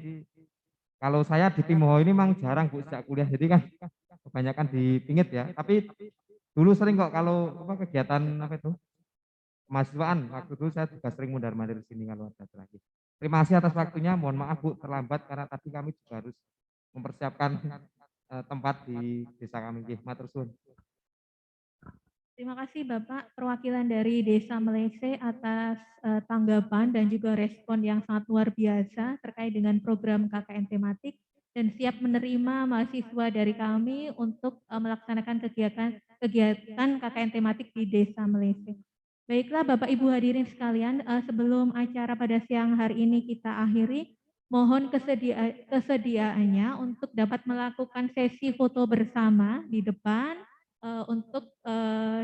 kalau saya di Timoho ini memang jarang Bu sejak kuliah, jadi kan kebanyakan di Pingit ya. Tapi dulu sering kok kalau kegiatan apa itu mahasiswaan, waktu dulu saya juga sering mundar-mandir di sini kalau ada lagi. Terima kasih atas waktunya, mohon maaf Bu terlambat karena tadi kami juga harus mempersiapkan tempat di desa kami. Matur suwun. Terima kasih Bapak perwakilan dari Desa Melese atas tanggapan dan juga respon yang sangat luar biasa terkait dengan program KKN tematik dan siap menerima mahasiswa dari kami untuk melaksanakan kegiatan KKN tematik di Desa Melese. Baiklah Bapak Ibu hadirin sekalian, sebelum acara pada siang hari ini kita akhiri, mohon kesediaannya untuk dapat melakukan sesi foto bersama di depan untuk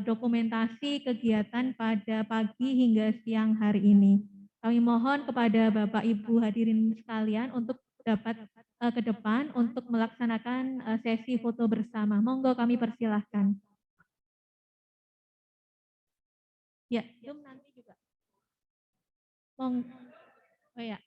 dokumentasi kegiatan pada pagi hingga siang hari ini. Kami mohon kepada Bapak Ibu hadirin sekalian untuk dapat ke depan untuk melaksanakan sesi foto bersama. Monggo kami persilahkan. Ya, Zoom nanti juga. Oh ya.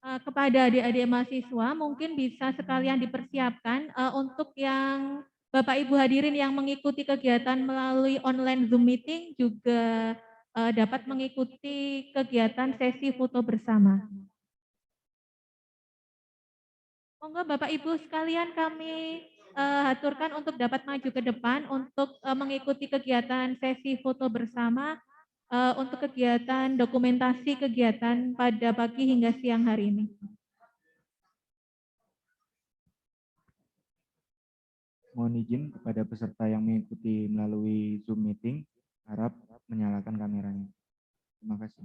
Kepada adik-adik mahasiswa mungkin bisa sekalian dipersiapkan untuk yang Bapak Ibu hadirin yang mengikuti kegiatan melalui online Zoom meeting juga dapat mengikuti kegiatan sesi foto bersama. Monggo Bapak Ibu sekalian kami aturkan untuk dapat maju ke depan untuk mengikuti kegiatan sesi foto bersama untuk kegiatan dokumentasi kegiatan pada pagi hingga siang hari ini. Mohon izin kepada peserta yang mengikuti melalui Zoom meeting, harap menyalakan kameranya. Terima kasih.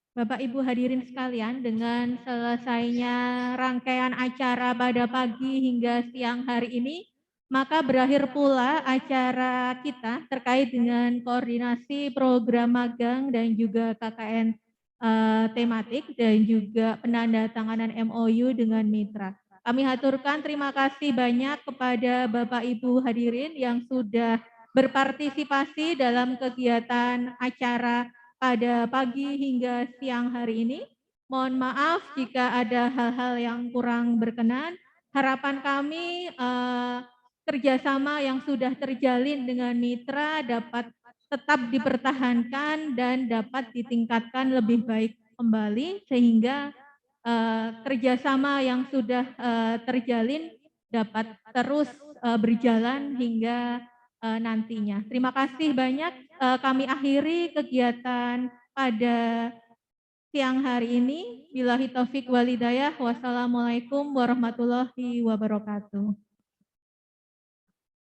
Bapak Ibu hadirin sekalian, dengan selesainya rangkaian acara pada pagi hingga siang hari ini, maka berakhir pula acara kita terkait dengan koordinasi program magang dan juga KKN tematik dan juga penandatanganan MOU dengan mitra. Kami haturkan terima kasih banyak kepada Bapak Ibu hadirin yang sudah berpartisipasi dalam kegiatan acara pada pagi hingga siang hari ini. Mohon maaf jika ada hal-hal yang kurang berkenan. Harapan kami kerjasama yang sudah terjalin dengan mitra dapat tetap dipertahankan dan dapat ditingkatkan lebih baik kembali sehingga kerjasama yang sudah terjalin dapat terus berjalan hingga nantinya. Terima kasih banyak. Kami akhiri kegiatan pada siang hari ini. Billahi taufik walhidayah. Wassalamualaikum warahmatullahi wabarakatuh.